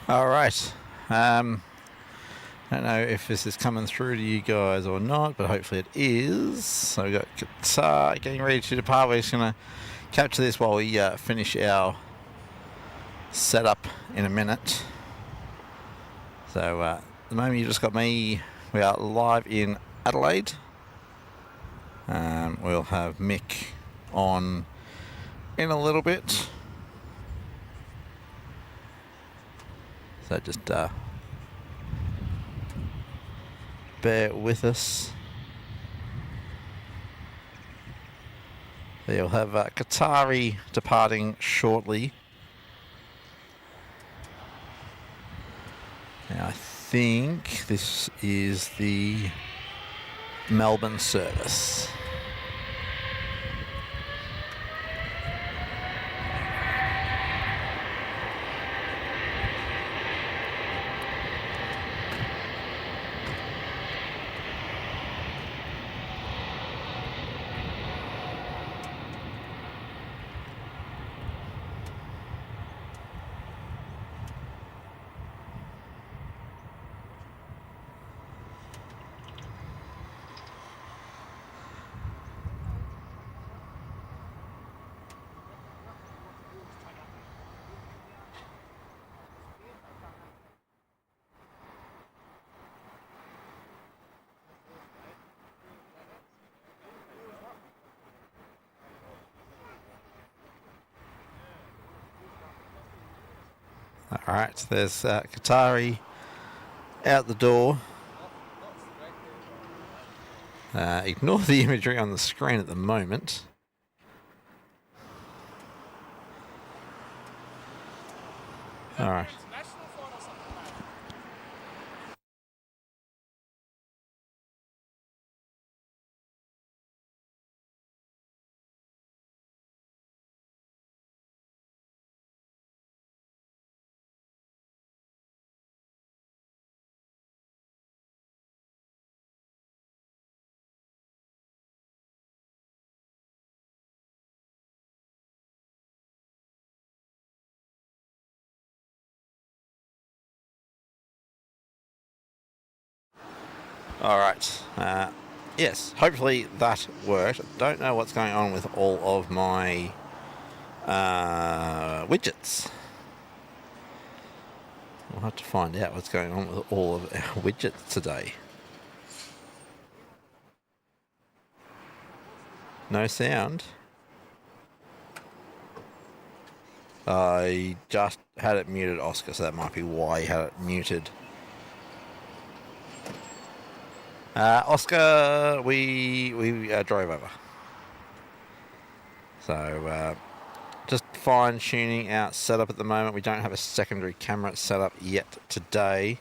All right. I don't know if this is coming through to you guys or not, but hopefully it is. So we've got Qatar getting ready to depart. We're just going to capture this while we finish our setup in a minute. So at the moment you just got me. We are live in Adelaide. We'll have Mick on in a little bit. So just bear with us. You'll have Qatari departing shortly. Now I think this is the Melbourne service. Alright, there's Qatari out the door. Ignore the imagery on the screen at the moment. Alright. Alright, yes, hopefully that worked. I don't know what's going on with all of my widgets. We'll have to find out what's going on with all of our widgets today. No sound. I just had it muted, Oscar, so that might be why he had it muted. Oscar, we drove over. So, just fine-tuning our setup at the moment. We don't have a secondary camera set up yet today.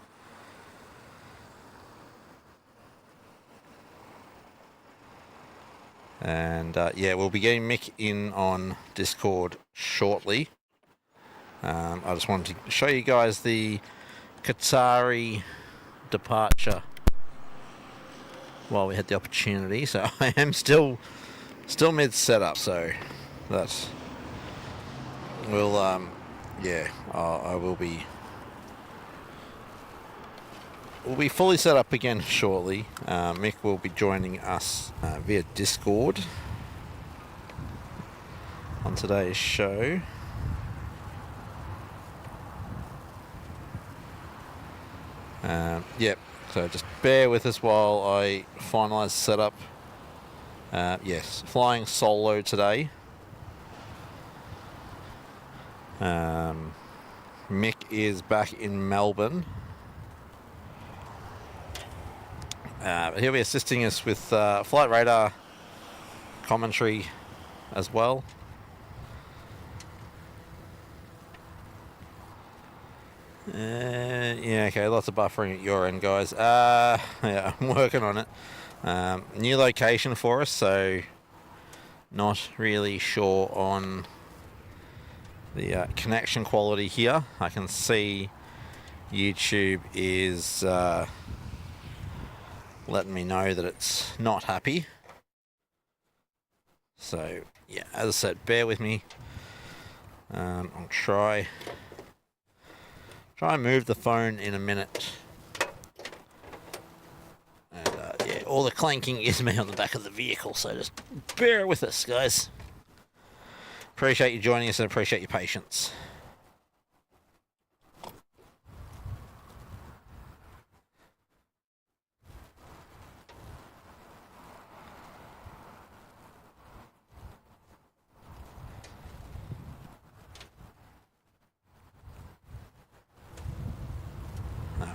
And, yeah, we'll be getting Mick in on Discord shortly. I just wanted to show you guys the Qatari departure while we had the opportunity. So I am still mid setup, so that's will yeah, I will be we'll be fully set up again shortly. Mick will be joining us via Discord on today's show. Yep. So just bear with us while I finalise setup. Yes, flying solo today. Mick is back in Melbourne. He'll be assisting us with flight radar commentary as well. Yeah, okay, lots of buffering at your end, guys. Yeah, I'm working on it. New location for us, so not really sure on the connection quality here. I can see YouTube is letting me know that it's not happy. So, yeah, as I said, bear with me. I'll try Try and move the phone in a minute. And yeah, all the clanking is me on the back of the vehicle, so just bear with us, guys. Appreciate you joining us and appreciate your patience.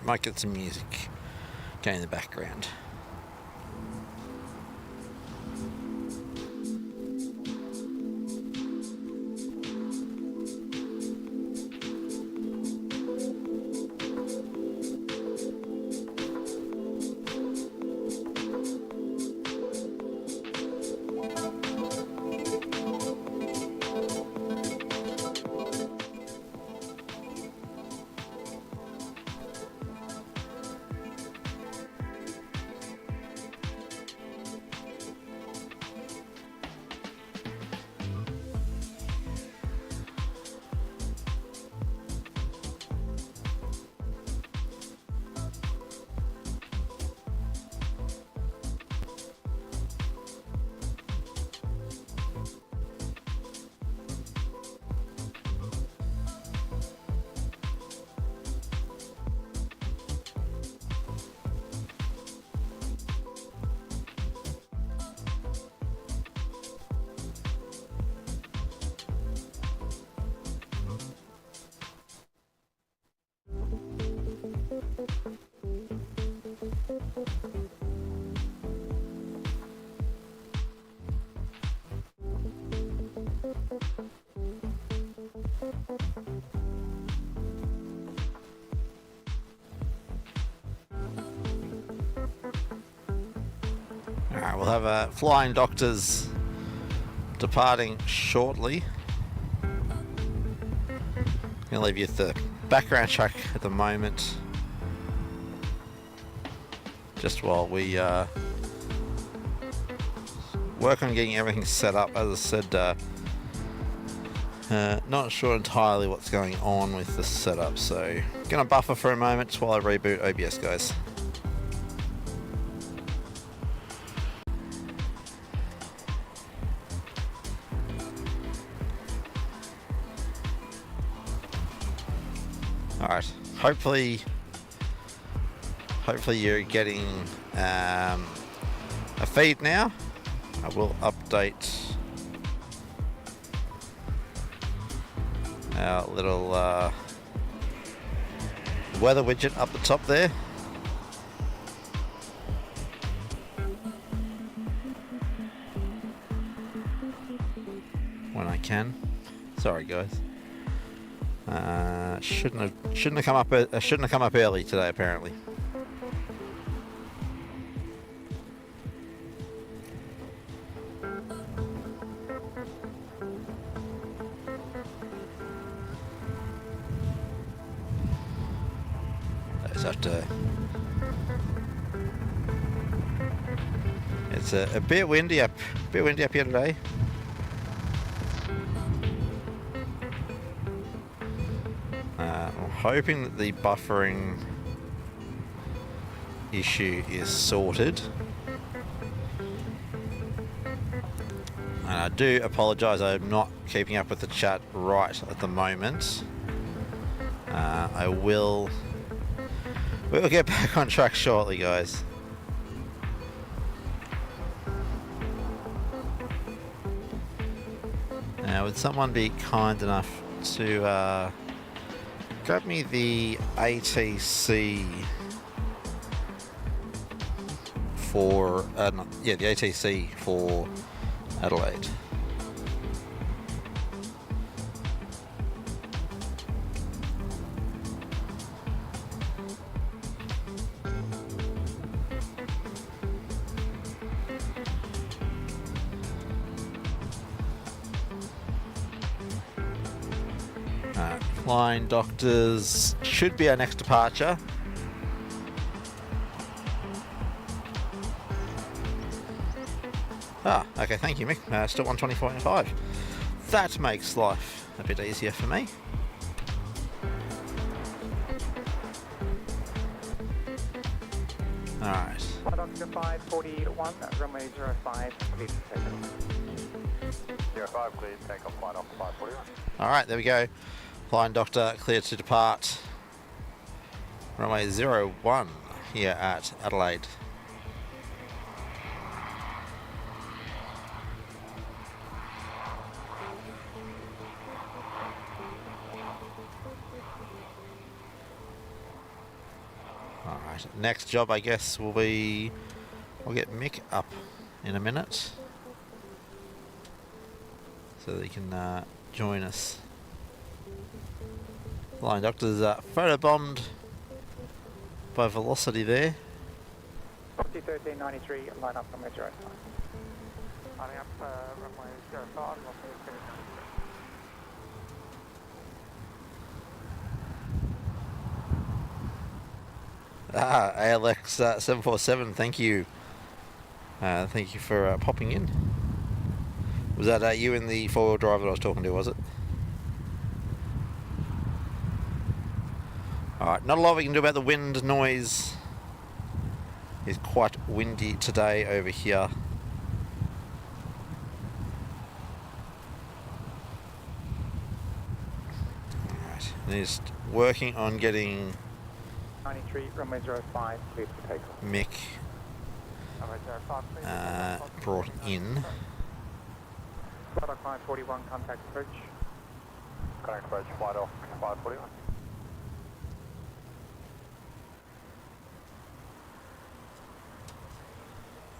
Might get some music going in the background. Alright, we'll have flying doctors departing shortly. I'm going to leave you with the background track at the moment, just while we work on getting everything set up. As I said, not sure entirely what's going on with the setup, so going to buffer for a moment while I reboot OBS, guys. Alright, hopefully you're getting a feed now. I will update our little weather widget up the top there. When I can. Sorry, guys. Shouldn't have come up early today, apparently. I just have to. It's a bit windy up here today. Hoping that the buffering issue is sorted. And I do apologise, I'm not keeping up with the chat right at the moment. We'll get back on track shortly, guys. Now, would someone be kind enough to grab me the ATC for the ATC for Adelaide. Flying doctors should be our next departure. Okay, thank you, Mick. Still 124.5. That makes life a bit easier for me. Alright. Doctor 541, runway 05, please take off. 05, please take off, flight off 541. Alright, there we go. Flying Doctor clear to depart. Runway 01 here at Adelaide. Alright, next job I guess will be, we'll get Mick up in a minute so that he can join us. Flying Doctor's photobombed by velocity there. 1393, line up runway 05. Lining up runway 05, ALX 747, thank you. Thank you for popping in. Was that you in the four-wheel drive that I was talking to, was it? Alright, not a lot we can do about the wind noise. It's quite windy today over here. Alright, just working on getting 93, runway 05, please to take off. Mick Runway 05, please. brought in. Flight off 541, contact bridge. Contact bridge, flight off 541.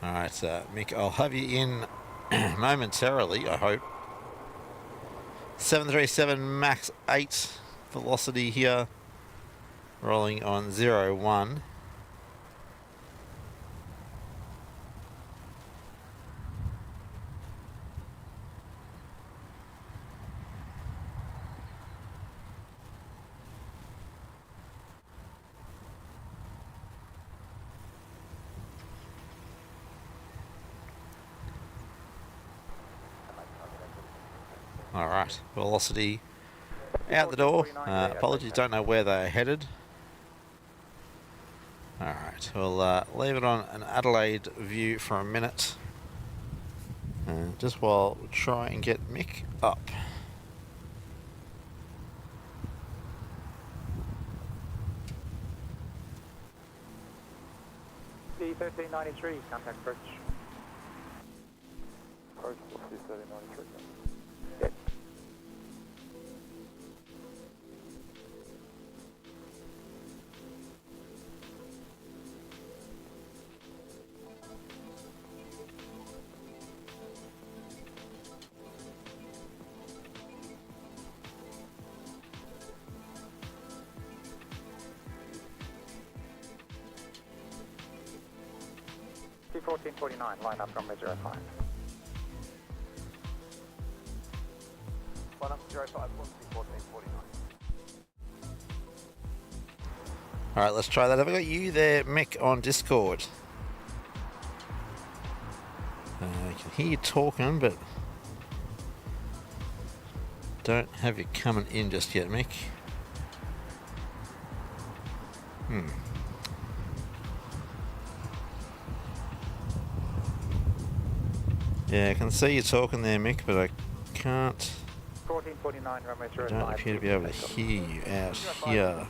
Alright, Mick, I'll have you in momentarily, I hope. 737 max 8 velocity here, rolling on 01. Alright, velocity out the door. Apologies, don't know where they're headed. Alright, we'll leave it on an Adelaide view for a minute. Just while we try and get Mick up. C1393, contact bridge. Approach C1393. Yes. C1449, line up runway 05. Line up 05, C1449. Alright, let's try that. Have I got you there, Mick, on Discord? I can hear you talking, but don't have you coming in just yet, Mick. Yeah, I can see you talking there, Mick, but I can't. 1449, runway 05. Don't appear to be able to hear you out here.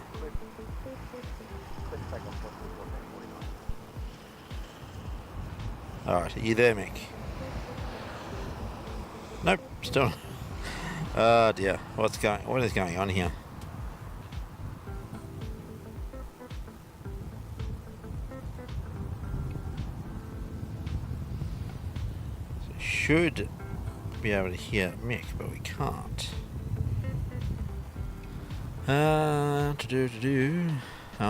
Alright, are you there, Mick? Nope, still. Oh dear, what is going on here? So should be able to hear Mick, but we can't. Oh,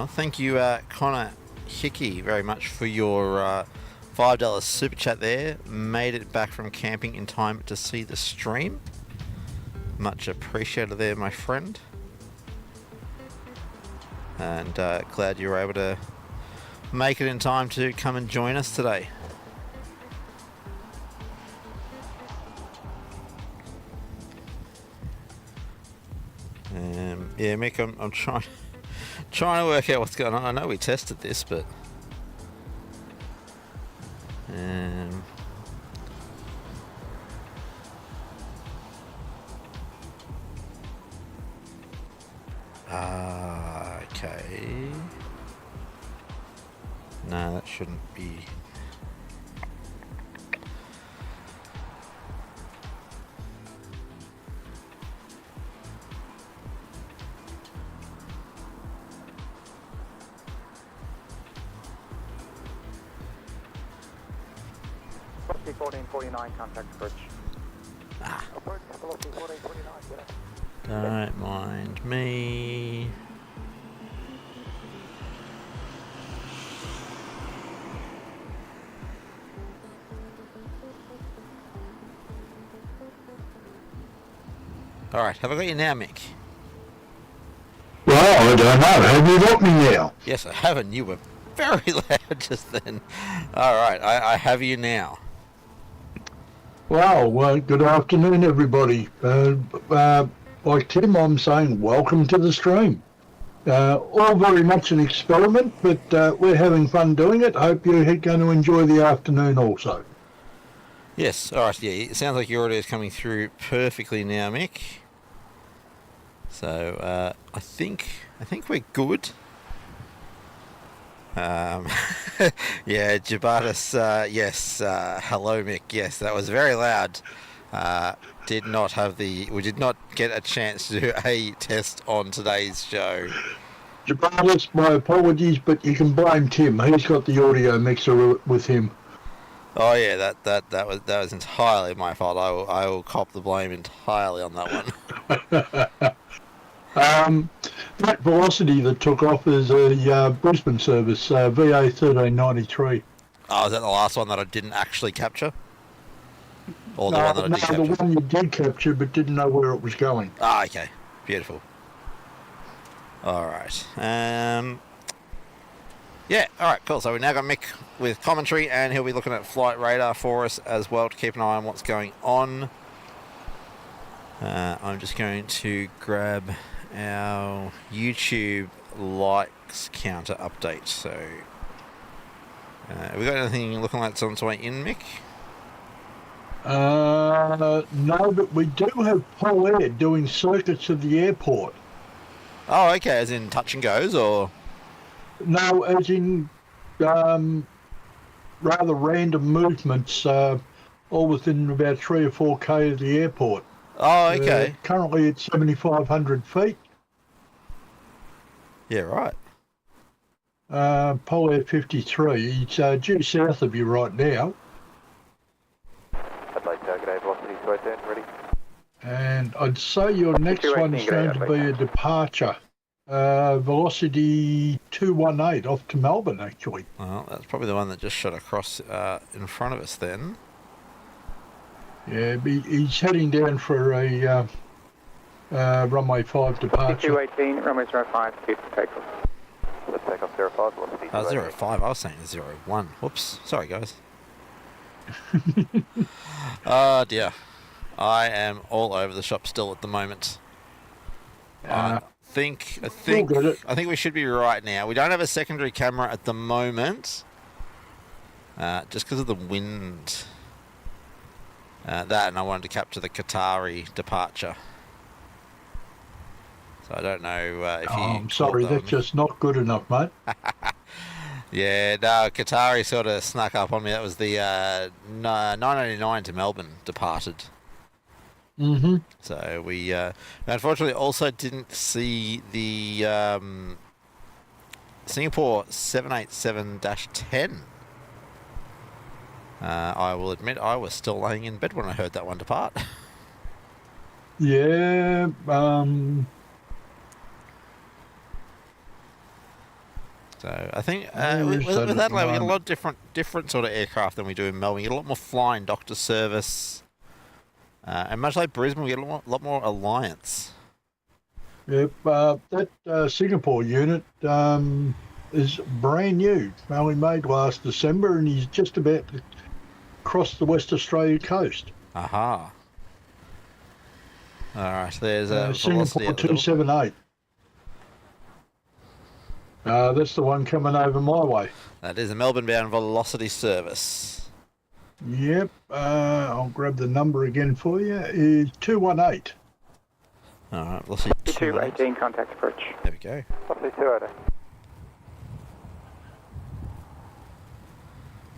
thank you, Connor Hickey, very much for your $5 super chat there. Made it back from camping in time to see the stream. Much appreciated there, my friend. And glad you were able to make it in time to come and join us today. Yeah, Mick, I'm trying to work out what's going on. I know we tested this, but Um, okay. No, that shouldn't be. Velocity 1449, contact approach. Ah, Approach, velocity 1449, get up. don't mind me. Alright, have I got you now, Mick? Well, I don't know. Have you got me now? Yes, I have, and you were very loud just then. Alright, I have you now. Well, good afternoon, everybody. Like Tim, I'm saying welcome to the stream. All very much an experiment, but we're having fun doing it. Hope you're going to enjoy the afternoon also. Yes, alright, yeah, it sounds like your audio is coming through perfectly now, Mick. So, I think we're good. Yeah, Jabatis, yes, hello, Mick, yes, that was very loud. We did not get a chance to do a test on today's show. Jabatis, my apologies, but you can blame Tim. He's got the audio mixer with him. Oh yeah, that was entirely my fault. I will cop the blame entirely on that one. That velocity that took off is a Brisbane service, VA 1393. Oh, is that the last one that I didn't actually capture? Or the one that I did capture? The one you did capture but didn't know where it was going. Ah, okay. Beautiful. Alright. Yeah, alright, cool. So we now got Mick with commentary, and he'll be looking at flight radar for us as well to keep an eye on what's going on. I'm just going to grab our YouTube likes counter update. So, have we got anything looking like it's on its way in, Mick? No, but we do have Paul Air doing circuits of the airport. Oh, okay, as in touch and goes, or? No, as in rather random movements, all within about 3 or 4k of the airport. Oh, okay. Currently at 7,500 feet. Yeah, right. Pole Air 53, he's due south of you right now. Adelaide, target velocity 218, ready. And I'd say your next one's going to be a departure. Velocity 218 off to Melbourne, actually. Well, that's probably the one that just shot across in front of us then. Yeah, he's heading down for a runway 5 departure. 218, runway 05, keep the takeoff. Let's take off 05, velocity 05, I was saying 01. Whoops, sorry guys. Oh dear. I am all over the shop still at the moment. I think we should be right now. We don't have a secondary camera at the moment, just because of the wind. That, and I wanted to capture the Qatari departure. So I don't know if you. I'm sorry, that's just not good enough, mate. Yeah, no, Qatari sort of snuck up on me. That was the 989 to Melbourne departed. Mm-hmm. So we unfortunately also didn't see the Singapore 787-10. I will admit I was still laying in bed when I heard that one depart. Yeah. So I think with Adelaide we get a lot of different sort of aircraft than we do in Melbourne. We get a lot more flying doctor service. And much like Brisbane, we get a lot more alliance. Yep, that Singapore unit is brand new. Only made last December, and he's just about to cross the West Australia coast. Aha. All right, there's a Singapore 278. Little... That's the one coming over my way. That is a Melbourne-bound velocity service. Yep. I'll grab the number again for you. Is 218. All right, we'll see. 218, contact approach. There we go. Copy 218.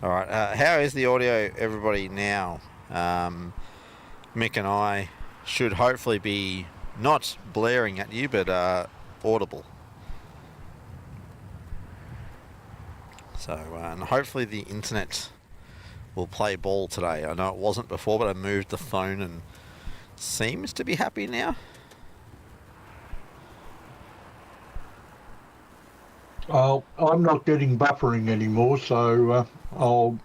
All right, how is the audio, everybody, now? Mick and I should hopefully be not blaring at you, but audible. So, and hopefully the internet will play ball today. I know it wasn't before, but I moved the phone and seems to be happy now. I'm not getting buffering anymore, so I'll,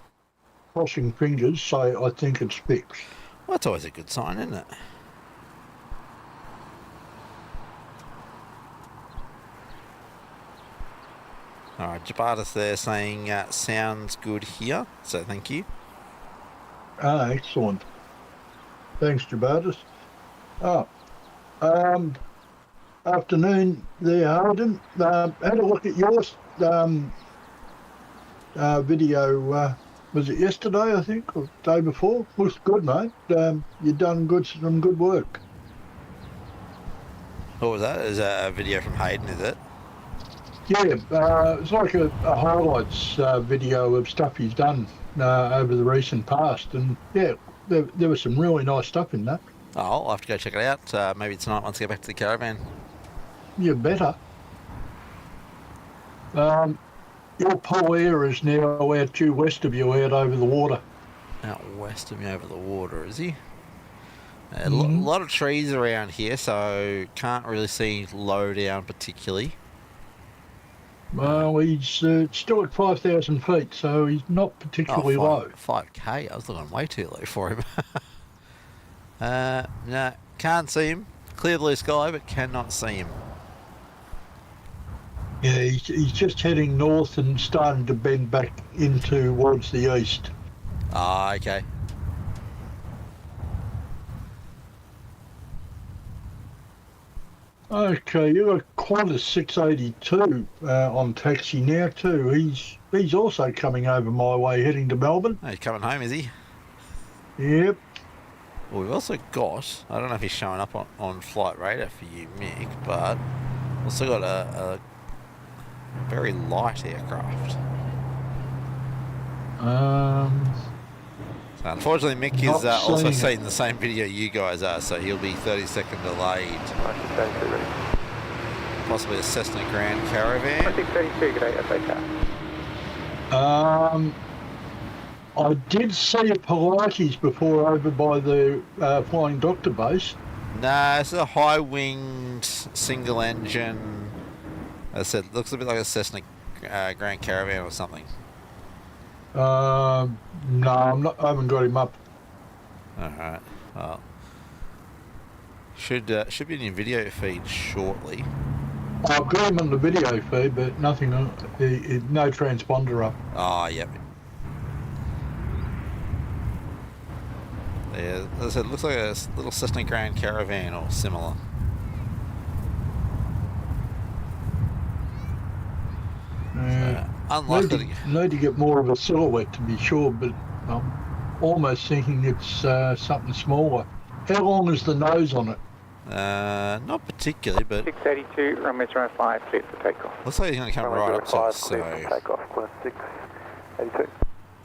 crossing fingers, say I think it's fixed. Well, that's always a good sign, isn't it? All right, Jabartis there saying sounds good here, so thank you. Ah, excellent. Thanks, Jabartis. Afternoon there, Harden. Had a look at your video. Was it yesterday, I think, or the day before? Looks good, mate. You've done some good work. What was that? Is that a video from Hayden, is it? Yeah, it's like a highlights video of stuff he's done over the recent past, and yeah, there was some really nice stuff in that. Oh, I'll have to go check it out. Maybe tonight once I get back to the caravan. You better. Your Paul Air is now out due west of you, out over the water. Out west of me over the water, is he? A lot of trees around here, so can't really see low down particularly. Well, he's still at 5,000 feet, so he's not particularly low. 5K? I was looking way too low for him. No, can't see him. Clear blue sky, but cannot see him. Yeah, he's just heading north and starting to bend back in towards the east. Ah, okay. Okay, you've got Qantas 682 on taxi now too. He's also coming over my way, heading to Melbourne. Oh, he's coming home, is he? Yep. Well, we've also got, I don't know if he's showing up on flight radar for you, Mick, but also got a very light aircraft. So unfortunately, Mick is also seeing the same video you guys are, so he'll be 30-second delayed. Possibly a Cessna Grand Caravan. 632, good day, FA. I did see a Pilates before over by the Flying Doctor base. Nah, it's a high-winged, single-engine. As I said, looks a bit like a Cessna Grand Caravan or something. No, I haven't got him up. All right. Well, should be in your video feed shortly. I've got him on the video feed, but nothing. No transponder up. Oh, yep. Yeah, as I said, it looks like a little Cessna Grand Caravan or similar. Unlikely. Need to get more of a silhouette to be sure, but I'm almost thinking it's something smaller. How long is the nose on it? Not particularly, but 682, runway 5, clear for takeoff. looks like he's going to come right up to us. So, Takeoff, Qantas 682.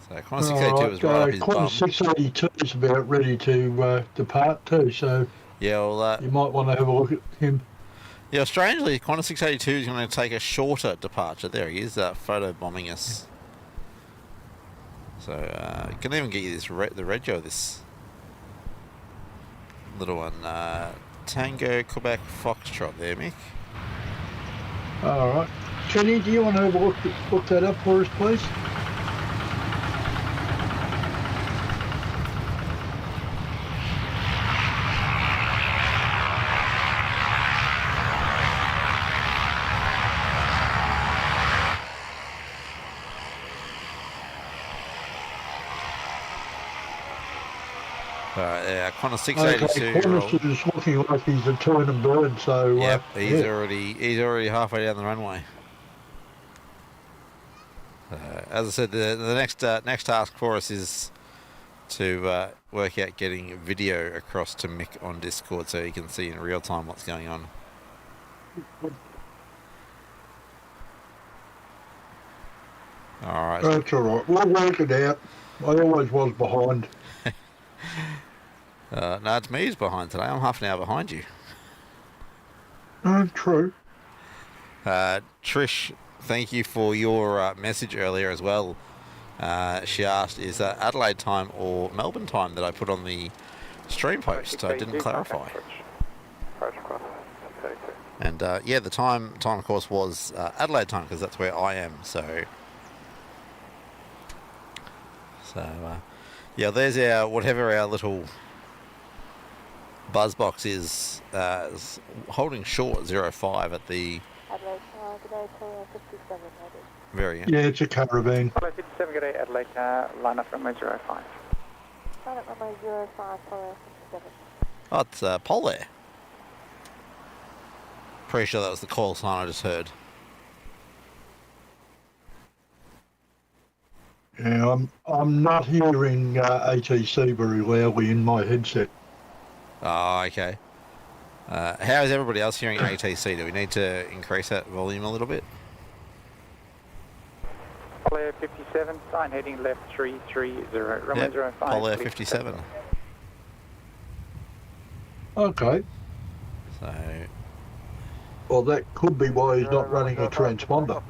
so Qantas 682 is right up his bum. Qantas 682 is about ready to depart too, so Yeah, well, you might want to have a look at him. yeah. Strangely, Qantas 682 is going to take a shorter departure. There he is, photo bombing us. So can even get you this the rego of this little one. Tango Quebec Foxtrot there, Mick. All right, Kenny, do you want to have a look that up for us, please? Yeah, Qantas 682. Qantas is looking like he's a turning bird, so yep, he's already halfway down the runway. As I said, the next task for us is to work out getting video across to Mick on Discord so he can see in real time what's going on. Alright. That's all right. We'll work it out. I always was behind. No, it's me who's behind today. I'm half an hour behind you. True. Trish, thank you for your message earlier as well. She asked, is that Adelaide time or Melbourne time that I put on the stream post? I didn't clarify. And yeah, the time of course was Adelaide time because that's where I am. So yeah, there's our whatever our little buzz box is holding short 05 at the very end. Yeah, it's a caravan. Follow 57, good day, Adelaide, line up runway 05. Line up runway 05, follow 57. Oh, it's Pol there. Pretty sure that was the call sign I just heard. Yeah, I'm not hearing ATC very loudly in my headset. Oh, okay. How is everybody else hearing ATC? Do we need to increase that volume a little bit? Follow 57, sign heading left 330, runway 05. Pol 57. Okay. So, Well, that could be why he's not running a transponder.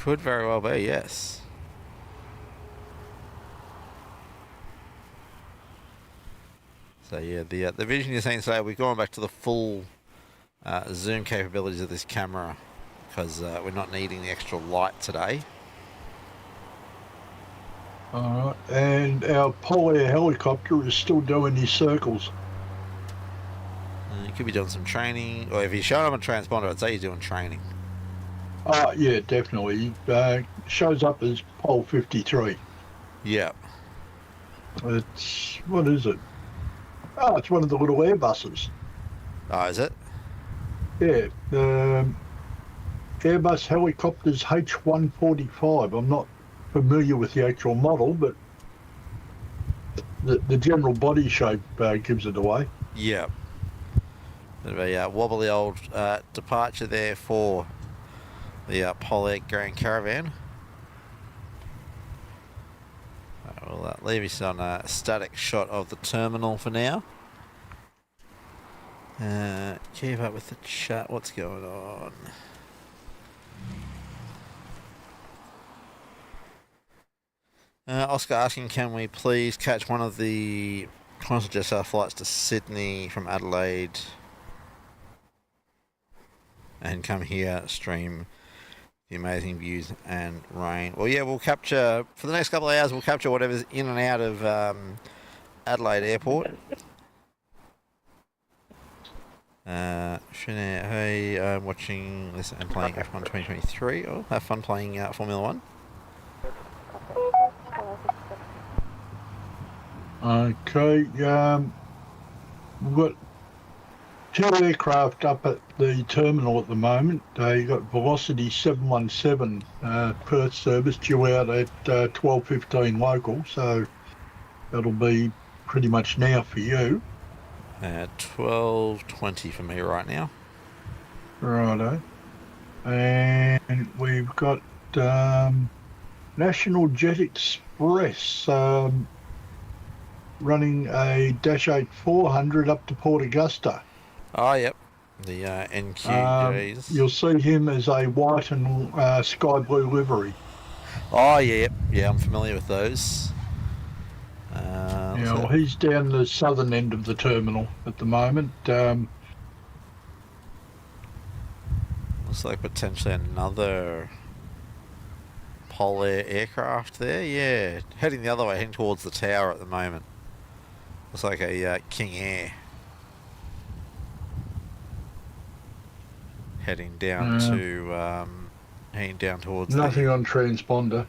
could very well be, yes. So yeah, the vision you're seeing today, we've gone back to the full zoom capabilities of this camera because we're not needing the extra light today. Alright, and our Polair helicopter is still doing his circles. He could be doing some training, or if he's showing up a transponder, I'd say he's doing training. Oh, yeah, definitely. Shows up as Pole 53. Yeah. It's, what is it? Oh, it's one of the little Airbuses. Oh, is it? Yeah, Airbus helicopters H145. I'm not familiar with the actual model, but the general body shape gives it away. Yeah. Bit of a wobbly old departure there for the Polair Grand Caravan. We'll leave us on a static shot of the terminal for now. Keep up with the chat. What's going on? Oscar asking, can we please catch one of the Qantas Jetstar flights to Sydney from Adelaide and come here, stream the amazing views and rain. Well, yeah, we'll capture, for the next couple of hours, we'll capture whatever's in and out of Adelaide Airport. Hey, I'm watching this and playing F1 2023. Oh, have fun playing Formula 1. Okay, we've got two aircraft up at the terminal at the moment. You've got Velocity 717 Perth service due out at 12:15 local, so that'll be pretty much now for you. 12:20 for me right now. Righto. And we've got National Jet Express running a Dash 8 400 up to Port Augusta. Oh, yep. The NQJs. You'll see him as a white and sky blue livery. Oh, yeah, yeah, I'm familiar with those. Well, he's down the southern end of the terminal at the moment. Looks like potentially another Polair aircraft there. Yeah, heading the other way, heading towards the tower at the moment. Looks like a King Air. Heading down towards nothing on transponder.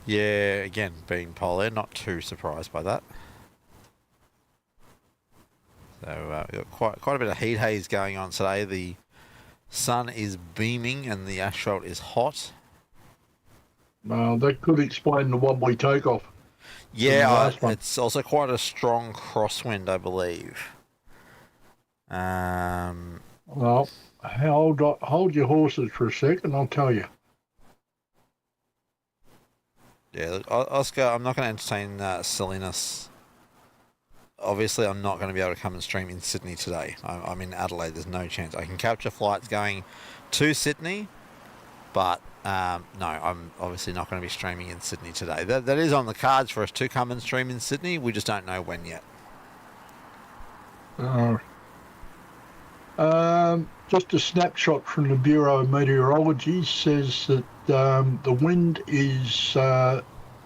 Yeah, again, being Polair, not too surprised by that. So we've got quite a bit of heat haze going on today. The sun is beaming and the asphalt is hot. Well, that could explain the wobbly takeoff. Yeah, last one. it's also quite a strong crosswind, I believe. Well, hold your horses for a second, I'll tell you. Yeah, look, Oscar, I'm not going to entertain silliness. Obviously, I'm not going to be able to come and stream in Sydney today. I'm in Adelaide. There's no chance. I can capture flights going to Sydney, but no, I'm obviously not going to be streaming in Sydney today. That is on the cards for us to come and stream in Sydney. We just don't know when yet. Just a snapshot from the Bureau of Meteorology says that the wind is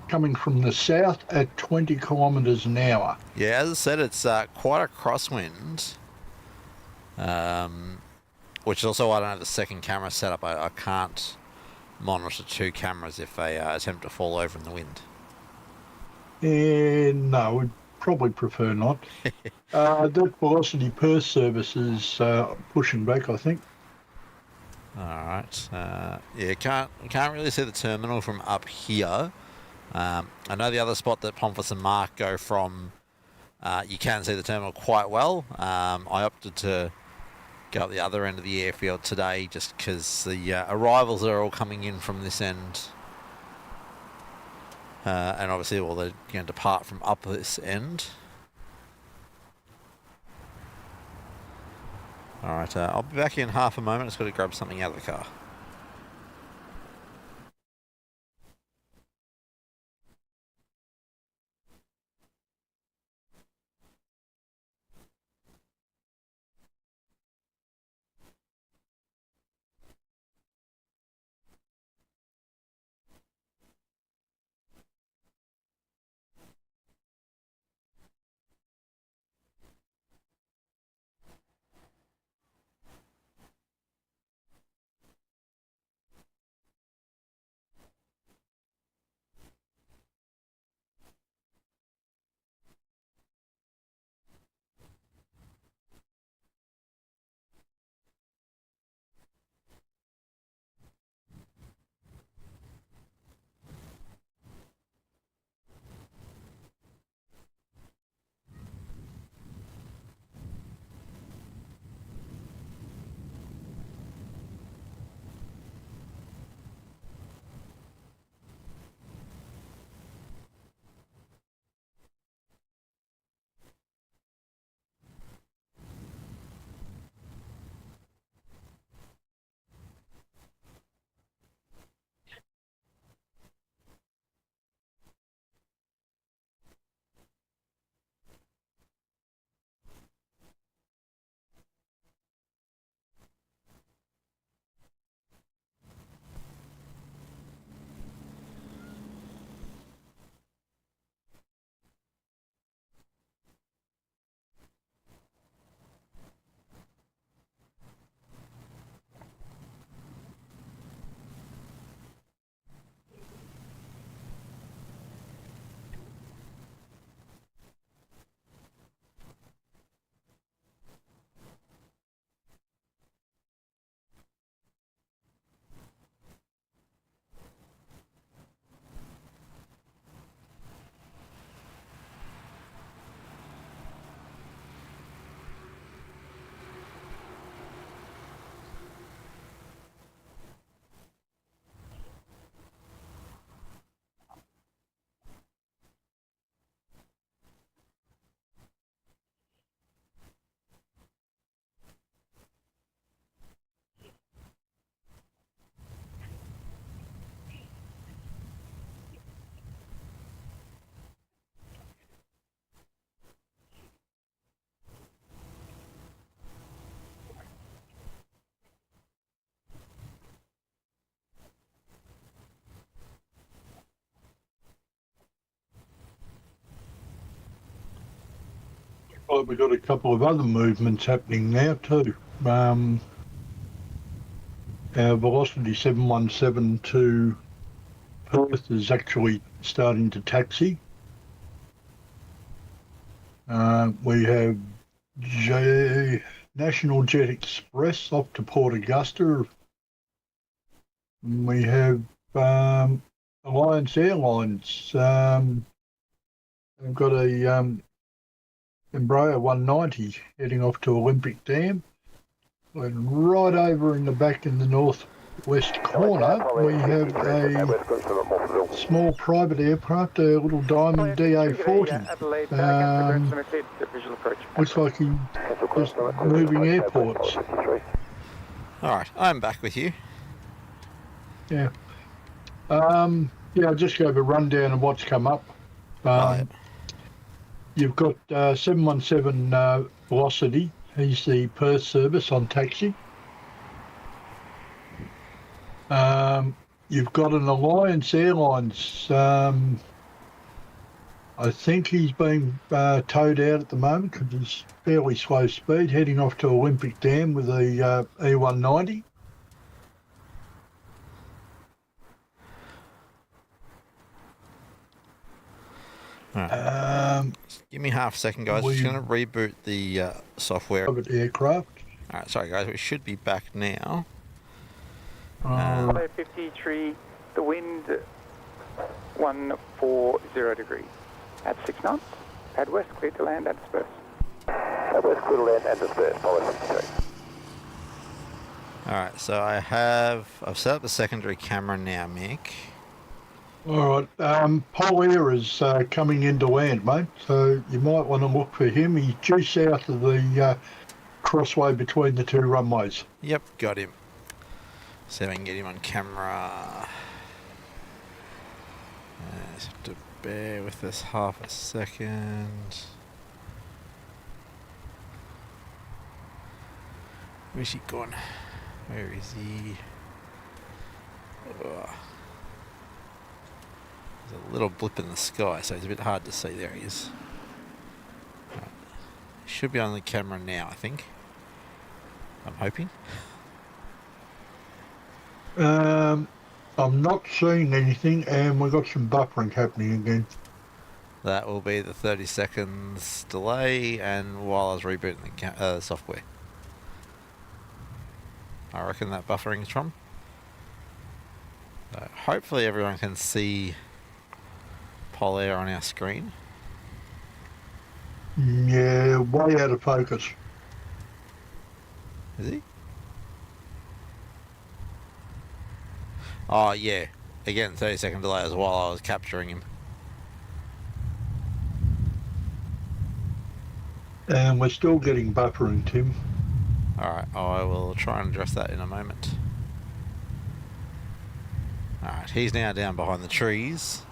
coming from the south at 20 kilometres an hour. Yeah, as I said, it's quite a crosswind, which is also why I don't have the second camera set up. I can't monitor two cameras if they attempt to fall over in the wind. No, we'd probably prefer not. That Velocity Perth service is pushing back, I think. All right. Yeah, can't really see the terminal from up here. I know the other spot that Pomfret and Mark go from, you can see the terminal quite well. I opted to go up the other end of the airfield today just because the arrivals are all coming in from this end. And obviously, well, they're going to depart from up this end. All right, I'll be back in half a moment. Just got to grab something out of the car. Well, we've got a couple of other movements happening now too. Our Velocity 717 to Perth is actually starting to taxi. We have National Jet Express off to Port Augusta. We have Alliance Airlines I've got a Embraer 190 heading off to Olympic Dam. And right over in the back in the northwest corner, we have a small private aircraft, a little Diamond DA-40. Adelaide, visual approach. Looks like he's just moving airports. Alright, I'm back with you. Yeah. Yeah, I'll just give a rundown of what's come up. Yep. You've got 717 Velocity. He's the Perth service on taxi. You've got an Alliance Airlines. I think he's being towed out at the moment because he's fairly slow speed, heading off to Olympic Dam with a E190. Give me half a second, guys. Just going to reboot the software. Private aircraft. Alright, sorry guys, we should be back now. 53, the wind 140 degrees. At 6 knots, pad west, clear to land and disperse. Pad west, clear to land and disperse, follow 53. Alright, so I've set up the secondary camera now, Mick. All right, Paul Air is coming into land, mate, so you might want to look for him. He's due south of the crossway between the two runways. Yep, got him. See if I can get him on camera. Just have to bear with us half a second. Where's he gone? Where is he? Oh. There's a little blip in the sky, so it's a bit hard to see. There he is. Right. Should be on the camera now, I think. I'm hoping. I'm not seeing anything, and we've got some buffering happening again. That will be the 30 seconds delay, and while I was rebooting the software. I reckon that buffering is from. So hopefully everyone can see Polair on our screen. Yeah, way out of focus. Is he? Oh yeah, again 30-second delay as while I was capturing him. And we're still getting buffering, Tim. Alright, I will try and address that in a moment. Alright, he's now down behind the trees.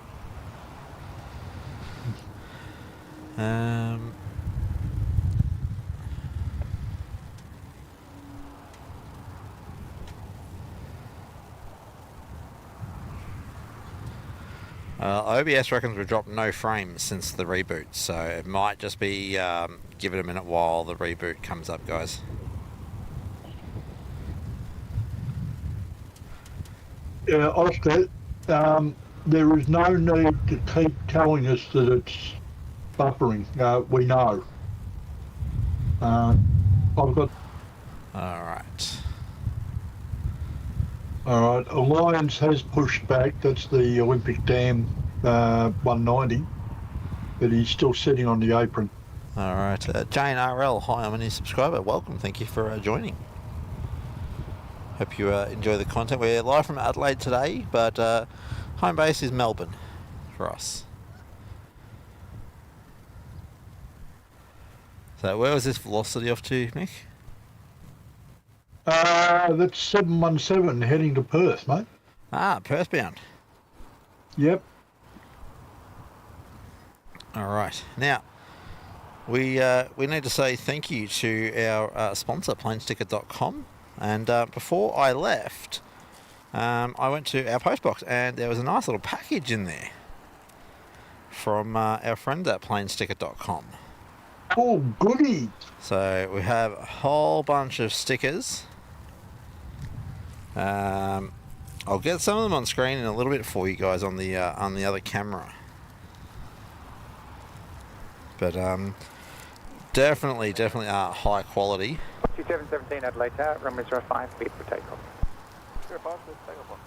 OBS reckons we've dropped no frames since the reboot, so it might just be give it a minute while the reboot comes up, guys. Yeah, Oscar, there is no need to keep telling us that it's buffering. We know. I've got... Alright. Alright, Alliance has pushed back. That's the Olympic Dam 190. But he's still sitting on the apron. Alright, Jane RL, hi, I'm a new subscriber. Welcome, thank you for joining. Hope you enjoy the content. We're live from Adelaide today, but home base is Melbourne for us. So where was this velocity off to, Mick? That's 717 heading to Perth, mate. Ah, Perth bound. Yep. Alright, now we need to say thank you to our sponsor, planesticker.com. And before I left, I went to our postbox and there was a nice little package in there from our friends at planesticker.com. Oh, goody. So we have a whole bunch of stickers. I'll get some of them on screen in a little bit for you guys on the other camera. But definitely high quality. 2717 Adelaide Tower, runway 05, clear for takeoff. 05, clear for takeoff.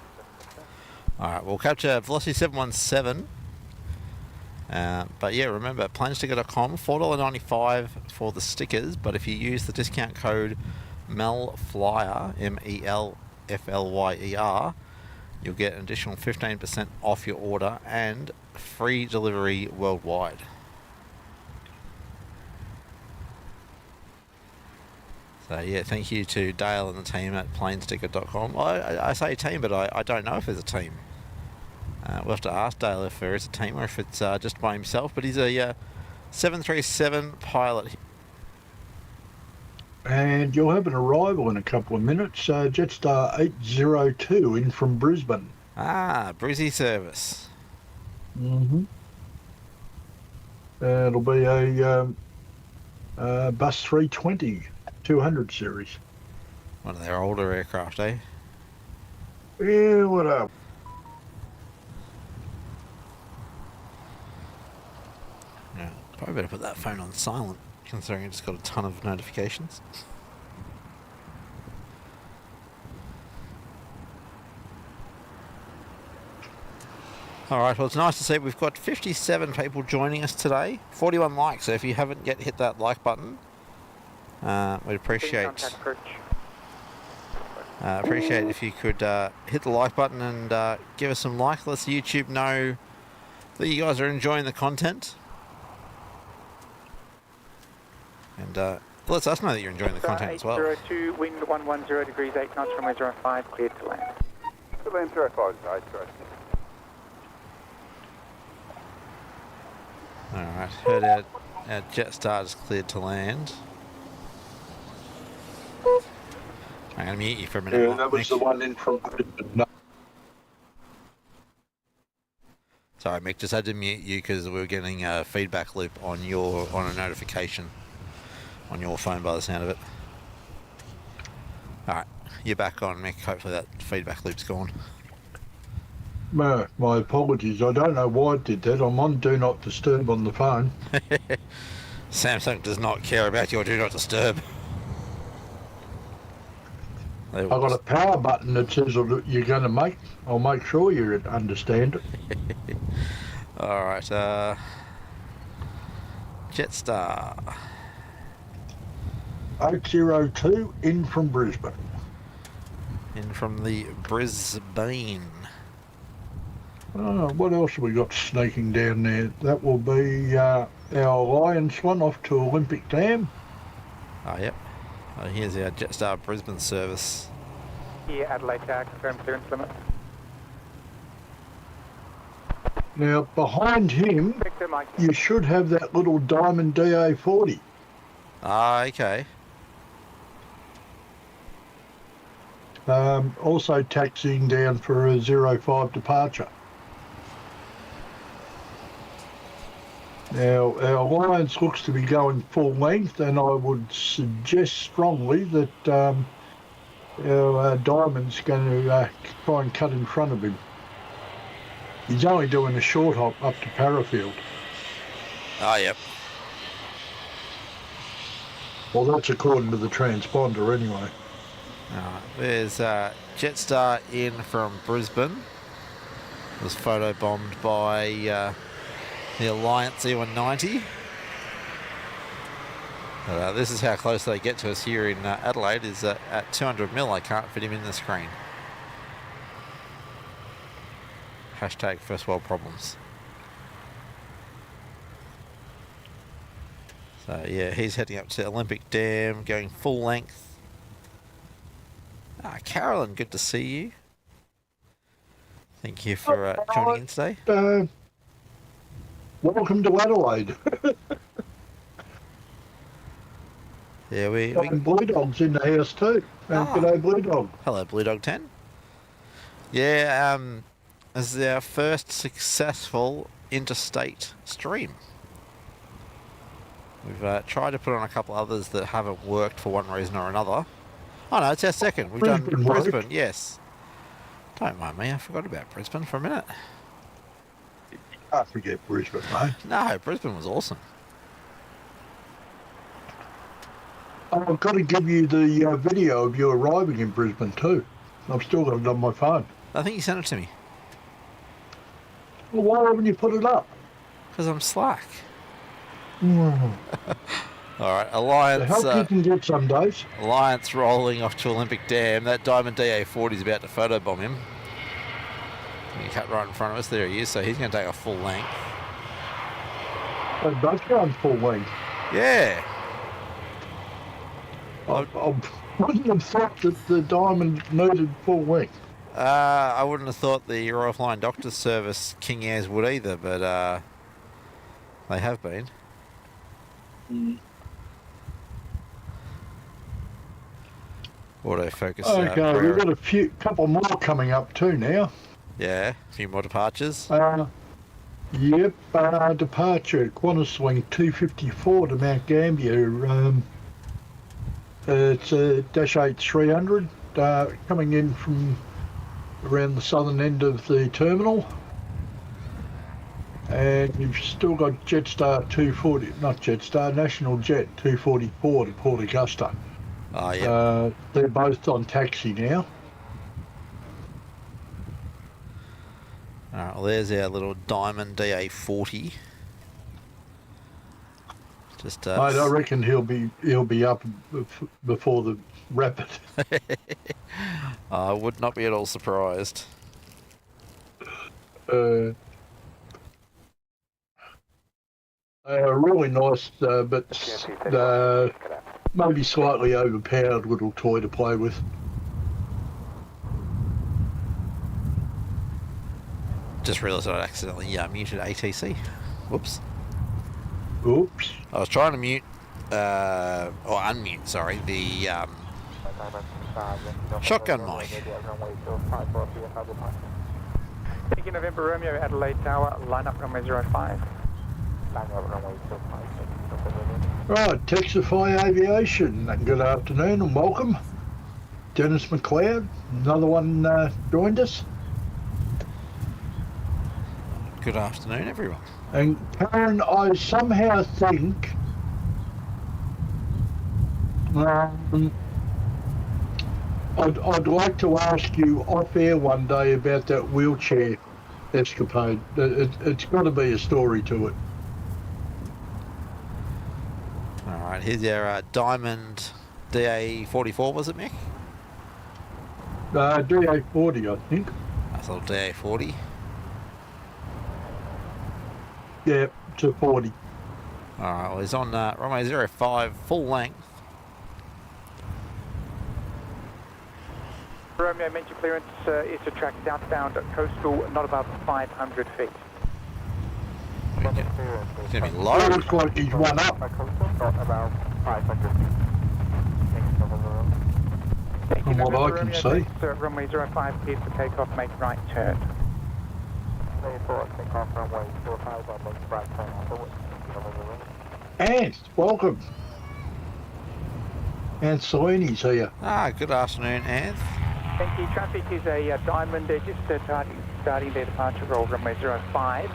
Alright, we'll capture velocity 717. But yeah, remember, planesticker.com, $4.95 for the stickers, but if you use the discount code MELFLYER, MELFLYER, you'll get an additional 15% off your order and free delivery worldwide. So yeah, thank you to Dale and the team at planesticker.com. I say team, but I don't know if there's a team. We'll have to ask Dale if there is a team or if it's just by himself, but he's a 737 pilot. And you'll have an arrival in a couple of minutes. Jetstar 802 in from Brisbane. Ah, Brizzy service. Mm-hmm. It'll be a bus 320 200 series. One of their older aircraft, eh? Yeah, what up? Yeah, probably better put that phone on silent, considering it's got a ton of notifications. Alright, well, it's nice to see we've got 57 people joining us today. 41 likes, so if you haven't yet hit that like button, we'd appreciate if you could hit the like button and give us some likes. Let YouTube know that you guys are enjoying the content. And lets us know that you're enjoying the content as well. 802, wind 110 degrees 8 knots, runway 05, cleared to land. Land 05, Alright, heard our Jetstar is cleared to land. I'm going to mute you for a minute. Yeah, that was the one in from Brisbane. Sorry, Mick, just had to mute you because we were getting a feedback loop on a notification on your phone by the sound of it. Alright, you're back on, Mick. Hopefully that feedback loop's gone. My apologies. I don't know why it did that. I'm on Do Not Disturb on the phone. Samsung does not care about your Do Not Disturb. I've got a power button that says you're going to make. I'll make sure you understand it. Alright, Jetstar 802 in from Brisbane. in from the Brisbane. What else have we got sneaking down there? That will be our Lions one off to Olympic Dam. Oh, yep. Here's our Jetstar Brisbane service. Here, Adelaide Tower, confirm clearance limit. Now, behind him, Victor, Mike. you should have that little Diamond DA40. Ah, okay. Also taxiing down for a 05 departure. Now, our Alliance looks to be going full length, and I would suggest strongly that our Diamond's going to try and cut in front of him. He's only doing a short hop up to Parafield. Ah, yep. Well, that's according to the transponder anyway. There's Jetstar in from Brisbane. Was photobombed by the Alliance E190. This is how close they get to us here in Adelaide, is at 200 mil. I can't fit him in the screen. Hashtag first world problems. So yeah, he's heading up to Olympic Dam, going full length. Carolyn, good to see you. Thank you for joining in today. Welcome to Adelaide. Yeah, we Blue Dog's in the house too. G'day, Blue Dog. Hello, Blue Dog 10. Yeah, this is our first successful interstate stream. We've tried to put on a couple others that haven't worked for one reason or another. Oh no, it's our second. We've done Brisbane, yes. Don't mind me, I forgot about Brisbane for a minute. Can't forget Brisbane, mate. No, Brisbane was awesome. I've got to give you the video of you arriving in Brisbane too. I've still got it on my phone. I think you sent it to me. Well, why haven't you put it up? Because I'm slack. Mm. Alright, The Alliance, help you can get some days. Alliance rolling off to Olympic Dam. That Diamond DA40 is about to photobomb him. He cut right in front of us. There he is. So he's going to take a full length. They both go on full length. Yeah. I wouldn't have thought that the Diamond needed full length. I wouldn't have thought the Royal Flying Doctors Service King Airs would either, but they have been. Mm. Autofocus. Okay, we've got a couple more coming up too now. Yeah, a few more departures. Yep, departure, Qantas Wing 254 to Mount Gambier. It's a Dash 8300 coming in from around the southern end of the terminal. And you've still got Jetstar 240, not Jetstar, National Jet 244 to Port Augusta. Oh, yeah. They're both on taxi now. Alright, well there's our little Diamond DA40. Just Mate, I reckon he'll be up before the Rapid. I would not be at all surprised. Really nice, but maybe slightly overpowered little toy to play with. Just realised I accidentally muted ATC. Whoops. Oops. I was trying to mute, or unmute, sorry, the shotgun mic. Thank you, November Romeo, Adelaide Tower, line up runway 05. Right, Texify Aviation, good afternoon and welcome. Dennis McLeod, another one joined us. Good afternoon, everyone. And Karen, I somehow think I'd like to ask you off air one day about that wheelchair escapade. It's got to be a story to it. Alright, here's our Diamond DA44, was it, Mick? DA40, I think. I thought DA40. Yeah, to 40. Alright, well he's on runway 05, full length. Romeo, major clearance is to track southbound coastal, not above 500 feet. It's going to be low. It looks like he's run up. Not about 500 feet. From what I can see. Runway 05, cleared for takeoff, make right turn. Ant, welcome. Ant Salini's here. Good afternoon, Anth. Thank you. Traffic is a Diamond, just starting their departure roll, runway 05.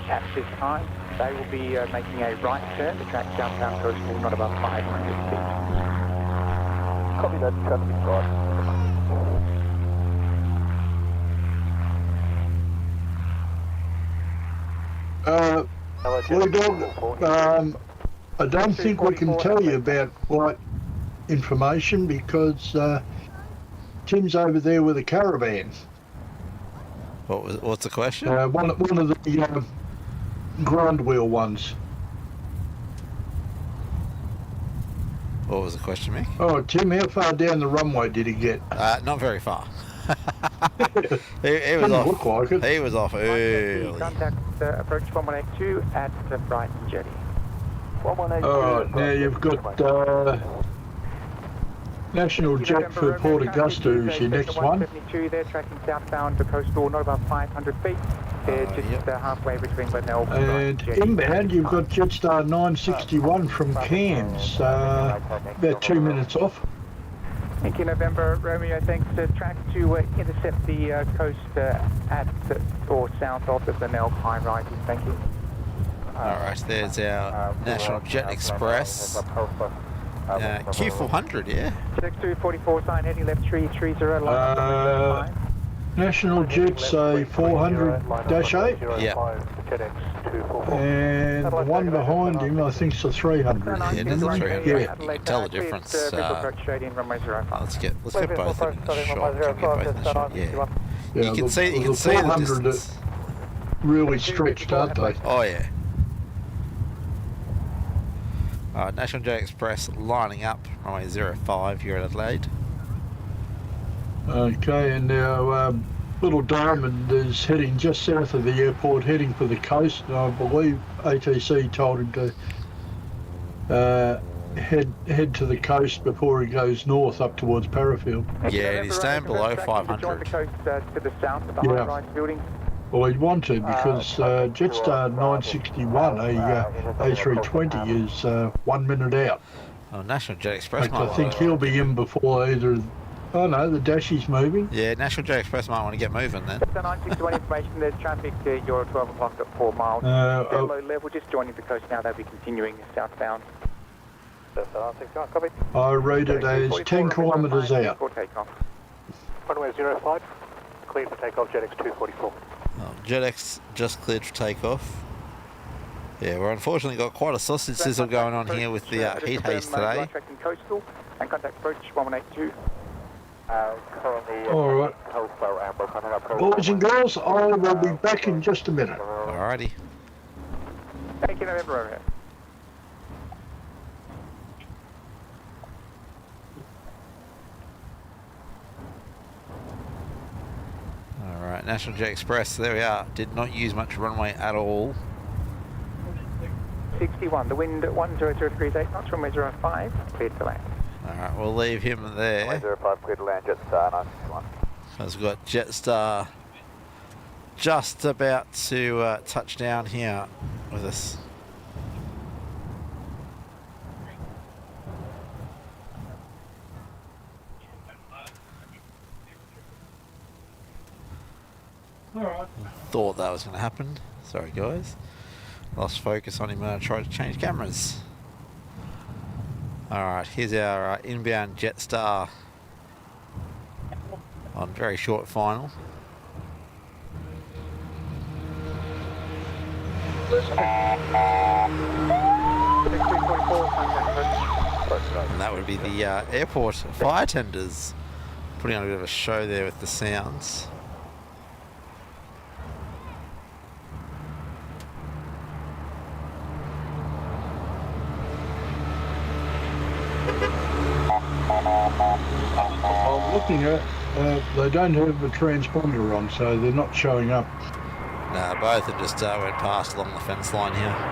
At this time, they will be making a right turn to track southbound coastal, not above 500 feet. Copy that, traffic right. Well, Dog, I don't think we can tell you about flight information because Tim's over there with a caravan. What's the question? One of the ground wheel ones. What was the question, Mick? Oh, Tim, how far down the runway did he get? Not very far. he was Doesn't off. look like it. He was off early. Contact approach 1182 at the Brighton Jetty. Alright, now you've got National Jet for Port Augusta is your next one. 172, they're tracking southbound to coastal, not about 500 feet. They're just halfway between Glenelg and inbound, you've got Jetstar 961 from Cairns, about 2 minutes off. Thank you, November Romeo. Thanks. Track to intercept the coast at or south of the Glenelg high rises. Thank you. Alright, there's our National Jet Express. Q400, yeah? X244 sign heading left 330. National Jets say 400-8, Yeah. and the one behind him I think's a 300. Yeah, it is a 300. Yeah. You can tell the difference. Let's get both of them in the shot. Can we get both in the shot? Yeah. Yeah, You can see the 400 distance. really stretched, aren't they? Oh yeah. National Jet Express lining up, runway 05 here at Adelaide. Okay, and now Little Diamond is heading just south of the airport, heading for the coast. And I believe ATC told him to head to the coast before he goes north up towards Parafield. Yeah, and he's staying below 500. To the south of the Yeah. high-rise building. Well, he'd want to because Jetstar 961, a A320, is 1 minute out. Oh, National Jet Express I think he'll be in before either. Oh no, the Dashie's moving. Yeah, National Jet Express might want to get moving then. The 961 information, there's traffic, you're 12 o'clock at 4 miles. They're low level, just joining the coast now, they'll be continuing southbound. Copy. I read it as 10 kilometres out. For takeoff. Runway 05, cleared for takeoff, JetX 244. Oh, JetX just cleared for takeoff. Yeah, we're unfortunately got quite a sausage sizzle going on here with the heat haze today. Coastal and contact approach 1182. All right. Boys and girls, I will be back in just a minute. Alrighty. Thank you, November overhead. Alright, National Jet Express, there we are. Did not use much runway at all. 61, the wind at 100 degrees 8 knots, runway 05, cleared to land. Alright, we'll leave him there. Runway 05, cleared to land, Jetstar 961. Because we've got Jetstar just about to touch down here with us. Alright. Thought that was going to happen. Sorry guys. Lost focus on him when I tried to change cameras. Alright, here's our inbound Jetstar on very short final. And that would be the airport fire tenders putting on a bit of a show there with the sounds. I'm looking at, they don't have the transponder on, so they're not showing up. No, both have just went past along the fence line here.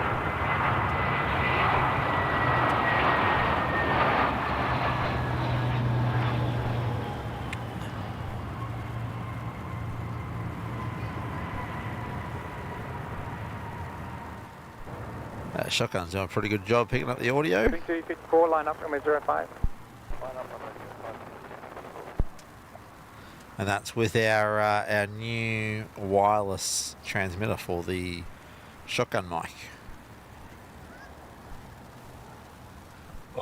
Shotgun's doing a pretty good job picking up the audio. 3254, line up runway 05. And that's with our new wireless transmitter for the shotgun mic.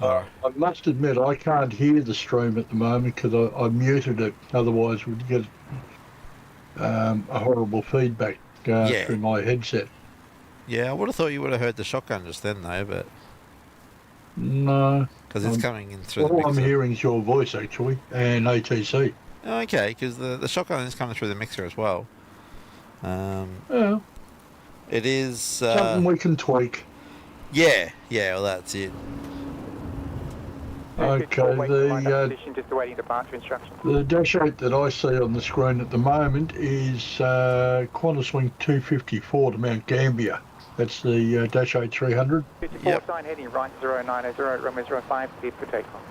I must admit, I can't hear the stream at the moment because I muted it. Otherwise, we'd get a horrible feedback through my headset. Yeah, I would have thought you would have heard the shotgun just then, though, but no, because it's coming in through the all I'm mixer. hearing is your voice actually, and ATC. Okay, because the shotgun is coming through the mixer as well. Yeah, It is something we can tweak. yeah, well that's it. Okay, Just awaiting departure instructions. the dash 8 that I see on the screen at the moment is Qantas Wing 254 to Mount Gambier. That's the dash 8 300. 54 Yep. sign heading right 090, runway 05, cleared for takeoff.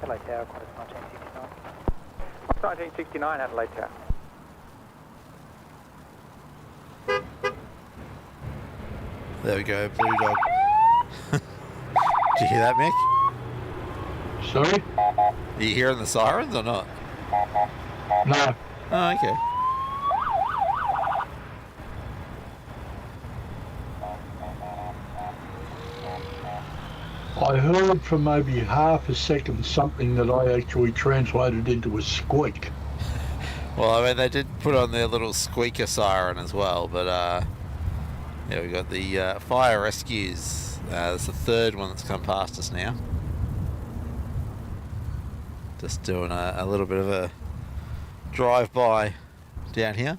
Adelaide Tower, Qantas 1969. 1969 Adelaide Tower. There we go, Blue Dog. Did you hear that, Mick? Sorry? Are you hearing the sirens or not? No. Oh, okay. I heard for maybe half a second something that I actually translated into a squeak. Well, I mean, they did put on their little squeaker siren as well, but yeah, we got the fire rescues. That's the third one that's come past us now. Just doing a little bit of a drive-by down here.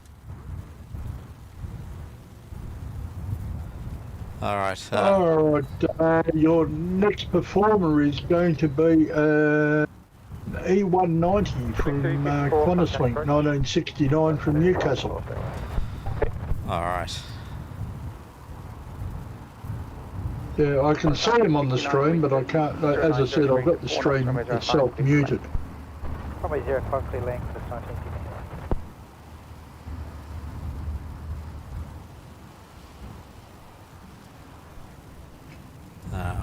All right. All right, your next performer is going to be E190 from Qantas 1969 from Newcastle. All right. Yeah, I can see him on the stream, but I can't. As I said, I've got the stream itself muted. Probably 05 clear length for 19.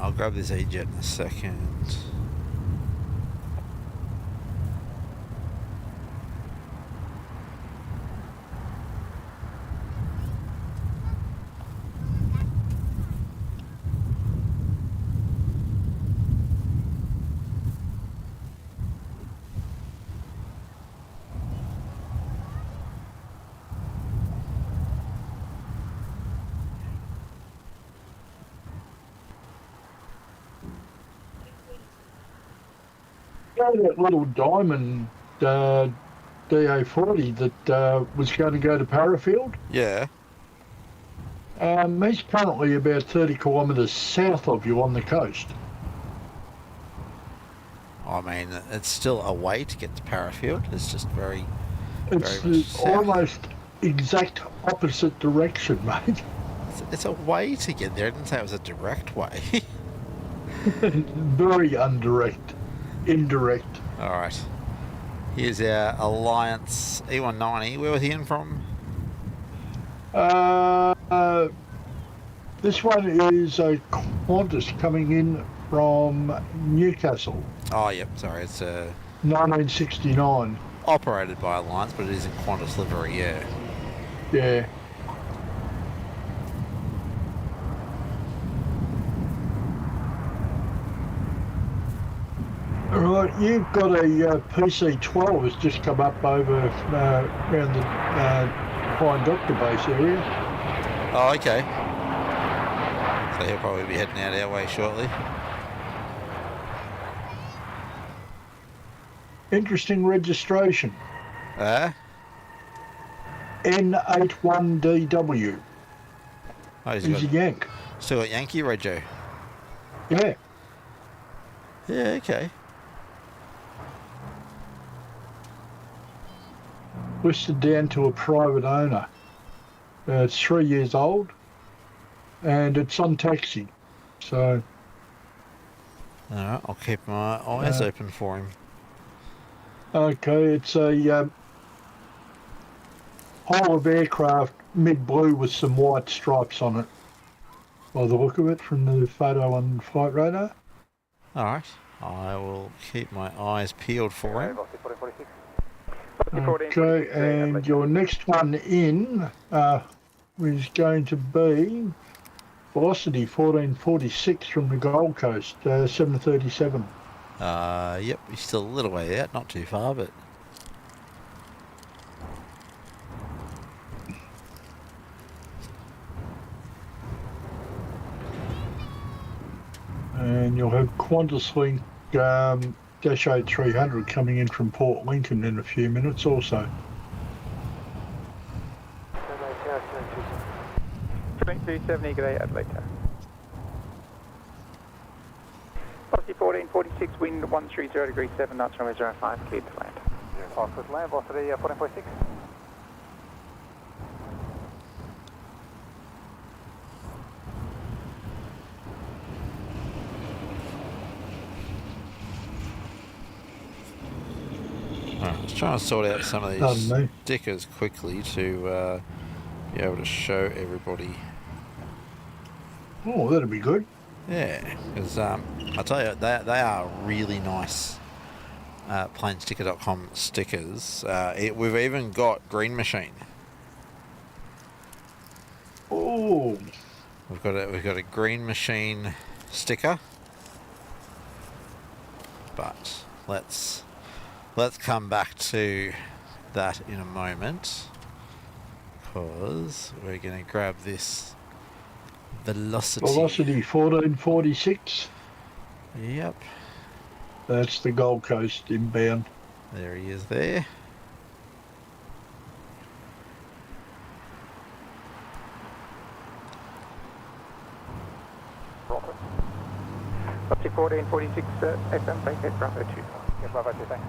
I'll grab this E-Jet in a second. That little diamond DA40 that was going to go to Parafield. Yeah. He's currently about 30 kilometres south of you on the coast. I mean, it's still a way to get to Parafield. It's just very It's much south. almost exact opposite direction, mate. It's a way to get there. I didn't say it was a direct way. Very indirect. All right. Here's our Alliance E190. Where was he in from? This one is a Qantas coming in from Newcastle, Oh, yep. Sorry, it's 1969. operated by Alliance, but it is in Qantas livery. Yeah. Yeah. Right, you've got a PC-12 has just come up over around the Pine Doctor base area. Oh, okay. So he'll probably be heading out our way shortly. Interesting registration. N81DW. Oh, he's He's a got, Yank. still got Yankee Rego. Yeah. Yeah, okay. Listed down to a private owner. It's 3 years old, and it's on taxi. So, All right, I'll keep my eyes open for him. okay, it's a hull of aircraft, mid-blue with some white stripes on it. By the look of it from the photo on flight radar. All right, I will keep my eyes peeled for him. Okay, and your next one in is going to be Velocity 1446 from the Gold Coast, 737. Yep, he's still a little way out, not too far, but And you'll have Qantas Link Dash 8300 coming in from Port Lincoln in a few minutes also. 270, good day, Adelaide. Velocity 1446, wind 130 degrees 7 knots, runway 05, cleared to land. 05, cleared to land, velocity 1446. I was trying to sort out some of Pardon these me. stickers quickly to be able to show everybody. Oh, that'd be good. Yeah, because I tell you, they are really nice planesticker.com stickers. We've even got Green Machine. Oh, We've got a Green Machine sticker. But let's come back to that in a moment, because we're going to grab this velocity. Velocity 1446. Yep. That's the Gold Coast inbound. There he is there. Up to 1446 FM, base head Bravo 2. Yeah, Bravo 2, thanks.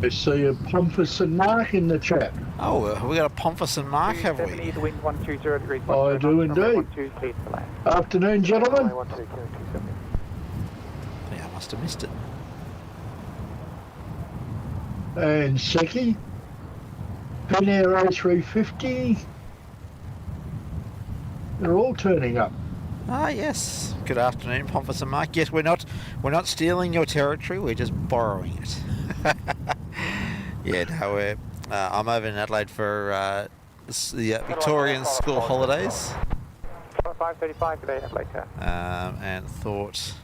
I see a Pompous and Mark in the chat. Oh, we got a Pompous and Mark, have we? 70, the wind 120 degrees. I do indeed. 12, clear to land. Afternoon, gentlemen. 12, kilo 270. Yeah, I must have missed it. And Seki. Pinair A350. They're all turning up. Ah, yes. Good afternoon, Pompous and Mark. Yes, we're not stealing your territory. We're just borrowing it. Yeah, no, I'm over in Adelaide for the Victorian school holidays, 5:35 today, Adelaide. and thought,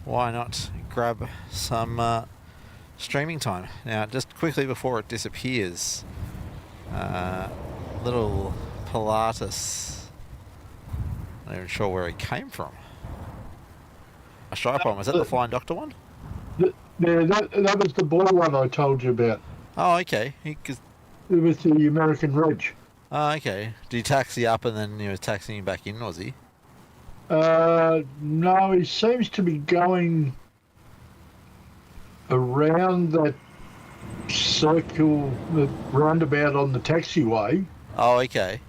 why not grab some streaming time? Now, just quickly before it disappears, little Pilatus. Not even sure where he came from. A stripe one. Was that the Flying Doctor one? Yeah, that was the blue one I told you about. Oh, okay. It was the American Reg. Oh, okay. Did he taxi up and then he was taxiing back in, was he? No, he seems to be going around that circle, the roundabout on the taxiway. Oh, okay.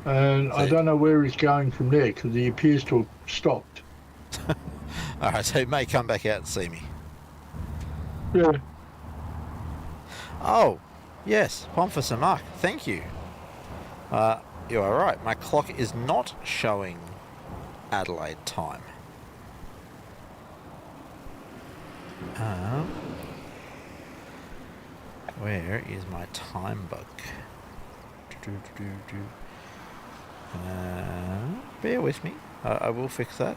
And So I don't know where he's going from there because he appears to have stopped. Alright, so he may come back out and see me. Yeah. Oh, yes. Pompous and Mark. Thank you. You are right. My clock is not showing Adelaide time. Where is my time bug? Bear with me. I will fix that.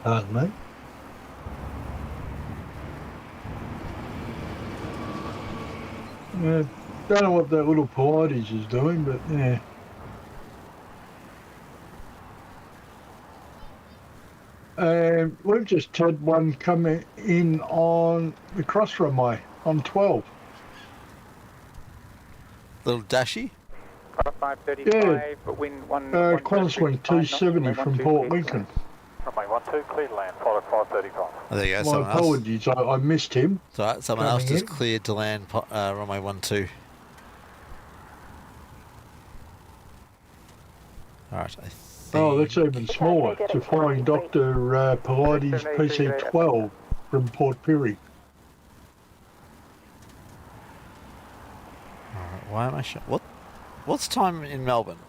Pardon me. Don't know what that little Pilates is doing, but yeah. We've just had one come in on the cross runway on 12. Little dashy? 5:35, Yeah. but wind 1. Qantas wing 270 from Port Lincoln. Runway 12, clear to land, follow 5:35. Oh, there you go. My Someone else. apologies, I missed him. It's all right. Someone else Coming just in. cleared to land runway 12. Alright, I think... Oh, that's even smaller. It's a Flying Doctor Pilates PC-12 from Port Pirie. Alright, why am I what's time in Melbourne?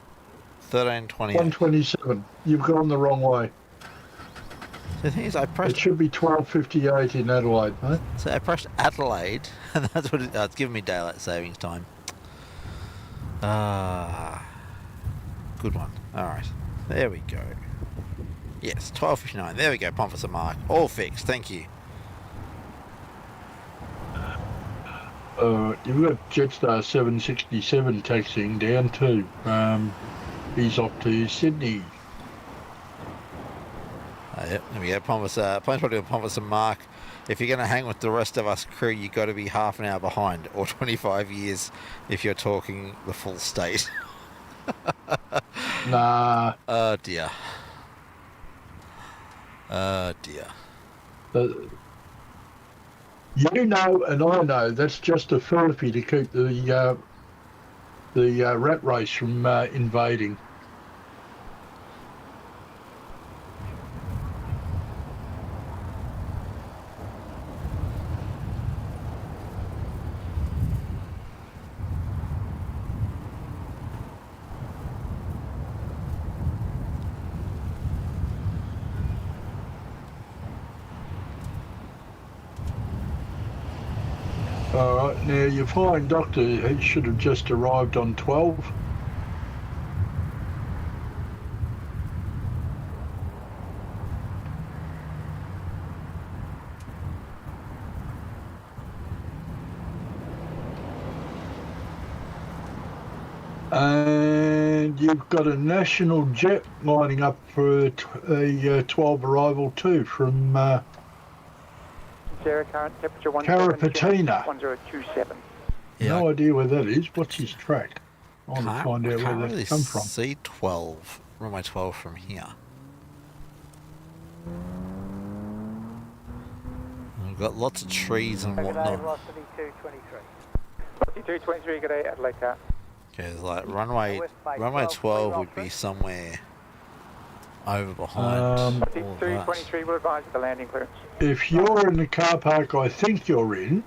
13:28. 127. You've gone the wrong way. The thing is, I It pressed... should be 12:58 in Adelaide, mate. So I pressed Adelaide, and that's what it's giving me daylight savings time. Good one. Alright, there we go. Yes, 12:59. There we go, Pompous and Mark. All fixed, thank you. You've got Jetstar 767 taxiing down too. He's off to Sydney. Yep, there we go. Plane's probably doing Pontus and Mark. If you're going to hang with the rest of us crew, you've got to be half an hour behind, or 25 years if you're talking the full state. Nah. Oh dear. Oh dear. You know, and I know that's just a therapy to keep the rat race from invading. All right, now your flying doctor, he should have just arrived on 12. And you've got a national jet lining up for a 12 arrival too from Sierra, current temperature Carapatina. 1027. Yeah, No idea where that is. What's his track? I want to Can't- find I out where can't that's really come from. see 12, runway 12 from here. We've got lots of trees and whatnot. velocity 223. 223, good day, Adelaide car. Okay, it's like runway 12 would be somewhere over behind all of that. 223 will advise the landing clearance. If you're in the car park I think you're in,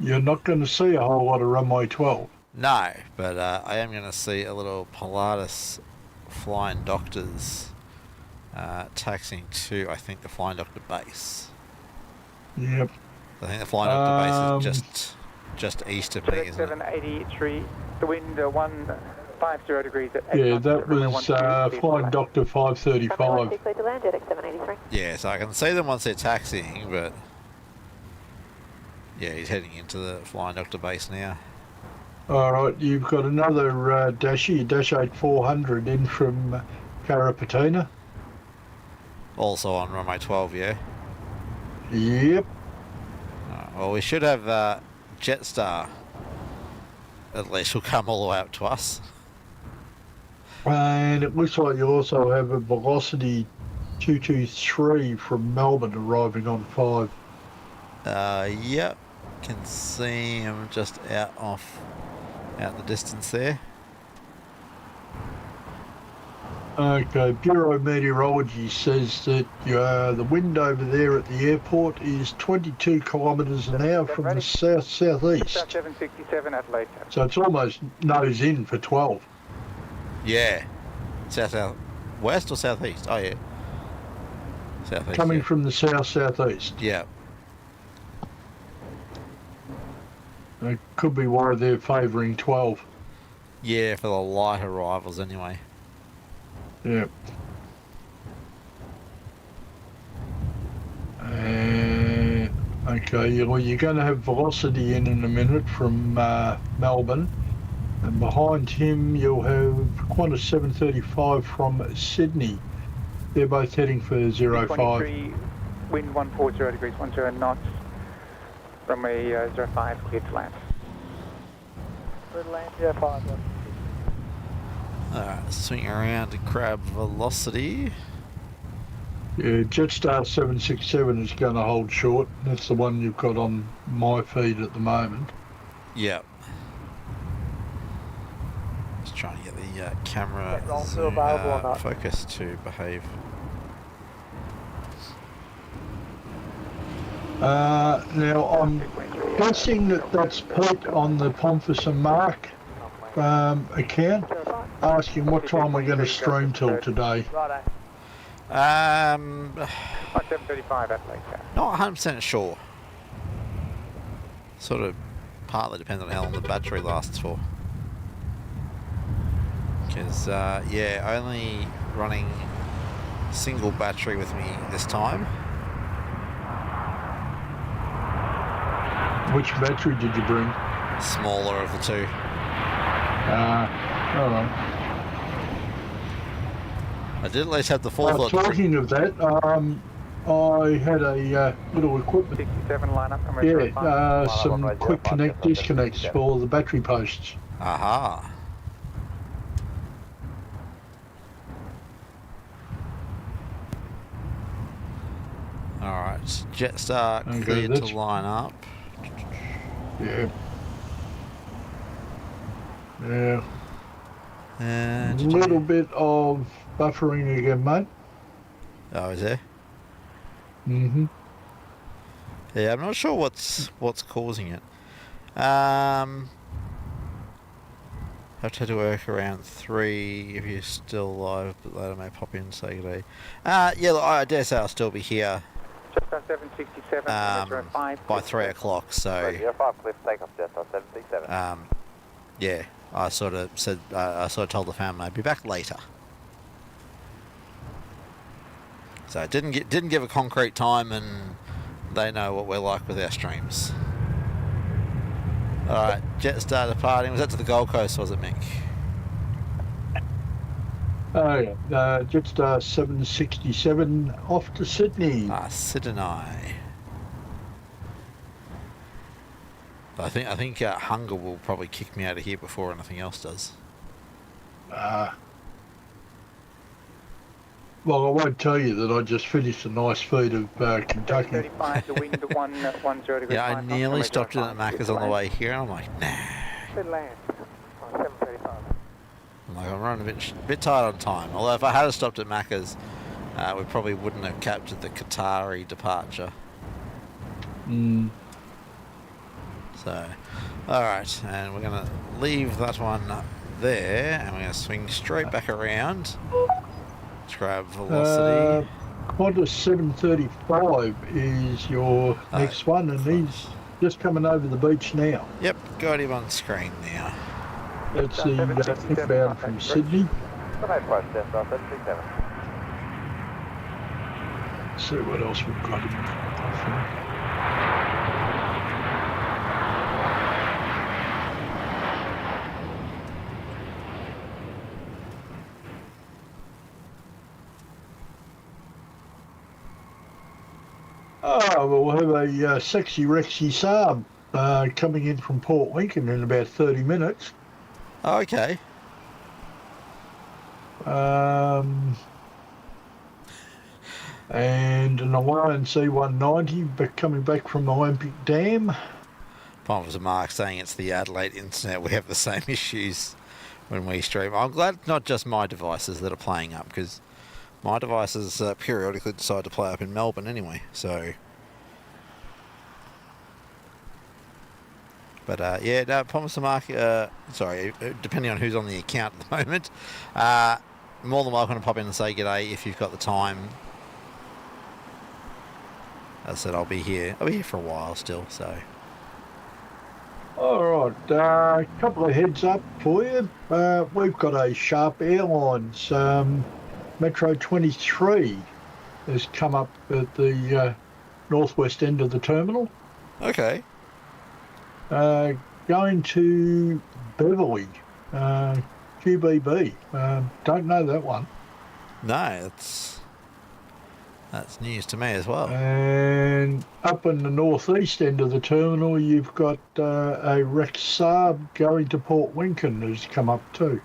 you're not going to see a whole lot of runway 12. No, but I am going to see a little Pilatus Flying Doctors taxiing to, I think, the Flying Doctor base. Yep. I think the Flying Doctor base is just east of me, isn't it? 783, the wind 150 degrees at 8 Yeah, knots, that runway was 12, Flying Doctor 535. Clear to land, Jetix 783. Yeah, so I can see them once they're taxiing, but yeah, he's heading into the Flying Doctor base now. Alright, you've got another Dashi, Dash 8400 in from Carapatina. Also on runway 12, yeah. Yep. Well, we should have Jetstar. At least will come all the way up to us. And it looks like you also have a Velocity 223 from Melbourne arriving on 5. Yep. Can see him just out the distance there. Okay, Bureau of Meteorology says that the wind over there at the airport is 22 kilometres an hour from the south-southeast. 767 Adelaide. So it's almost nose in for 12. Yeah. South west or southeast? Oh yeah. Southeast. Coming yeah. from the south-southeast. Yeah. It could be why they're favouring 12. Yeah, for the light arrivals anyway. Yeah. Okay, well, you're going to have Velocity in a minute from Melbourne. And behind him, you'll have Qantas 735 from Sydney. They're both heading for 05. 23, wind 140 degrees, 10 knots. Runway 05, cleared to land. Clear to land 05. Alright, swing around to grab Velocity. Yeah, Jetstar 767 is going to hold short. That's the one you've got on my feed at the moment. Yep. Just trying to get the camera Roll to zoom, available or not? focus to behave. Now, I'm guessing that's Pete on the Pompous and Mark account, asking what time we're going to stream till today. Righto. 735 Adelaide. Not 100% sure. Sort of partly depends on how long the battery lasts for. Because, yeah, only running single battery with me this time. Which battery did you bring? Smaller of the two. All right. I did at least have the forethought. Talking of that, I had a little equipment. 67 line up from Yeah, some quick connect disconnects for the battery posts. Aha. Alright, Jetstar Okay, cleared to line up. Yeah. Yeah. A little bit of buffering again, mate. Oh, is there? Mm-hmm. Yeah, I'm not sure what's causing it. Have to do work around 3 if you're still alive, but later may pop in and say good day. Yeah, look, I dare say I'll still be here Jetstar 767, by 3 o'clock, so 05, clear for takeoff, Jetstar 767. yeah, I sort of said, I sort of told the family I'd be back later. So it didn't give a concrete time, and they know what we're like with our streams. Alright, Jetstar departing. Was that to the Gold Coast, was it, Mick? Oh, yeah. Jetstar 767 off to Sydney. Sydney. I think hunger will probably kick me out of here before anything else does. Well, I won't tell you that I just finished a nice feed of Kentucky. 35, the wind 110 degrees. Yeah, I nearly stopped in at Macca's on the way here, and I'm like, nah. Land. 735. I'm like, I'm running a bit tight on time. Although if I had stopped at Macca's, we probably wouldn't have captured the Qatari departure. Mm. So, alright, and we're going to leave that one there, and we're going to swing straight back around. Let's grab velocity. Qantas 735 is your next one, and he's just coming over the beach now. Yep, got him on screen now. That's the inbound from Sydney. Jetstar 767. Let's see what else we've got him. Oh, we'll have a sexy Rexy Saab coming in from Port Lincoln in about 30 minutes. Oh, okay. And an Hawaiian C-190 coming back from the Olympic Dam. Officer Mark saying it's the Adelaide internet. We have the same issues when we stream. I'm glad it's not just my devices that are playing up, because my devices periodically decide to play up in Melbourne anyway, so... But yeah, no, Officer Mark, sorry, depending on who's on the account at the moment, more than welcome to pop in and say g'day if you've got the time. As I said, I'll be here for a while still, so... All right, a couple of heads up for you. We've got a Sharp Airlines Metro 23 has come up at the northwest end of the terminal. Okay. Going to Beverly, QBB. Don't know that one. No, that's news to me as well. And up in the northeast end of the terminal, you've got a Rex Saab going to Port Lincoln has come up too.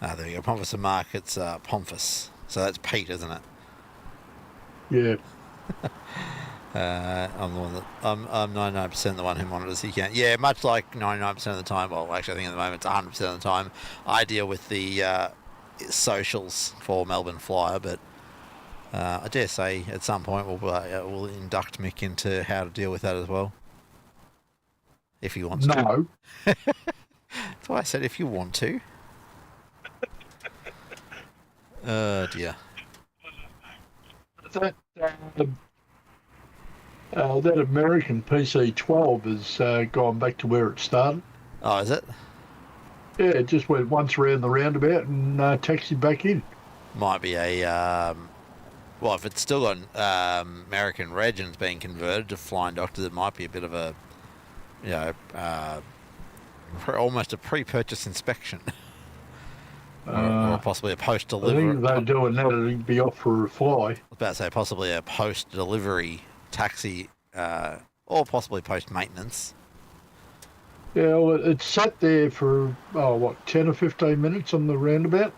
There you go. Pomfus and Mark, it's Pomfus. So that's Pete, isn't it? Yeah. I'm the one that I'm 99% the one who monitors the account. Yeah, much like 99% of the time. Well, actually, I think at the moment it's 100% of the time. I deal with the socials for Melbourne Flyer, but I dare say at some point we'll induct Mick into how to deal with that as well, if he wants to. No. That's why I said if you want to. Oh dear. That American PC-12 has gone back to where it started. Oh, is it? Yeah, it just went once around the roundabout and taxied back in. Might be a Well, if it's still got American reg and it's being converted to flying doctors, it might be a bit of a, you know, almost a pre-purchase inspection. or possibly a I post-delivery. think if they're doing that, it'd be off for a fly. I was about to say possibly a post-delivery taxi, or possibly post-maintenance. Yeah, well, it sat there for, 10 or 15 minutes on the roundabout.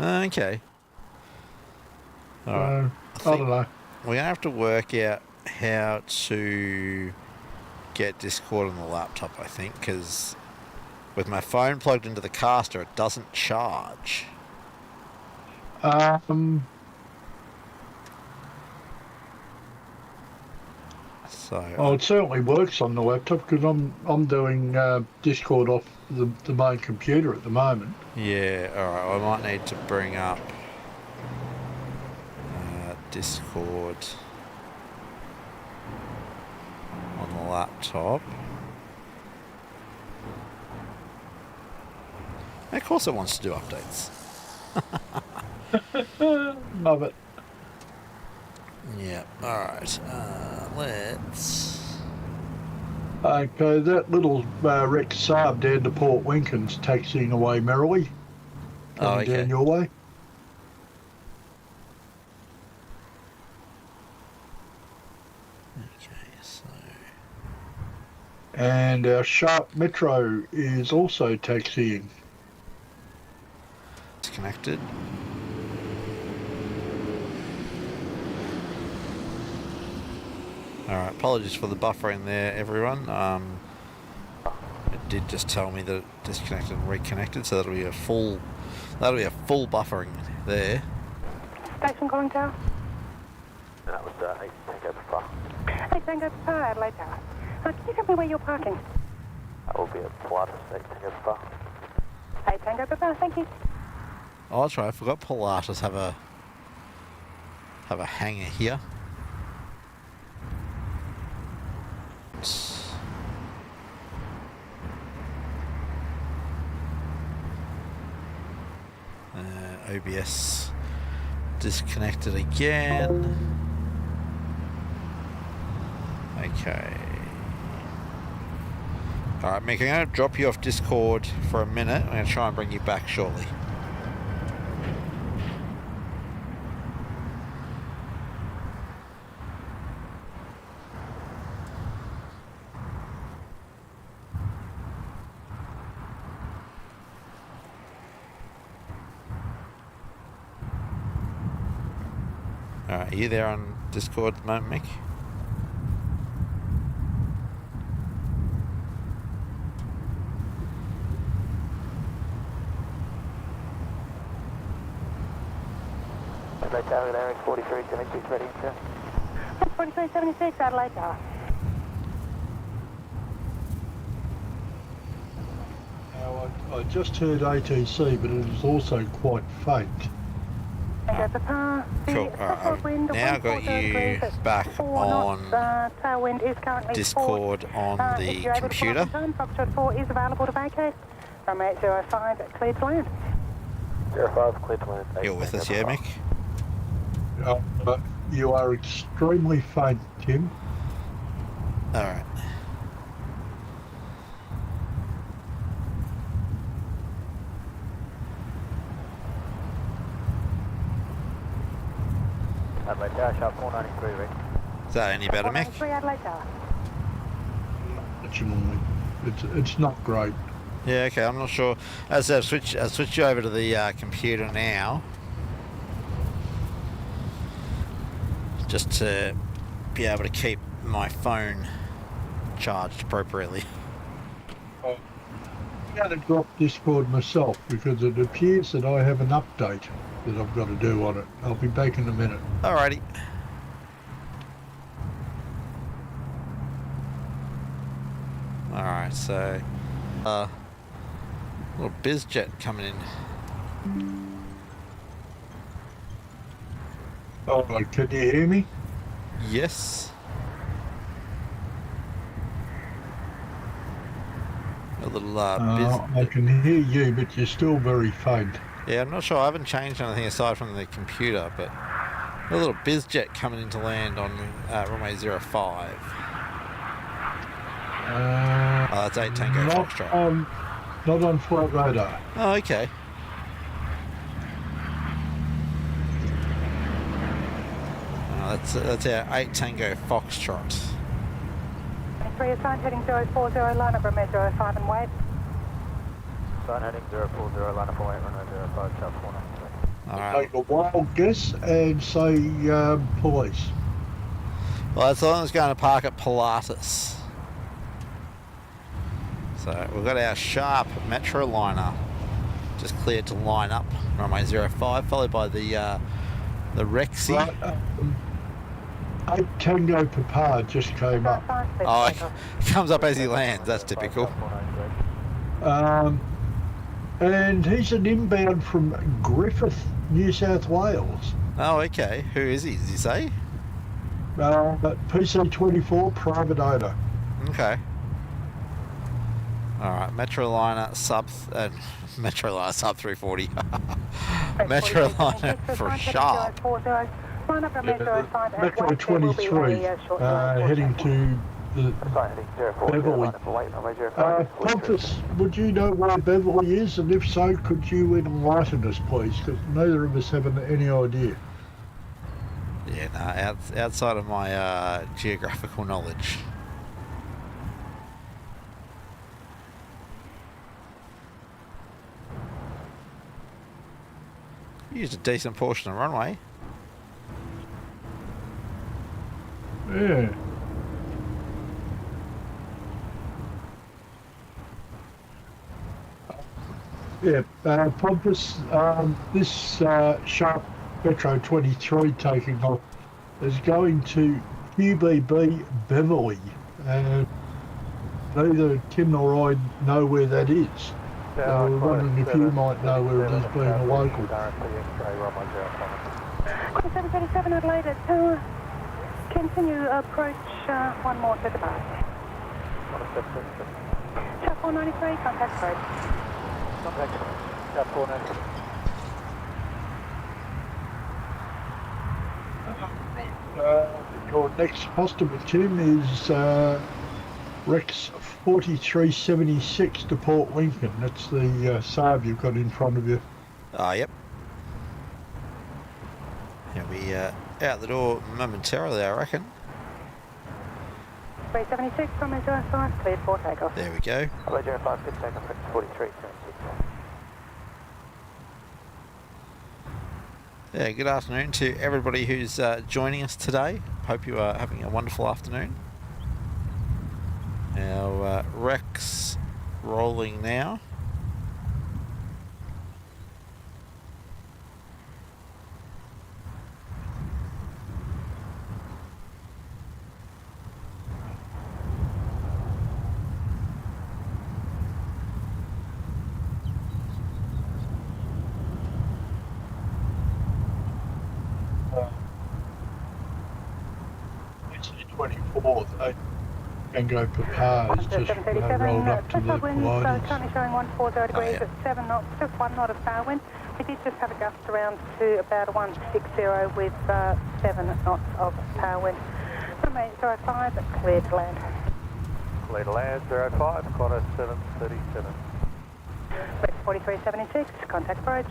Okay. All right. I don't know. We're going to have to work out how to get Discord on the laptop, I think, because with my phone plugged into the caster, it doesn't charge. So, it certainly works on the laptop because I'm doing Discord off the main computer at the moment. yeah, alright, I might need to bring up Discord on the laptop. Of course it wants to do updates. Love it. Yeah, alright, let's... Okay, that little wrecked Saab down to Port Winkins taxiing away merrily. Coming down your way. Okay, so... And our Sharp Metro is also taxiing. It's connected. Alright, apologies for the buffering there, everyone. It did just tell me that it disconnected and reconnected, so that'll be a full buffering there. Station calling tower. That was 8 Tango Papa. 8 Tango Papa, Adelaide Tower. Can you tell me where you're parking? That will be at Pilatus, 8 Tango Papa. 8 Tango Papa, thank you. Oh, that's right, I forgot Pilatus have a hangar here. OBS disconnected again. Okay. Alright, Mick, I'm going to drop you off Discord for a minute. I'm going to try and bring you back shortly. Alright, are you there on Discord at the moment, Mick? Adelaide Tower, Aaron 4376, ready, sir. 4376, Adelaide Tower. Now, I just heard ATC, but it was also quite faint. Tango Papa. Cool. Now I've got you back on Tailwind is currently Discord on the computer. Foxtrot 4 is available to vacate. Runway 05, clear to land. 05, clear to land. You're with us, yeah, Mick? But you are extremely faint, Tim. Alright. Adelaide Tower, sharp 493, ready. Is that any better, Mick? 493 Adelaide Tower. Actually, it's not great. Yeah, okay, I'm not sure. As I've switched you over to the computer now. Just to be able to keep my phone charged appropriately. I'm going to drop Discord myself because it appears that I have an update that I've got to do on it. I'll be back in a minute. Alrighty. Alright, so little bizjet coming in. Oh, can you hear me? Yes. A little I can hear you, but you're still very faint. Yeah, I'm not sure. I haven't changed anything aside from the computer, but A little bizjet coming into land on runway 05. Oh, that's 8 Tango Foxtrot. Not on flight radar. Oh, okay. Oh, that's our 8 Tango Foxtrot. 3 assigned heading 040, line up runway 05 and wait. Sign heading 040, line up away, runway 05, sharp 493. All right. Take a wild guess and say police. Well, that's the one that's going to park at Pilatus. So we've got our sharp metro liner just cleared to line up runway 05, followed by the Rexy. Right, 8 Tango Papa just came up. Oh, it comes up as he lands. That's typical. And he's an inbound from Griffith, New South Wales. Oh, okay. Who is he? Does he say? PC24 private owner. Okay. All right. Metroliner sub. Metroliner sub 340. Metroliner for sharp. Metro 23 heading to the Beverly. Pontus, would you know where Beverly is? And if so, could you enlighten us, please? Because neither of us have any idea. Yeah, no, outside of my geographical knowledge. Used a decent portion of runway. Yeah. Yeah, Pontus, this sharp Metro 23 taking off is going to QBB Beverly. Neither Tim nor I know where that is. So we're wondering if you might know where it is, being a local. 737 Adelaide to continue approach one more to the bar. Shop 493, contact approach. Contact, shop 493. Your next customer, Tim, is Rex 4376 to Port Lincoln. That's the Saab you've got in front of you. Yep. He'll be out the door momentarily, I reckon. 376 from 05, cleared for takeoff. There we go. Hello, 05, good takeoff, 43, 76. Yeah, good afternoon to everybody who's joining us today. Hope you are having a wonderful afternoon. Our Rex rolling now. It's the 24th. Tango Papa has just rolled up to the gliders. Currently showing 140 degrees at 7 knots, just 1 knot of power wind. We did just have a gust around to about 160 with 7 knots of power wind. Runway 05, clear to land. Clear to land, 05, Qatari 737. Rex 4376, contact approach.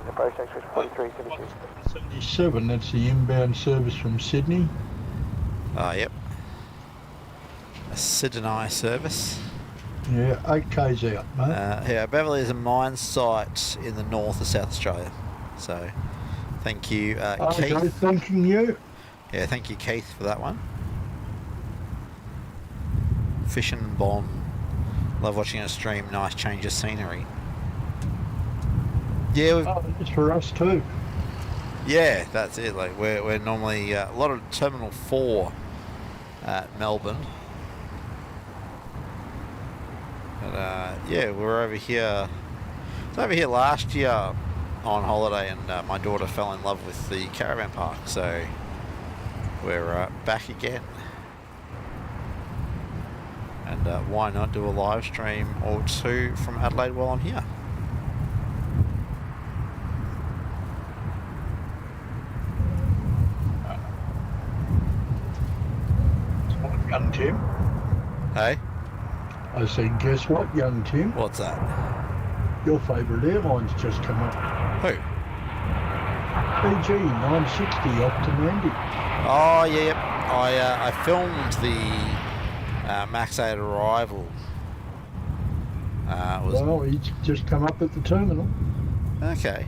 Approach, X-Ray 4376. 77, that's the inbound service from Sydney. Yep. A Sydney service. Yeah, 8K's out, mate. Yeah, Beverly is a mine site in the north of South Australia. So, thank you, Okay, Keith. thanking you. Yeah, thank you, Keith, for that one. Fishing Bomb. Love watching a stream. Nice change of scenery. Yeah, It's for us too. yeah, that's it. Like we're normally a lot of Terminal 4 at Melbourne. But yeah, we were over here. I was over here last year on holiday, and my daughter fell in love with the caravan park, so we're back again. And why not do a live stream or two from Adelaide while I'm here? young Tim? Hey, I said, guess what, young Tim? what's that? Your favourite airline's just come up. Who? PG 960 off to Mandy. Oh, yeah, yep. I filmed the Max 8 arrival. Well, he's just come up at the terminal. Okay.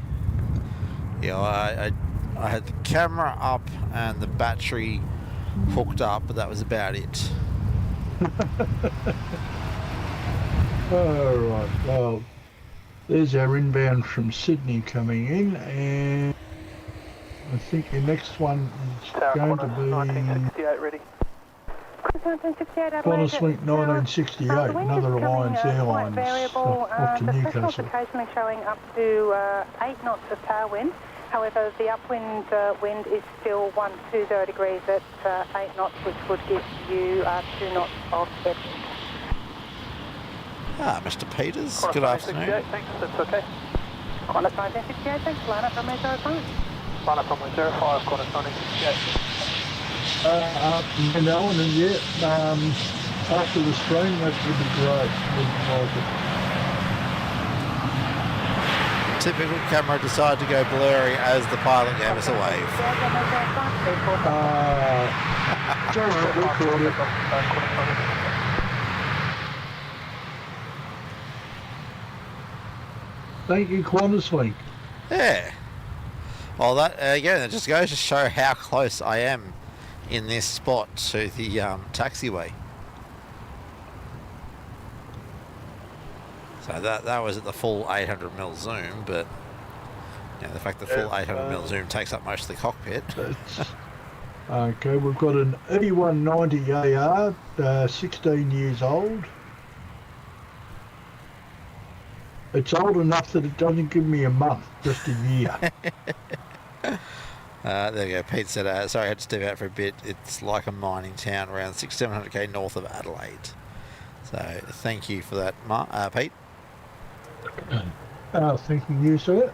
Yeah, I had the camera up and the battery hooked up, but that was about it. All right, well, there's our inbound from Sydney coming in, and I think the next one is going to be 1968 ready. 1968 Adelaide. Qantas Link 1968, another Alliance Airlines variable. off to The Newcastle. signal's occasionally showing up to 8 knots of power wind. However, the upwind wind is still 120 degrees at 8 knots, which would give you 2 knots of head. Ah, Mr. Peters, good afternoon. Thanks, that's okay. Qantas 1968, thanks, line up runway 05. Line up runway 05, Qantas 1968. And Alan, and yeah, after the stream, that would be great. Would like it. Typical camera decided to go blurry as the pilot gave us a wave. Record it. Thank you, Qantas Link. Yeah. Well, that again, it just goes to show how close I am in this spot to the taxiway. So that was at the full 800mm zoom, but you know, the fact the full 800mm zoom takes up most of the cockpit. Okay, we've got an E190 AR, 16 years old. It's old enough that it doesn't give me a month, just a year. There we go. Pete said, sorry, I had to step out for a bit. It's like a mining town around 600-700k north of Adelaide. So thank you for that, Pete. Thinking you, sir.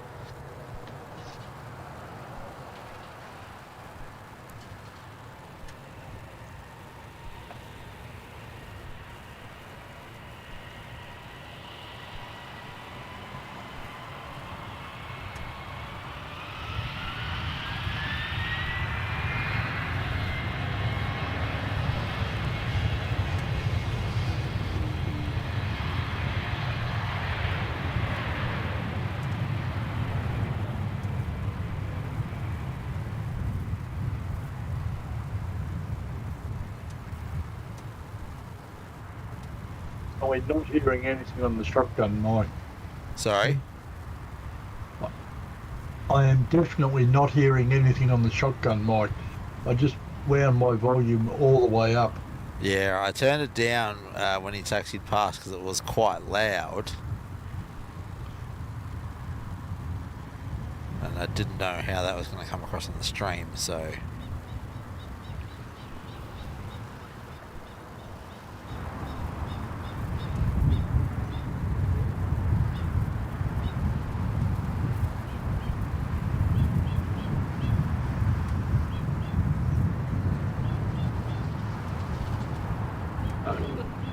We're not hearing anything on the shotgun mic. Sorry? I am definitely not hearing anything on the shotgun mic. I just wound my volume all the way up. Yeah, I turned it down when he taxied past because it was quite loud. And I didn't know how that was going to come across on the stream, so...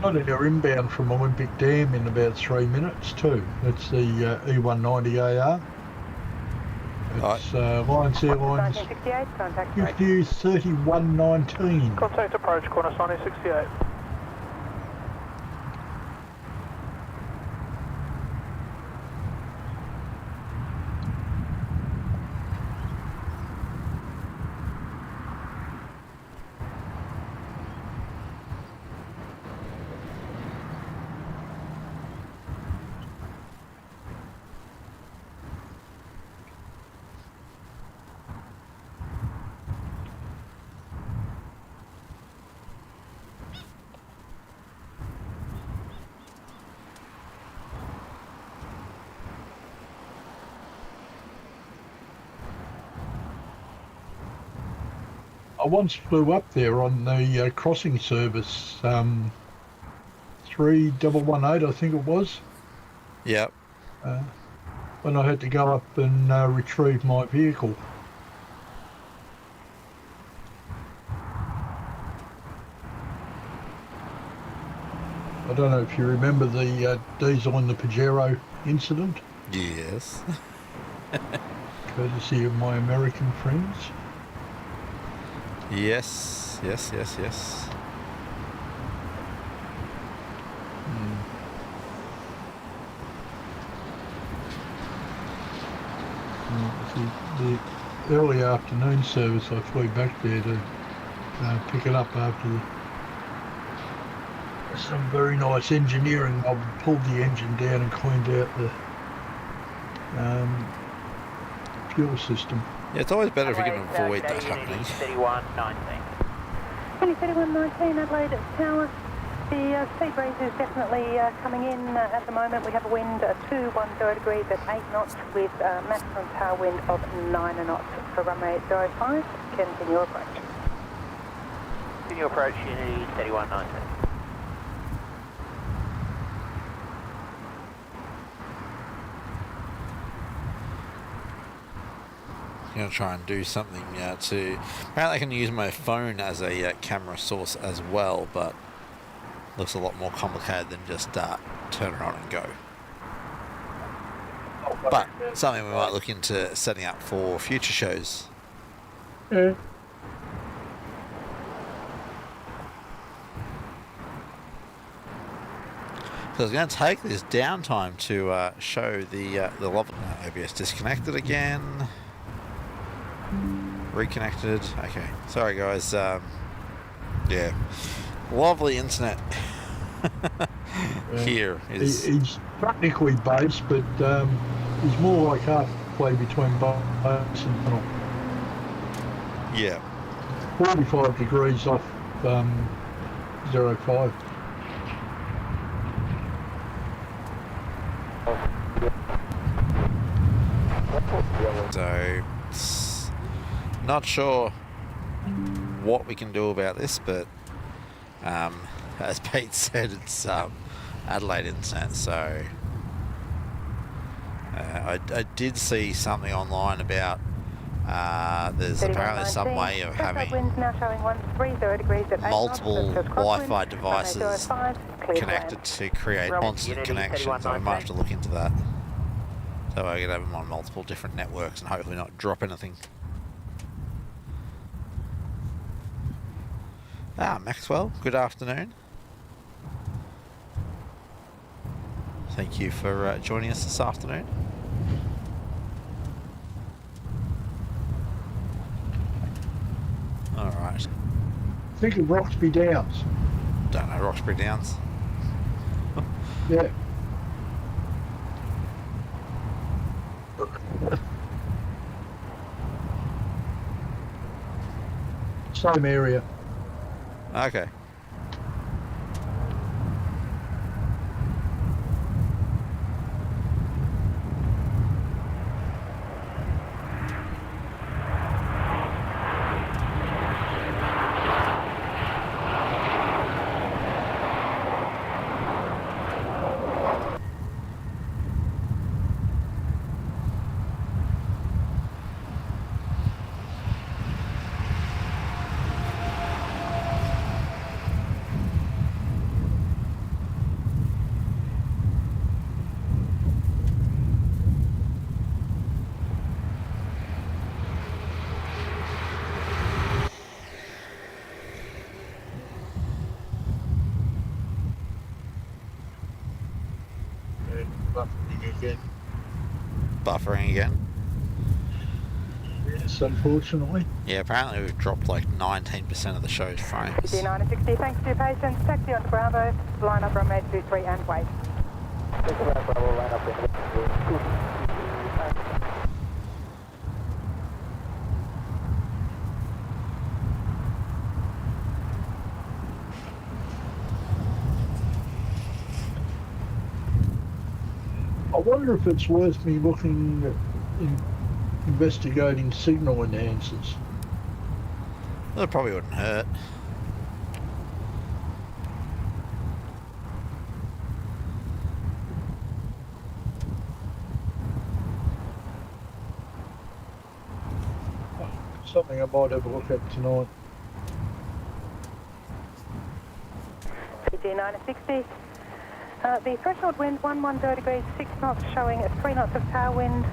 Got our inbound from Olympic Dam in about 3 minutes too. It's the E190 AR. It's Alliance Airlines 1968, contact QQ3119. Contact approach, Qantas 1968. I once flew up there on the crossing service, 3118 I think it was, Yep. when I had to go up and retrieve my vehicle. I don't know if you remember the diesel in the Pajero incident, Yes. courtesy of my American friends. Yes, yes, yes, yes. The early afternoon service, I flew back there to pick it up after some very nice engineering. I pulled the engine down and cleaned out the fuel system. Yeah, it's always better if you can avoid that happening. 3119. 3119 Adelaide Tower. The sea breeze is definitely coming in at the moment. We have a wind 210 degrees at 8 knots with maximum power wind of 9 knots for runway 05. Continue approach. Continue approach, Unity 3119. I'm going to try and do something to... Apparently I can use my phone as a camera source as well, but looks a lot more complicated than just turn it on and go. But something we might look into setting up for future shows. Yeah. So I was going to take this downtime to show the level. OBS disconnected again. Reconnected. Okay. Sorry guys. Yeah. Lovely internet here is. He's practically based, but he's more like halfway between base and tunnel. Yeah. 45 degrees off 05. So, not sure what we can do about this, but as Pete said, it's Adelaide internet, so I did see something online about there's apparently some way of having multiple Wi-Fi devices connected to create constant connections, so we might have to look into that. So I could have them on multiple different networks and hopefully not drop anything. Maxwell, good afternoon. Thank you for joining us this afternoon. Alright. Think of Roxby Downs. Don't know, Roxbury Downs. Yeah. Same area. Okay. Buffering again. Buffering again. Yes, unfortunately. Yeah, apparently we've dropped like 19% of the show's frames. 5960, thanks for your patience. Taxi on to Bravo, line up runway 23 and wait. Bravo, line up in. I wonder if it's worth me looking at investigating signal enhancers. Well, it probably wouldn't hurt. Something I might have a look at tonight. PD 960, The threshold wind 10 degrees, 6 knots, showing 3 knots of tail wind.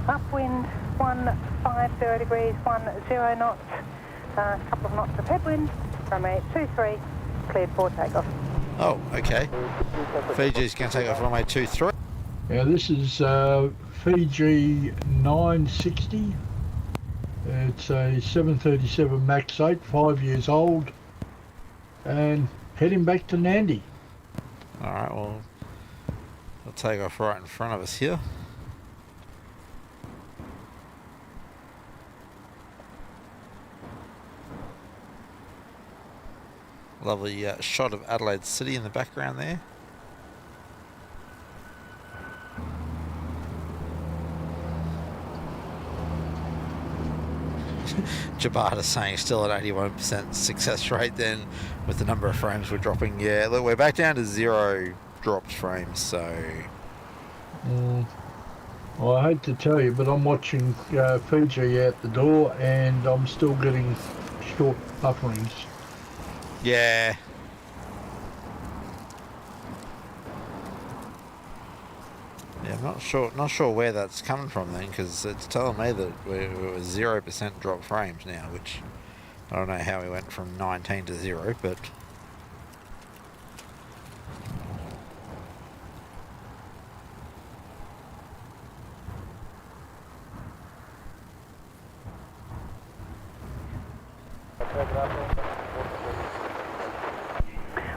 Upwind 150 degrees, 10 knots. A couple of knots of headwind. Runway 23, cleared for takeoff. Oh, okay. Fiji's going to take off runway 23. Yeah, this is Fiji 960. It's a 737 MAX 8, 5 years old, and heading back to Nandi. Alright, well, I'll take off right in front of us here. Lovely shot of Adelaide City in the background there. Jabata saying still at 81% success rate then with the number of frames we're dropping. Yeah, look, we're back down to 0 dropped frames, so... Well, I hate to tell you, but I'm watching Fiji out the door and I'm still getting short bufferings. Yeah. Yeah, I'm not sure where that's coming from then, because it's telling me that we're 0% drop frames now, which I don't know how we went from 19 to 0, but...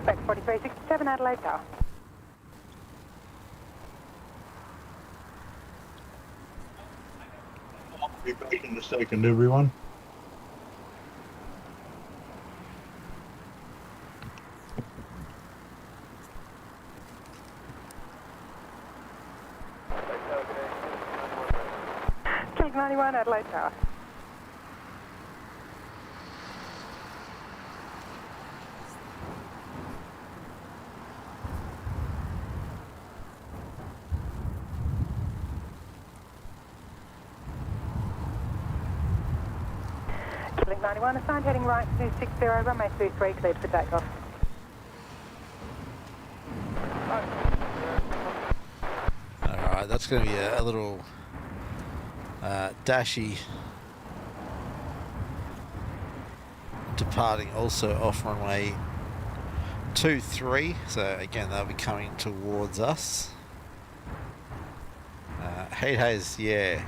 Back 4367 Adelaide Tower. I'll be back in a second, everyone. Kilik 91 Adelaide Tower. Kilik 91 assigned heading right 260, runway 23 cleared for takeoff. Alright, that's going to be a little dashy departing also off runway 23, so again they'll be coming towards us. Heat haze, yeah.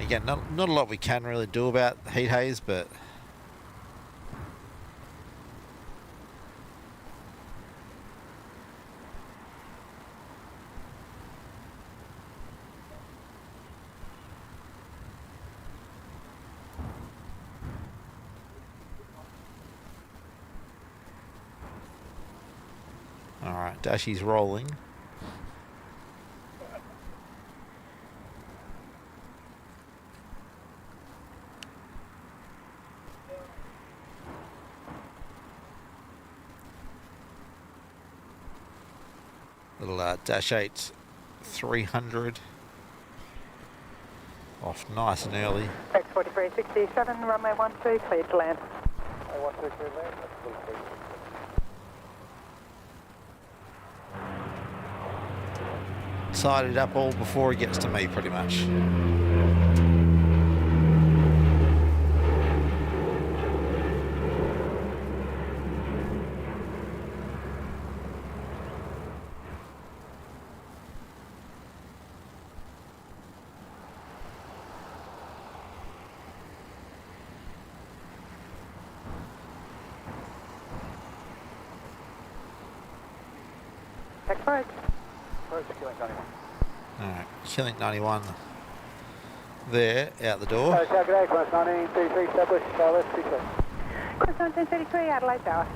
Again, not a lot we can really do about heat haze, but alright, Dashy's rolling. Little Dash 8 300 off nice and early. Back 4367, runway 12 cleared to land. Tied it up all before he gets to me, pretty much. Back forward. Alright, Killing 91 there, out the door. G'day, class 1933, established, left 6. Course 1933 Adelaide Tower.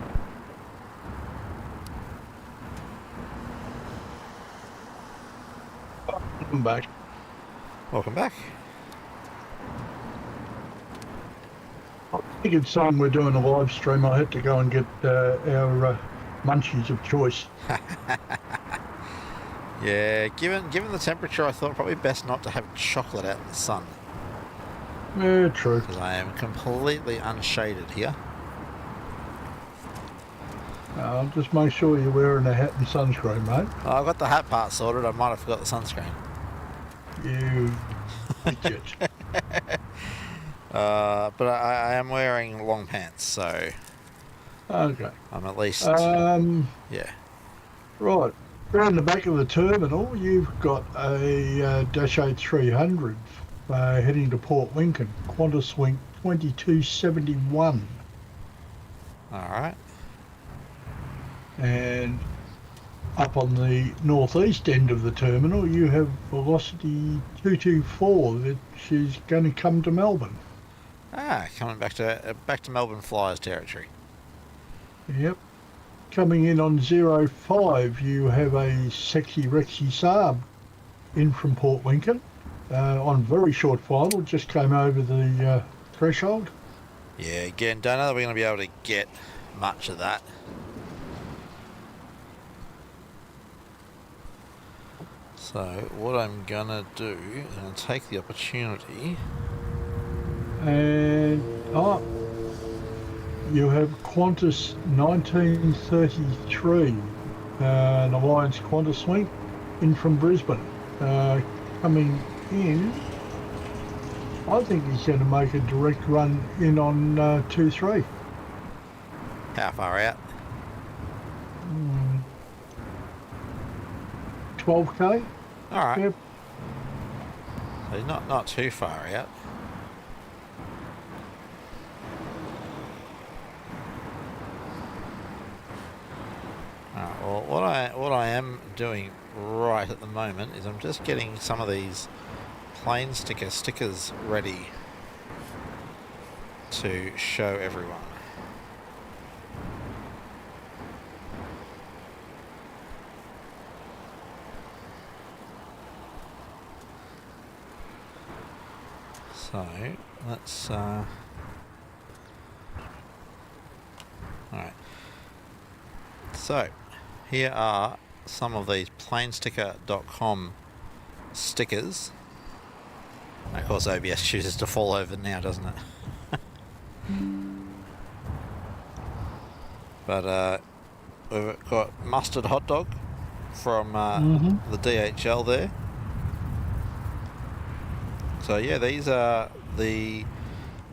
Welcome back. Welcome back. I think it's time we're doing a live stream. I had to go and get our munchies of choice. Yeah, given the temperature, I thought probably best not to have chocolate out in the sun, Yeah, true. because I am completely unshaded here. Just make sure you're wearing a hat and sunscreen, mate. Oh, I've got the hat part sorted. I might have forgot the sunscreen. You idiot. But I am wearing long pants, so Okay. I'm at least... yeah. Right. Around the back of the terminal, you've got a Dash 8300 heading to Port Lincoln, Qantas Wing 2271. Alright. And up on the northeast end of the terminal, you have Velocity 224, which is going to come to Melbourne. Ah, coming back to Melbourne Flyers territory. Yep. Coming in on 05, you have a sexy Rexy Saab in from Port Lincoln on very short final, just came over the threshold. Yeah, again, don't know that we're going to be able to get much of that. So what I'm going to do is I'm going to take the opportunity. And you have Qantas 1933, an Alliance Qantas link in from Brisbane. Coming in, I think he's going to make a direct run in on 2-3. How far out? 12k. Alright. Yep. So he's not too far out. Alright, well what I am doing right at the moment is I'm just getting some of these plane stickers ready to show everyone. So let's alright. So here are some of these planesticker.com stickers. And of course OBS chooses to fall over now, doesn't it? But we've got mustard hot dog from the DHL there. So yeah, these are the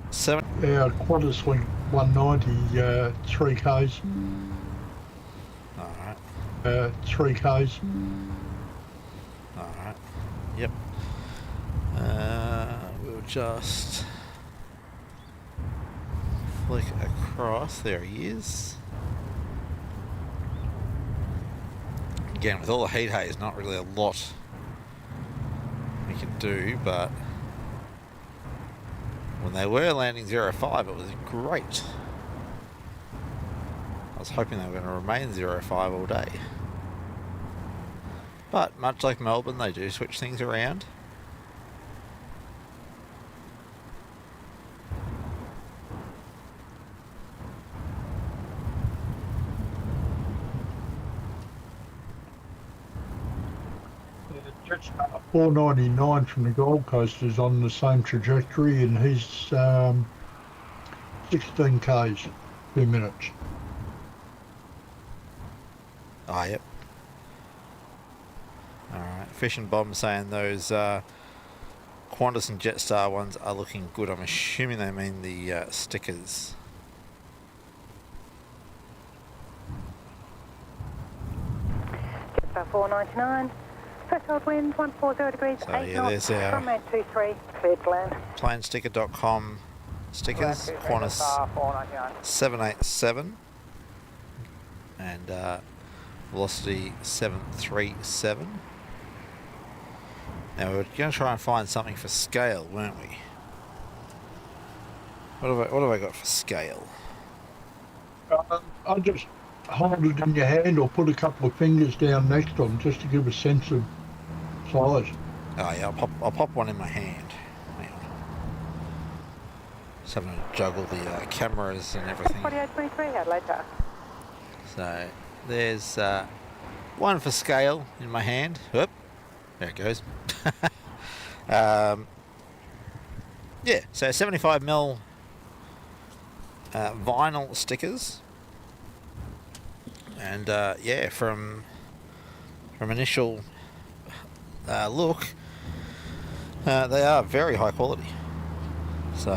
7... Yeah, Qantas Link 190, 3Ks. Alright. 3Ks. Alright. Yep. We'll just flick across. There he is. Again, with all the heat haze, not really a lot we can do, but when they were landing 05, it was great. I was hoping they were going to remain 05 all day. But much like Melbourne, they do switch things around. Jetstar 499 from the Gold Coast is on the same trajectory, and he's 16 k's 2 minutes. Ah, yep. Alright, Fish and Bomb saying those Qantas and Jetstar ones are looking good. I'm assuming they mean the stickers. Jetstar 499. Threshold wind 140 degrees, So 8 yeah, knots, there's our runway 23, cleared to land. Planesticker.com stickers. Qantas 787 and Velocity 737. Now we were going to try and find something for scale, weren't we? What have I got for scale? I'll just hold it in your hand or put a couple of fingers down next to them just to give a sense of size. Oh yeah, I'll pop one in my hand. Hang on. Just having to juggle the cameras and everything. 4823, Adelaide. So there's one for scale in my hand. Whoop, there it goes. Yeah, so 75mm vinyl stickers. And yeah, from initial look, they are very high quality. So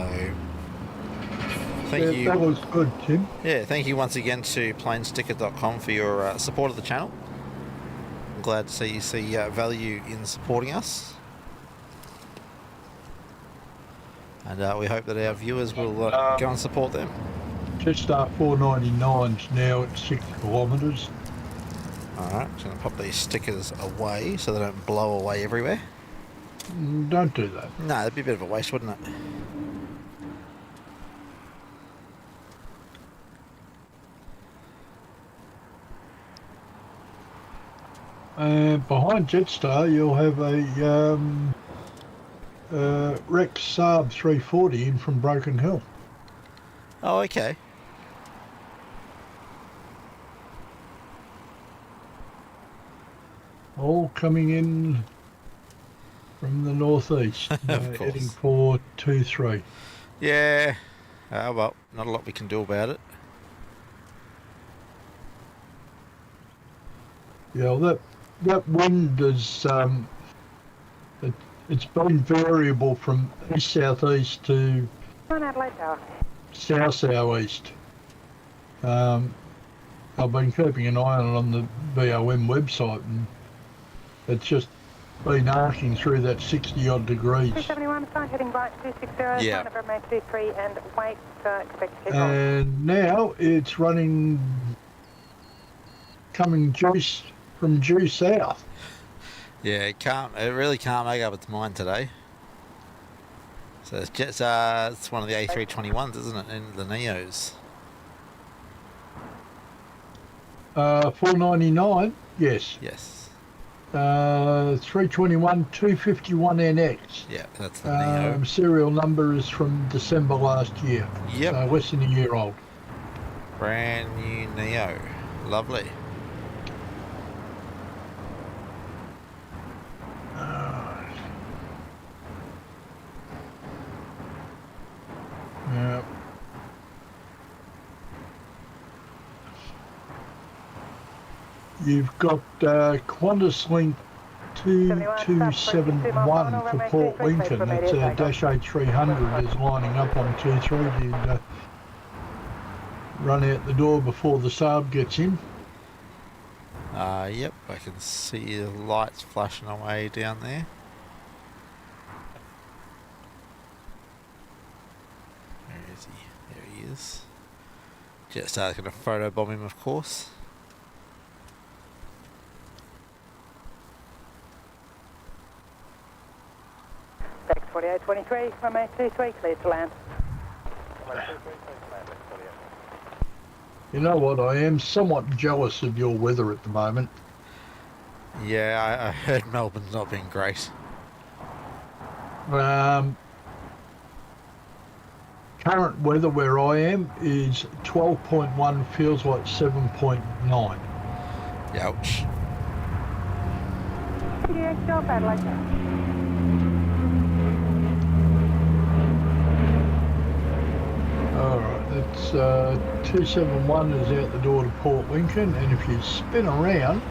thank you. That was good, Tim. Yeah, thank you once again to planesticker.com for your support of the channel. I'm glad to see you see value in supporting us. And we hope that our viewers will go and support them. Jetstar 499's now at 6 kilometres. Alright, just going to pop these stickers away so they don't blow away everywhere. Don't do that. No, that'd be a bit of a waste, wouldn't it? Behind Jetstar, you'll have a Rex Saab 340 in from Broken Hill. Oh, okay. All coming in from the northeast, Of course. heading for 2-3. Yeah. Well, not a lot we can do about it. Yeah, well, that wind is it's been variable from east southeast to On Adelaide Tower. south southeast. I've been keeping an eye on it on the BOM website, and it's just been arcing through that 60 odd degrees. 271, sign heading right 260, Yeah. sign of runway 23 and wait, expect to take off. And now it's running, coming from due south. Yeah, it really can't make up its mind today. So it's one of the A321s, isn't it? In the Neos. 499, yes. Yes. 321 251NX. Yeah, that's the Neo. Serial number is from December last year. Yep. So less than a year old. Brand new Neo. Lovely. Yeah. You've got Qantas Link 2271 for Port Lincoln. That's Dash 8300 is lining up on 23 to run out the door before the Saab gets in. Yep, I can see the lights flashing away down there. Where is he? There he is. Jetstar's going to photobomb him, of course. Dex 4823, runway 23, clear to land. You know what, I am somewhat jealous of your weather at the moment. Yeah, I heard Melbourne's not been great. Current weather where I am is 12.1, feels like 7.9. Ouch. Yeah, still Adelaide. Alright, that's 271 is out the door to Port Lincoln, and if you spin around,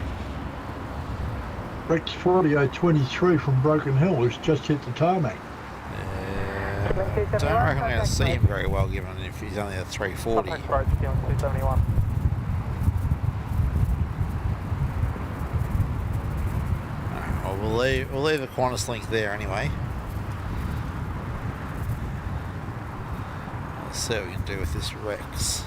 Rex 4023 from Broken Hill has just hit the tarmac. Don't reckon I'm going to see him very well, given if he's only a 340. Approach, 271. Well, we'll leave the Qantas link there anyway. Let's see what we can do with this Rex.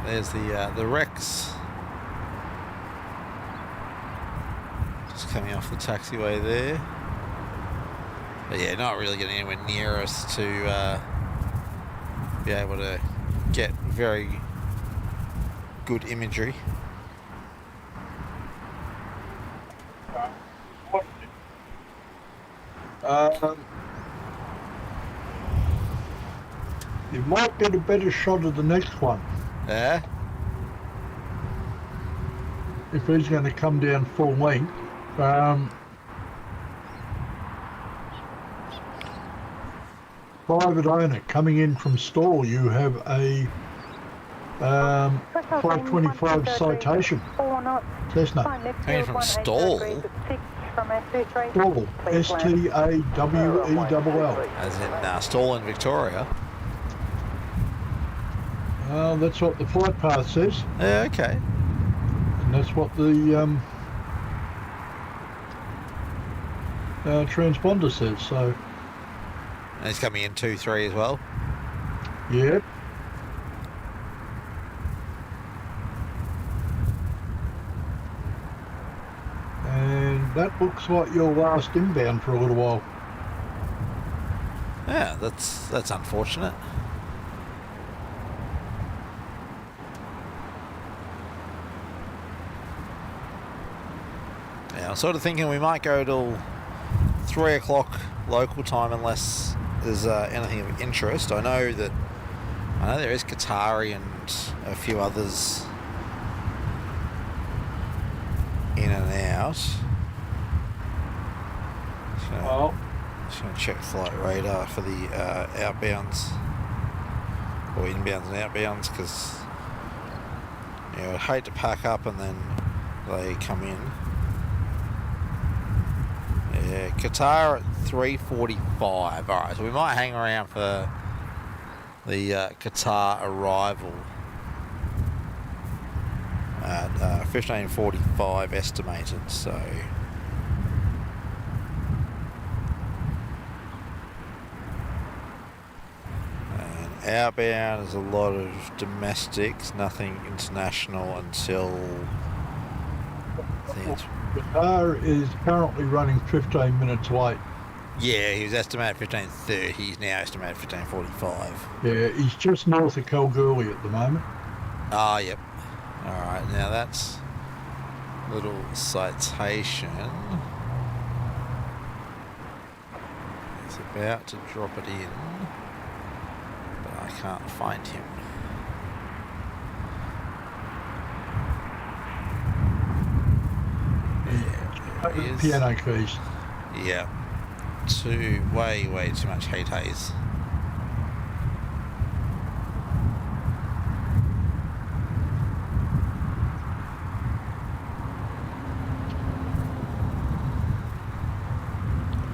There's the Rex. Just coming off the taxiway there. But yeah, not really getting anywhere near us to be able to get very good imagery. You might get a better shot of the next one. Yeah. If he's going to come down full length, private owner coming in from store, you have a 525 citation. 4 knots. Cessna. Coming from stall? Stall. S-T-A-W-E-L-L. As in stall in Victoria. That's what the flight path says, Yeah, okay. and that's what the transponder says. So, And he's coming in 2-3 as well. yeah. And that looks like your last inbound for a little while. Yeah, that's unfortunate. Yeah, I'm sort of thinking we might go till 3 o'clock local time unless there's anything of interest. I know there is Qatari and a few others in and out. Well, Just going to check flight radar for the outbounds or inbounds and outbounds, because I'd hate to pack up and then they come in. Yeah, Qatar at 3:45. Alright, so we might hang around for the Qatar arrival at 15:45 estimated, so and outbound is a lot of domestics, nothing international until I think it's, the car is currently running 15 minutes late. yeah, he was estimated 15:30, he's now estimated 15:45. Yeah, he's just north of Kalgoorlie at the moment. Ah, yep. Alright, now that's a little citation. He's about to drop it in, but I can't find him. Yeah, there he is. Piano keys. Yeah. Way too much hate haze.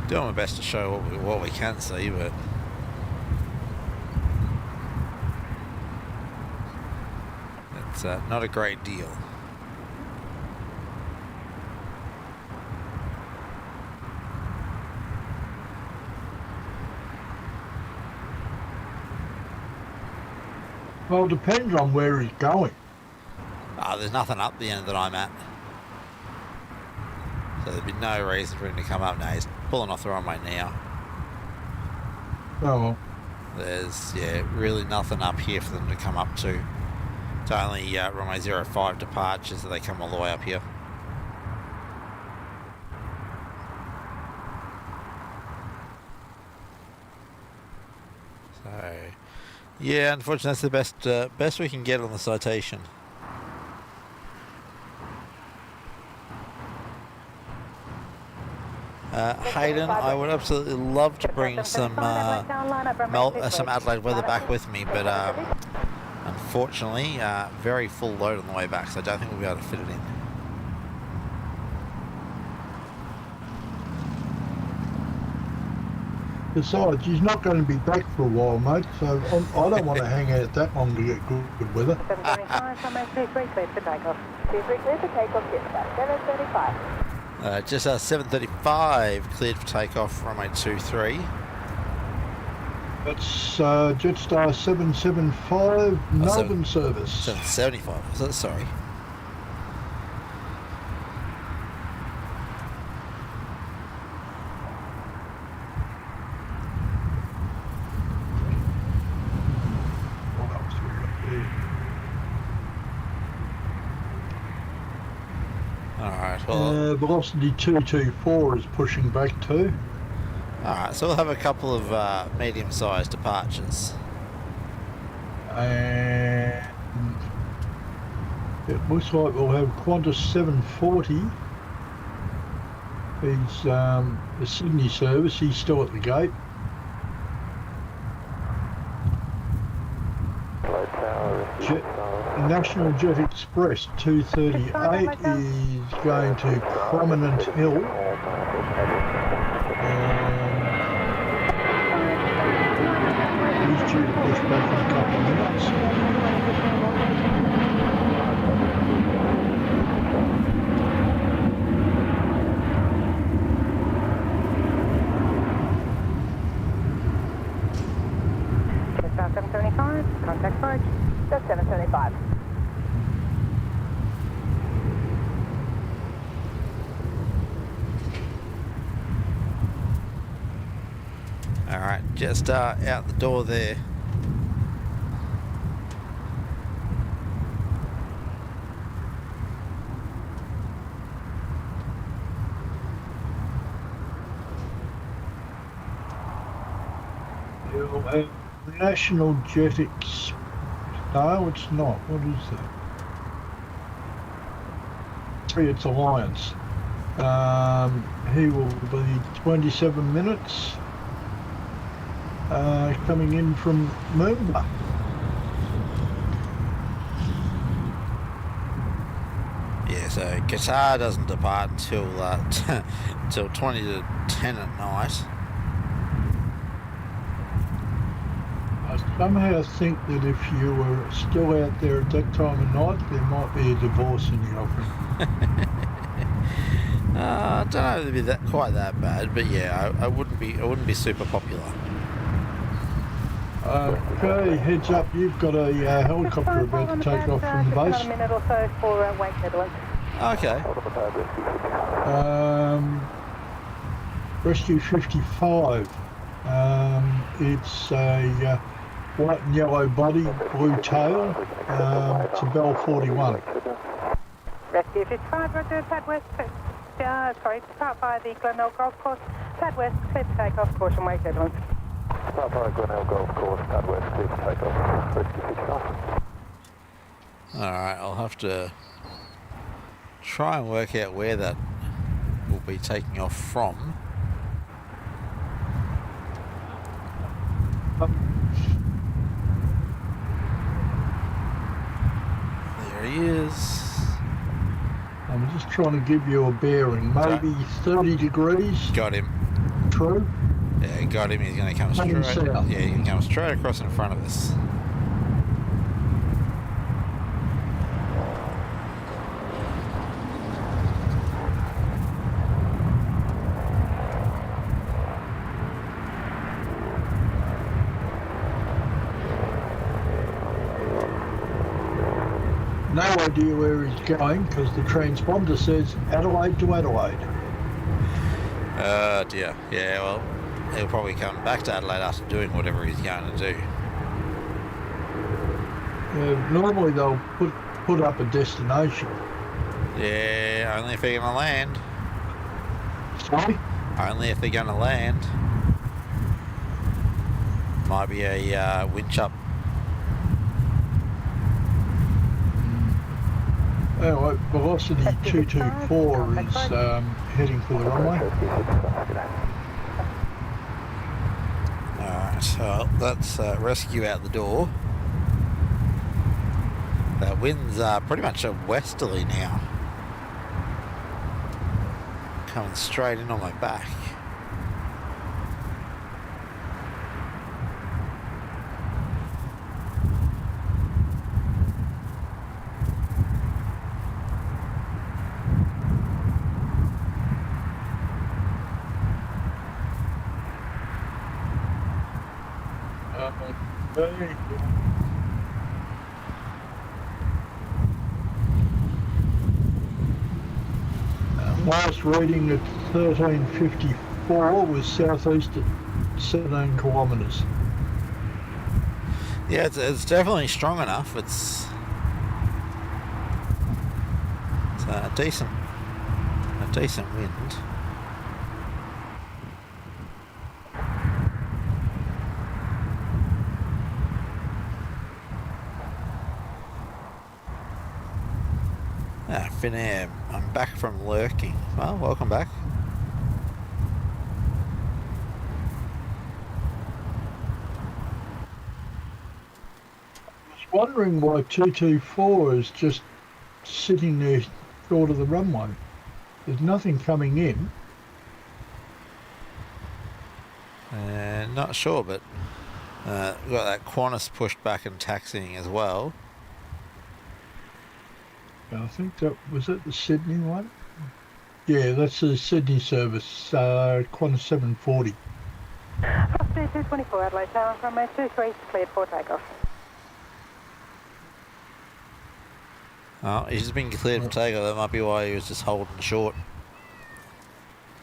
Doing my best to show what we can see, but it's not a great deal. Well, it depends on where he's going. There's nothing up the end that I'm at, so there'd be no reason for him to come up now. He's pulling off the runway now. Oh, well. There's really nothing up here for them to come up to. It's only runway 05 departures that they come all the way up here. So yeah, unfortunately that's the best we can get on the citation. Hayden, I would absolutely love to bring some Adelaide weather back with me, but unfortunately, very full load on the way back, so I don't think we'll be able to fit it in. Besides, he's not going to be back for a while, mate, so I don't want to hang out that long to get good weather. 735, runway 23 cleared for takeoff. 23 cleared for takeoff, Jetstar 735. Just 735 cleared for takeoff, runway 23. That's Jetstar 775, Melbourne service. 775, was that? Sorry. Alright, well... Velocity 224 is pushing back too. Alright, so we'll have a couple of medium-sized departures. And It looks like we'll have Qantas 740. He's the Sydney service. He's still at the gate. National Jet Express 238 is going to Prominent Hill. He's due to push back in a couple of minutes. South 775, contact approach. That's 775. Alright, just out the door there. National Jet Express. No, it's not. What is that? It's Alliance. He will be 27 minutes. Coming in from Melbourne. Yeah, so Qatar doesn't depart until until 20 to 10 at night. I somehow think that if you were still out there at that time of night, there might be a divorce in the offering. I don't know if it'd be quite that bad, but yeah, I wouldn't be super popular. Okay, heads up, you've got a helicopter about to take off from the base. A minute or so for Wake Netherlands. Okay. Rescue 55. It's a white and yellow body, blue tail. It's a Bell 41. Rescue 55, roger, pad west, depart by the Glenelg Golf Course, pad west, clear for takeoff, caution Wake Netherlands. Depart by Glenelg Golf Course, pad west, clear for takeoff, rescue 55. Alright, I'll have to try and work out where that will be taking off from. There he is. I'm just trying to give you a bearing. Maybe 30 degrees. Got him. True. Yeah, got him. He's going to come Coming straight. south. Yeah, he can come straight across in front of us. No idea where he's going because the transponder says Adelaide to Adelaide. Dear. Yeah, well, he'll probably come back to Adelaide after doing whatever he's going to do. Normally they'll put up a destination. Yeah, only if they're going to land. Sorry? Only if they're going to land. Might be a winch up. Anyway, velocity 224 is heading for the runway. Alright, so that's rescue out the door. That wind's pretty much a westerly now. Coming straight in on my back. Last reading at 1354 was southeast at 17 kilometres. Yeah, it's definitely strong enough. It's a decent wind. Finnair, I'm back from lurking. Well, welcome back. I was wondering why 224 is just sitting there short of the runway. There's nothing coming in. Not sure, but we've got that Qantas pushed back and taxiing as well. I think that was it, the Sydney one. Yeah, that's the Sydney service, Qantas 740. Foxtrot 224 Adelaide Tower from 23 cleared for takeoff. Oh, he's just been cleared for takeoff. That might be why he was just holding short.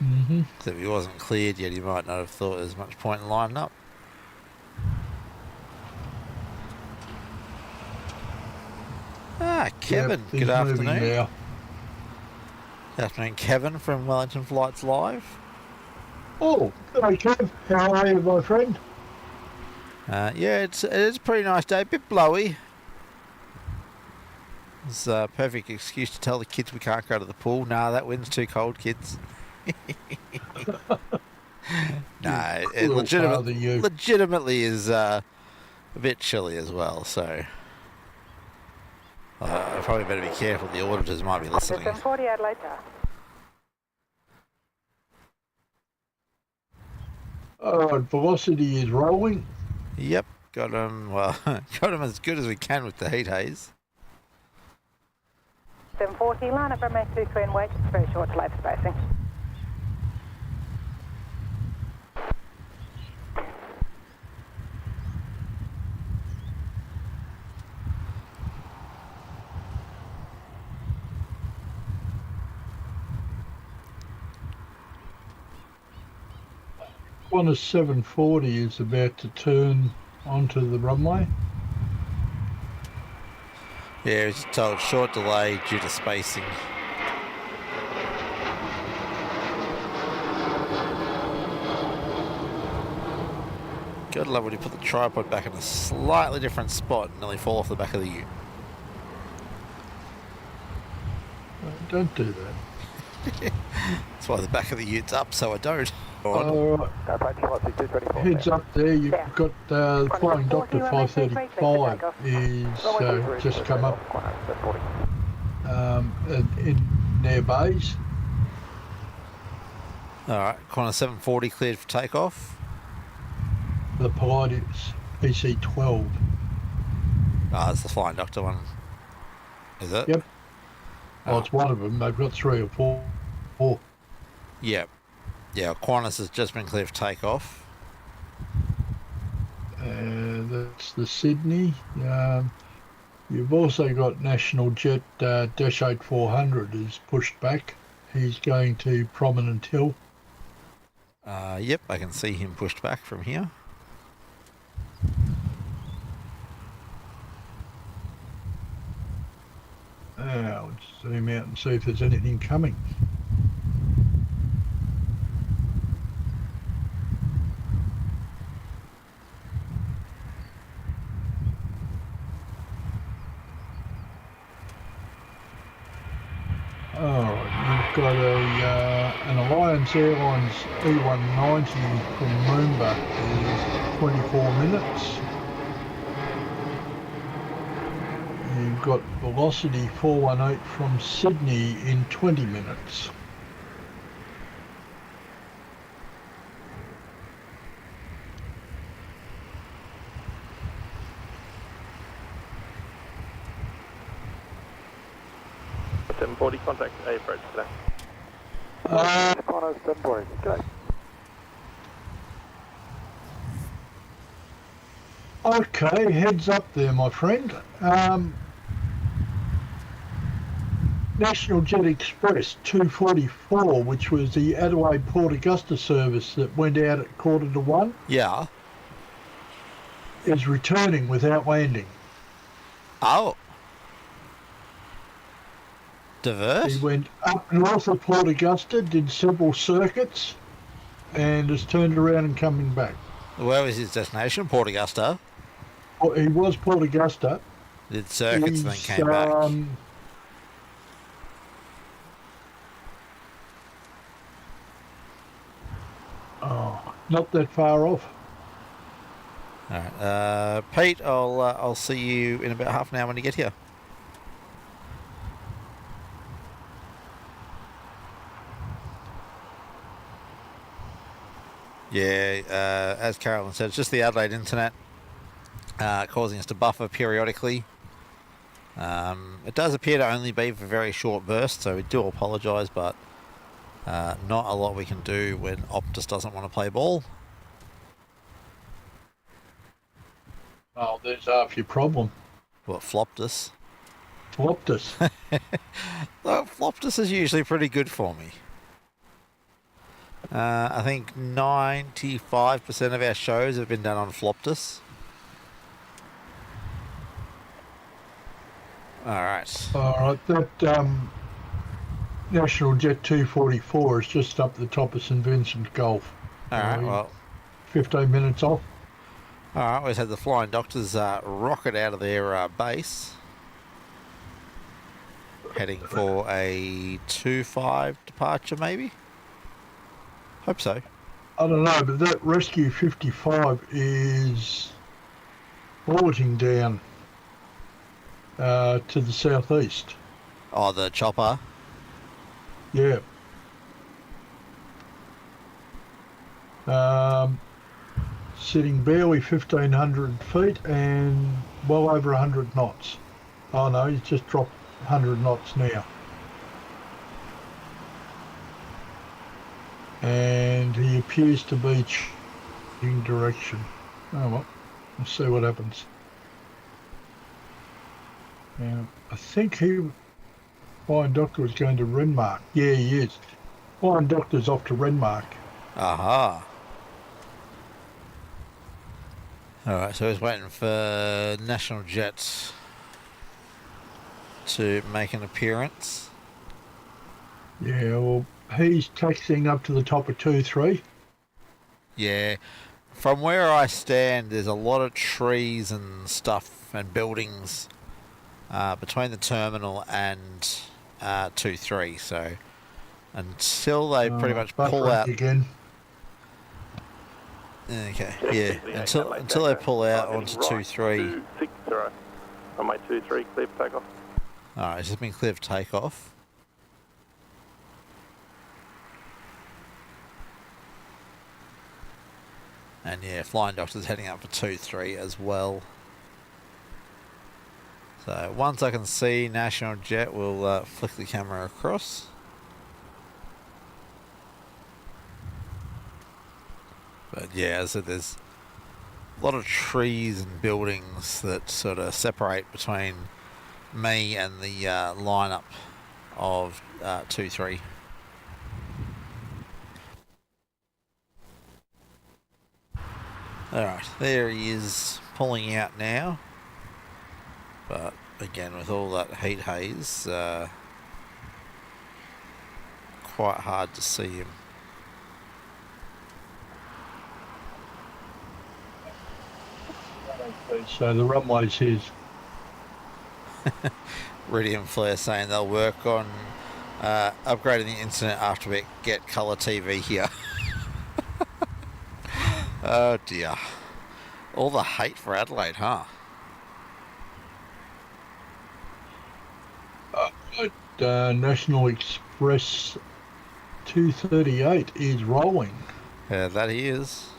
Mm-hmm. If he wasn't cleared yet, he might not have thought there's much point in lining up. Kevin, Yep, good afternoon. now. Good afternoon, Kevin from Wellington Flights Live. Oh, hello Kev. How are you, my friend? Yeah, it is a pretty nice day. A bit blowy. It's a perfect excuse to tell the kids we can't go to the pool. Nah, that wind's too cold, kids. No, it legitimately is a bit chilly as well, so I probably better be careful. The auditors might be listening. 740 Adelaide Tower. Velocity is rolling. Yep, got him. Well, got him as good as we can with the heat haze. 740 line up from 823 and wait. It's very short delay for spacing. Qantas 740 is about to turn onto the runway. Yeah, it's told short delay due to spacing. Gotta love when you put the tripod back in a slightly different spot and nearly fall off the back of the ute. Don't do that. That's why the back of the ute's up, so I don't. Heads up there, you've got the Flying Doctor 535 is just come up in their bays. Alright, Qantas 740 cleared for takeoff. The Pilatus PC-12. Ah, it's the Flying Doctor one. Is it? Yep. Well, it's one of them. They've got 3 or 4. Yep. Yeah, Qantas has just been cleared for takeoff. That's the Sydney. You've also got National Jet Dash 8400 is pushed back. He's going to Prominent Hill. Yep, I can see him pushed back from here. I'll zoom out and see if there's anything coming. You've got an Alliance Airlines E190 from Moomba is 24 minutes. You've got Velocity 418 from Sydney in 20 minutes. Contact A approach today. Qantas 740, go. Okay, heads up there, my friend. National Jet Express 244, which was the Adelaide Port Augusta service that went out at 1:45, Yeah. is returning without landing. Oh. Divert? He went up north of Port Augusta, did several circuits, and has turned around and coming back. Where was his destination? Port Augusta. He was Port Augusta. Did circuits and then came back. not that far off. All right, Pete, I'll see you in about half an hour when you get here. Yeah, as Carolyn said, it's just the Adelaide internet causing us to buffer periodically. It does appear to only be for very short bursts, so we do apologise, but not a lot we can do when Optus doesn't want to play ball. Oh, there's half your problem. What, Floptus? Floptus. Well, Floptus is usually pretty good for me. I think 95% of our shows have been done on Floptus. Alright. Alright, that National Jet 244 is just up the top of St Vincent Gulf. Alright, well. 15 minutes off. Alright, we just had the Flying Doctors rocket out of their base. Heading for a 2-5 departure, maybe? Hope so. I don't know, but that Rescue 55 is orbiting down to the southeast. Oh, the chopper? Yeah. Sitting barely 1,500 feet and well over 100 knots. Oh no, he's just dropped 100 knots now. And he appears to be changing direction. Oh well, we'll see what happens. I think Flying Doctor was going to Renmark. Yeah, he is. Flying Doctor's off to Renmark. Aha. Alright, so he's waiting for National Jets to make an appearance. Yeah, well, he's taxiing up to the top of 2-3. Yeah, from where I stand, there's a lot of trees and stuff and buildings between the terminal and 2-3. So until they pretty much pull out again. Okay, yeah. Until they pull out onto 2-3. 260. Runway 23, clear for takeoff. Alright, it's just been cleared for takeoff. And yeah, Flying Doctor's heading up for 2-3 as well. So once I can see National Jet, we'll flick the camera across. But yeah, as I said, there's a lot of trees and buildings that sort of separate between me and the lineup of 2-3. Alright, there he is pulling out now. But again, with all that heat haze, quite hard to see him. So the runway's his. Iridium Flare saying they'll work on upgrading the internet after we get colour TV here. Oh dear. All the hate for Adelaide, huh? National Express 238 is rolling. Yeah, that he is.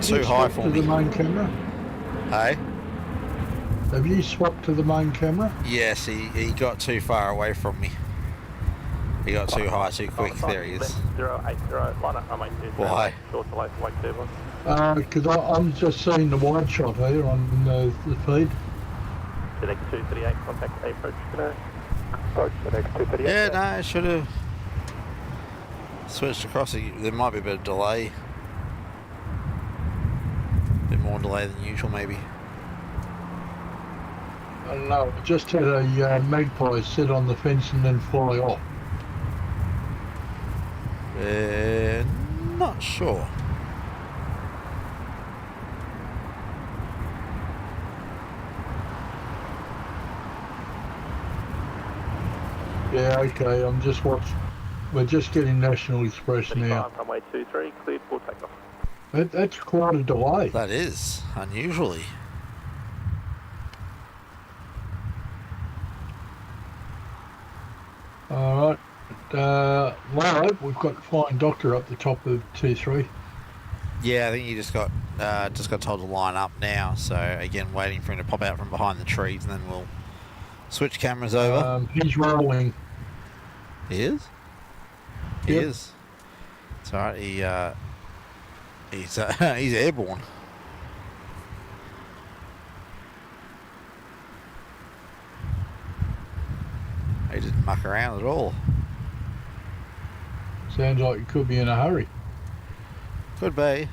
Too high for me. To the main camera? Hey? Have you swapped to the main camera? Yes, he got too far away from me. He got too high too quick. There he is. 080, line up runway 23. Why? Short delay for wake turbine. Because I'm just seeing the wide shot here on the feed. Select 238, contact approach today. Approach FedEx 238. Yeah, no, I should have switched across. There might be a bit of delay. A bit more delay than usual, maybe. I don't know. I just had a magpie sit on the fence and then fly off. Not sure. Yeah, okay. I'm just watching. We're just getting National Express now. Runway 23, cleared for takeoff. That's quite a delay. That is, unusually. All right. Larry, we've got Flying Doctor up the top of 2-3. Yeah, I think you just got told to line up now. So again, waiting for him to pop out from behind the trees, and then we'll switch cameras over. He's rolling. He is. He Yep. is. It's alright. He's he's airborne. He didn't muck around at all. Sounds like he could be in a hurry. Could be.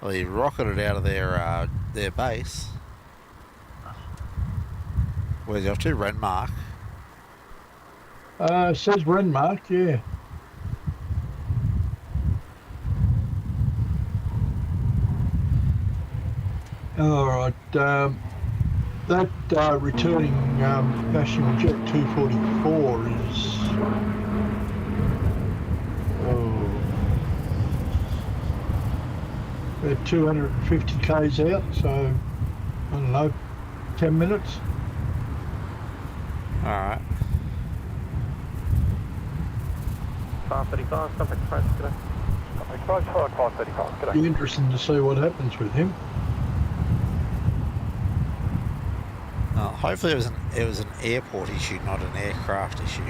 Well, he rocketed out of their base. Where's he off to? Renmark. Says Renmark, yeah. All right. That returning National Jet 244 is they're 250 k's out, so I don't know, 10 minutes. All right. 535, something approach, g'day. Approach 535, g'day. Be interesting to see what happens with him. Hopefully it was an airport issue, not an aircraft issue.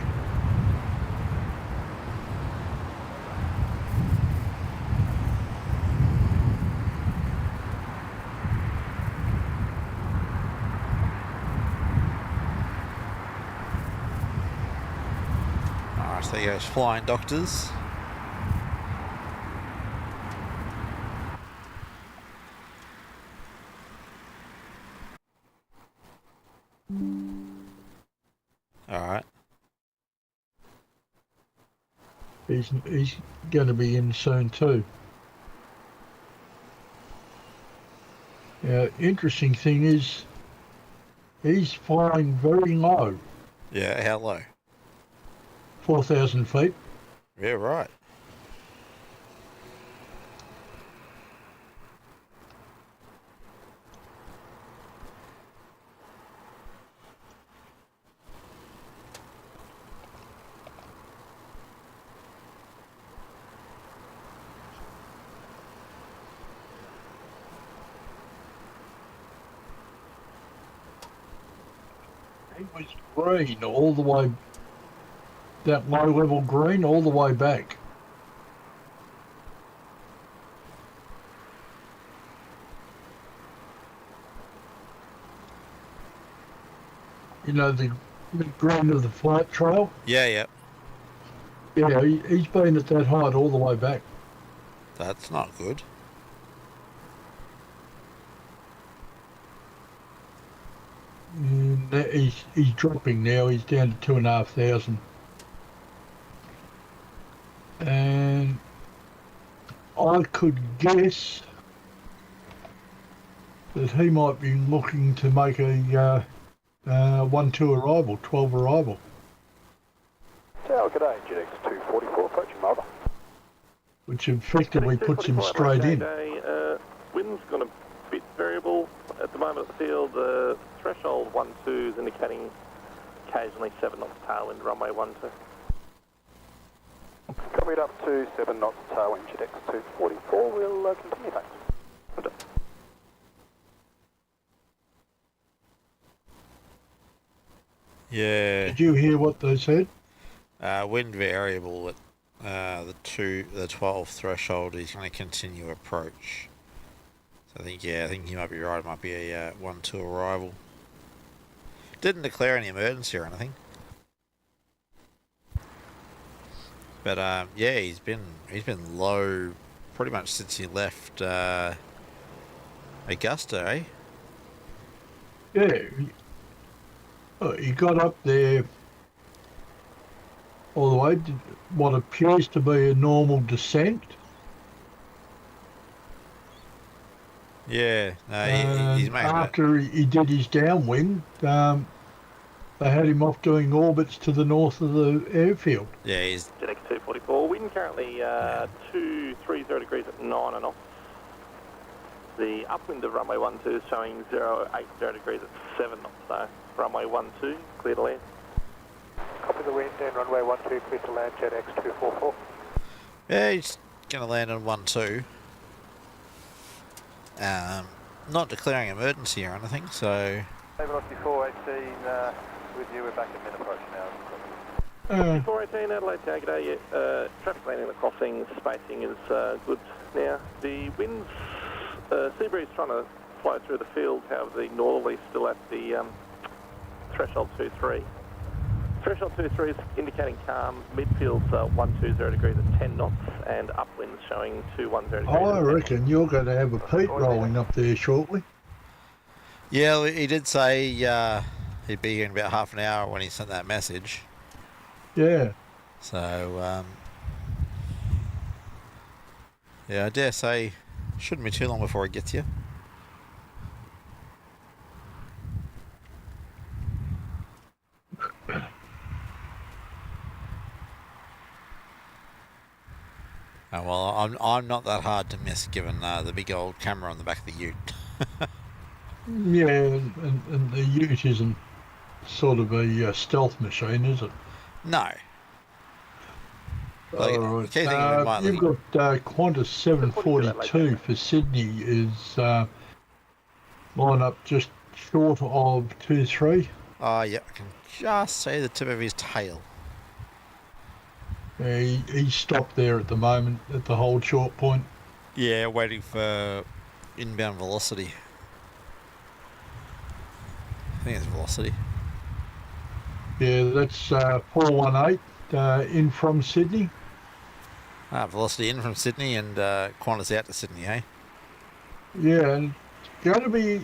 Alright, so there goes Flying Doctors. Alright. He's going to be in soon too. Yeah, interesting thing is he's flying very low, Yeah, how low? 4,000 feet. Yeah, right. He was green all the way, that low level green all the way back. You know, the green of the flight trail? Yeah, yeah. Yeah, he's been at that height all the way back. That's not good. And he's dropping now. He's down to 2,500. And I could guess that he might be looking to make a 1-2 arrival, 12 arrival. Tower, g'day, GX 244, approaching Melbourne. Which effectively puts him straight in. Wind's gone a bit variable at the moment. I feel the threshold 1-2 is indicating occasionally 7 knots tailwind, runway 12. Copied up to 7 knots tailwind, GX 244, we'll continue thanks. Yeah. Did you hear what they said? Wind variable at the 12 threshold is going to continue approach. So I think you might be right. It might be a 1-2 arrival. Didn't declare any emergency or anything. But yeah, he's been low pretty much since he left Augusta, eh? Yeah. He got up there all the way, did what appears to be a normal descent. Yeah, no, he's And making it. after he did his downwind, they had him off doing orbits to the north of the airfield. Yeah, he's JetX 244, wind currently 230 degrees at 9 and off. The upwind of runway 12 is showing 080 degrees at 7 knots, so runway 12, clear to land. Copy the wind and runway 12, clear to land, JetX 244. Yeah, he's going to land on 1-2. Not declaring emergency or anything, so... Velocity 418 with you, we're back at mid approach now. 418 Adelaide Takeoff, yeah, traffic landing the crossing, spacing is good now. The wind's, sea breeze trying to flow through the field, however the northerly still at the threshold 23. Threshold 23 is indicating calm, midfield's 120 degrees at 10 knots, and upwinds showing 210 degrees. I reckon you're going to have a peat rolling up there shortly. Yeah, he did say he'd be here in about half an hour when he sent that message. Yeah. So, yeah, I dare say shouldn't be too long before he gets you. Oh, well, I'm not that hard to miss given the big old camera on the back of the ute. Yeah, and the ute isn't sort of a stealth machine, is it? No. Like, All the key thing in mind, you've got Qantas 742 for Sydney is line up just short of 23. oh yeah, I can just see the tip of his tail. Yeah, he's stopped there at the moment at the hold short point. Yeah, waiting for inbound velocity. I think it's velocity. Yeah, that's 418 in from Sydney. Velocity in from Sydney and Qantas out to Sydney, eh? Yeah, and it's going to be...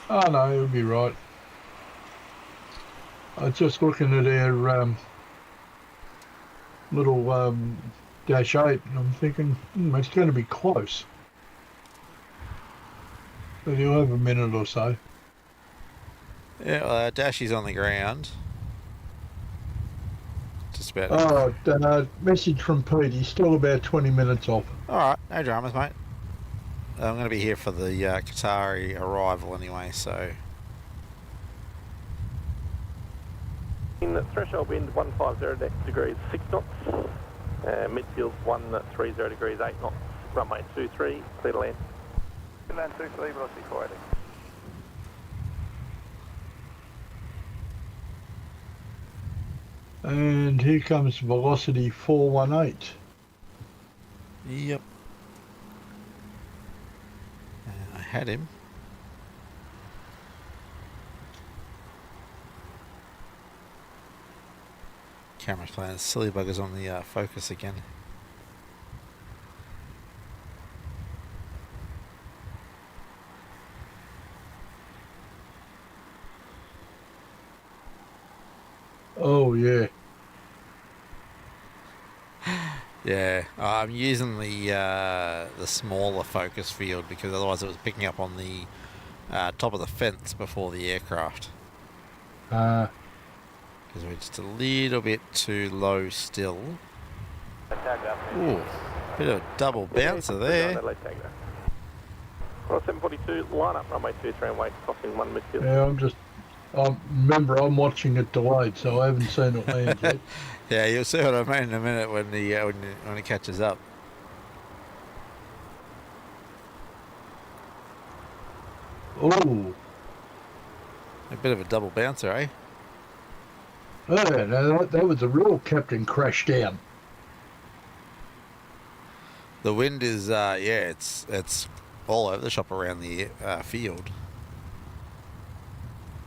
Oh no, it'll be right. I was just looking at our little Dash 8 and I'm thinking, it's going to be close. But you'll have a minute or so. Yeah, Dashy's on the ground. Just about. Oh, message from Pete. He's still about 20 minutes off. Alright, no dramas, mate. I'm going to be here for the Qatari arrival anyway, so... In the threshold wind 150 degrees 6 knots, midfield's 130 degrees 8 knots, runway 23, clear to land. Land 23, velocity 418. And here comes velocity 418. Yep. I had him. Camera's playing silly buggers on the focus again. Oh, yeah. Yeah, I'm using the smaller focus field because otherwise it was picking up on the top of the fence before the aircraft. Because we're just a little bit too low still. Ooh, bit of a double bouncer there. Well, 742, line up runway 23 and wait, crossing 1 midfield. Yeah, remember, I'm watching it delayed, so I haven't seen it land yet. Yeah, you'll see what I mean in a minute when he catches up. Oh, A bit of a double bouncer, eh? yeah, no, that was a real captain crash down. The wind is, yeah, it's all over the shop around the field.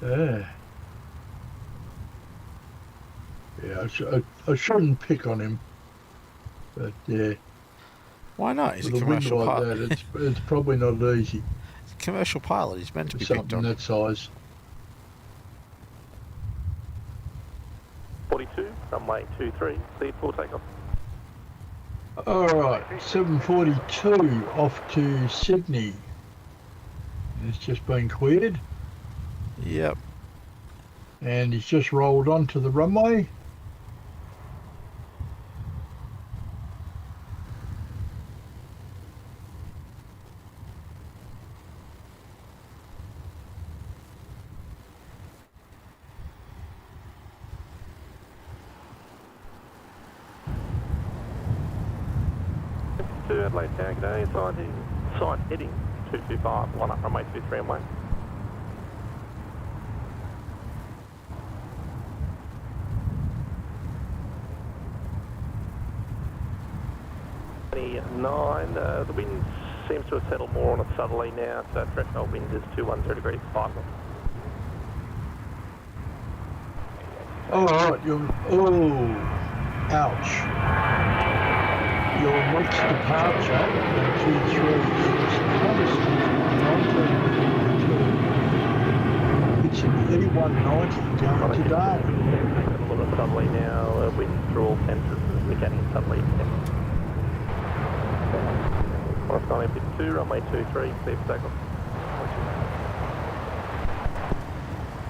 Yeah. Yeah, I shouldn't pick on him, but yeah, Why not? He's a with a wind commercial like pilot. that, it's probably not easy He's a commercial pilot. He's meant to for be picked something on. that size. 42, runway 23, cleared for takeoff. All right, 742 off to Sydney. It's just been cleared, Yep. and he's just rolled onto the runway. To Adelaide Tower, g'day, side heading 225, line up runway 23 and 1. The wind seems to have settled more on a southerly now, so threshold wind is 210 degrees 5 knots. All right, ouch. Your next departure, 236, it's an E190 going to Darwin. A little bit southerly now, wind through all sensors, indicating southerly. Forest 1952, runway 23, clear for takeoff.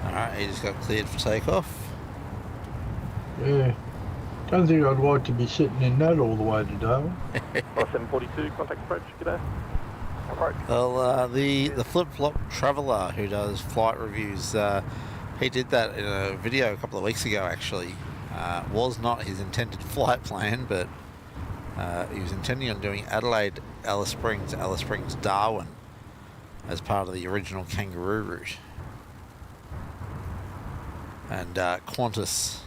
Alright, he just got cleared for takeoff. Yeah. Don't think I'd like to be sitting in that all the way to Darwin. 742, contact approach, g'day. Approach. Well, the flip-flop traveller who does flight reviews, he did that in a video a couple of weeks ago actually. Was not his intended flight plan, but he was intending on doing Adelaide, Alice Springs, Darwin as part of the original Kangaroo route. And Qantas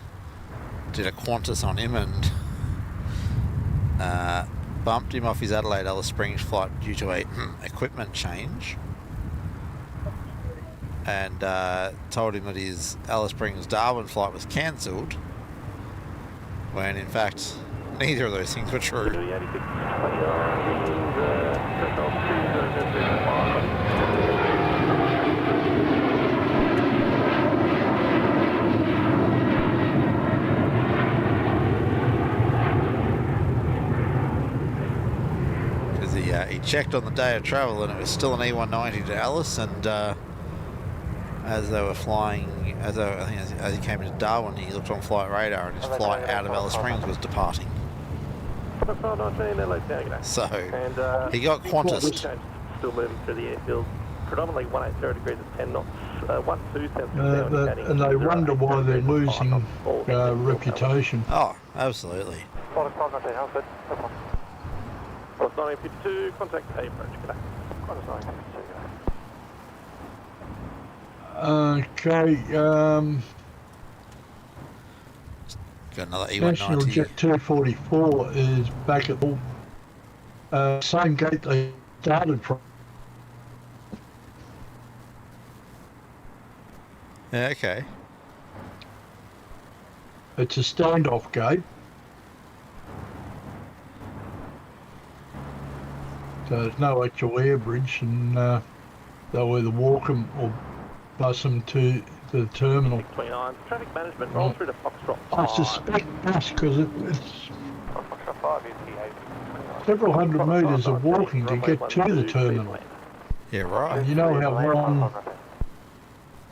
did a Qantas on him and bumped him off his Adelaide, Alice Springs flight due to a equipment change, and told him that his Alice Springs Darwin flight was cancelled, when in fact neither of those things were true. Because he checked on the day of travel and it was still an E190 to Alice, and as they were flying, as he came into Darwin, he looked on flight radar and his flight out of Alice Springs was departing. So he got Qantas. Still moving through the airfield, predominantly 180 degrees at 10 knots, 12 and they wonder why they're losing reputation. Oh, absolutely. Forest 1952, contact A approach, g'day. Forest 1952, Okay, Got another National E190. Jet 244 is back at the same gate they started from. Yeah, okay. It's a standoff gate. So there's no actual air bridge, and they'll either walk them or bus them to the terminal. 29, traffic management, roll through to Foxtrot 5. I suspect bus because it's several hundred metres of walking to get to the terminal. Yeah, right. You know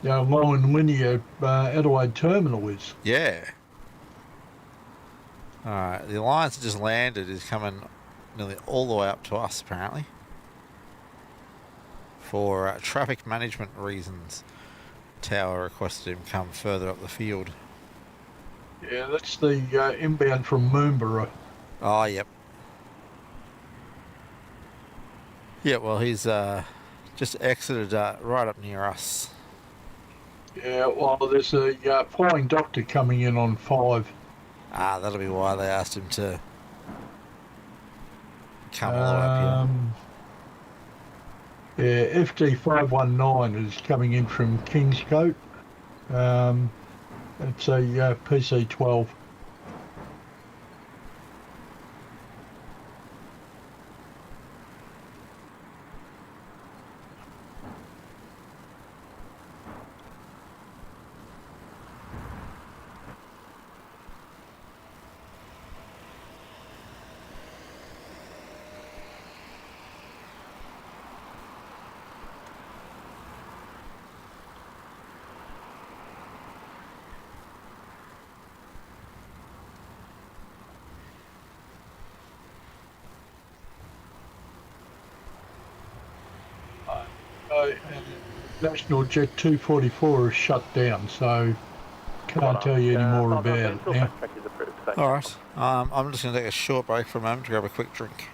how long and linear Adelaide terminal is. Yeah. Alright, the Alliance that just landed is coming nearly all the way up to us, apparently. For traffic management reasons, Tower requested him come further up the field. Yeah, that's the inbound from Moomba. Oh, yep. Yeah, well, he's just exited right up near us. Yeah, well, there's a flying doctor coming in on 5. Ah, that'll be why they asked him to come all the way up here. Yeah, FD 519 is coming in from Kingscote. It's a PC-12. National Jet 244 is shut down, so can't tell you any more about it now. Alright, I'm just going to take a short break for a moment to grab a quick drink.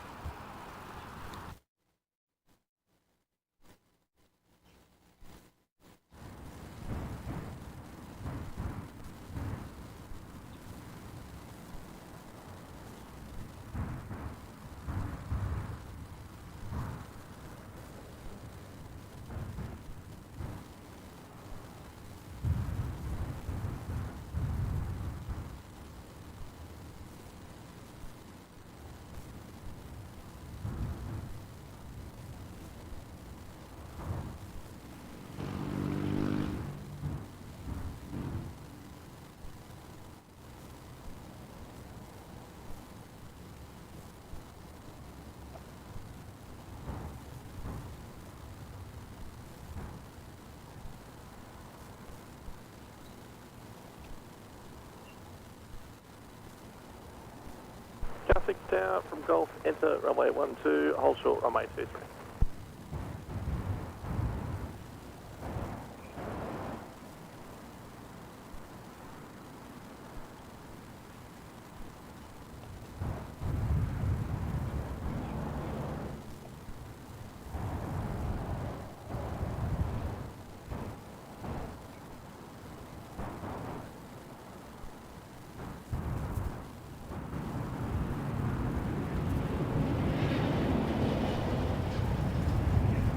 Traffic Tower from Golf, enter runway 12, hold short runway 23.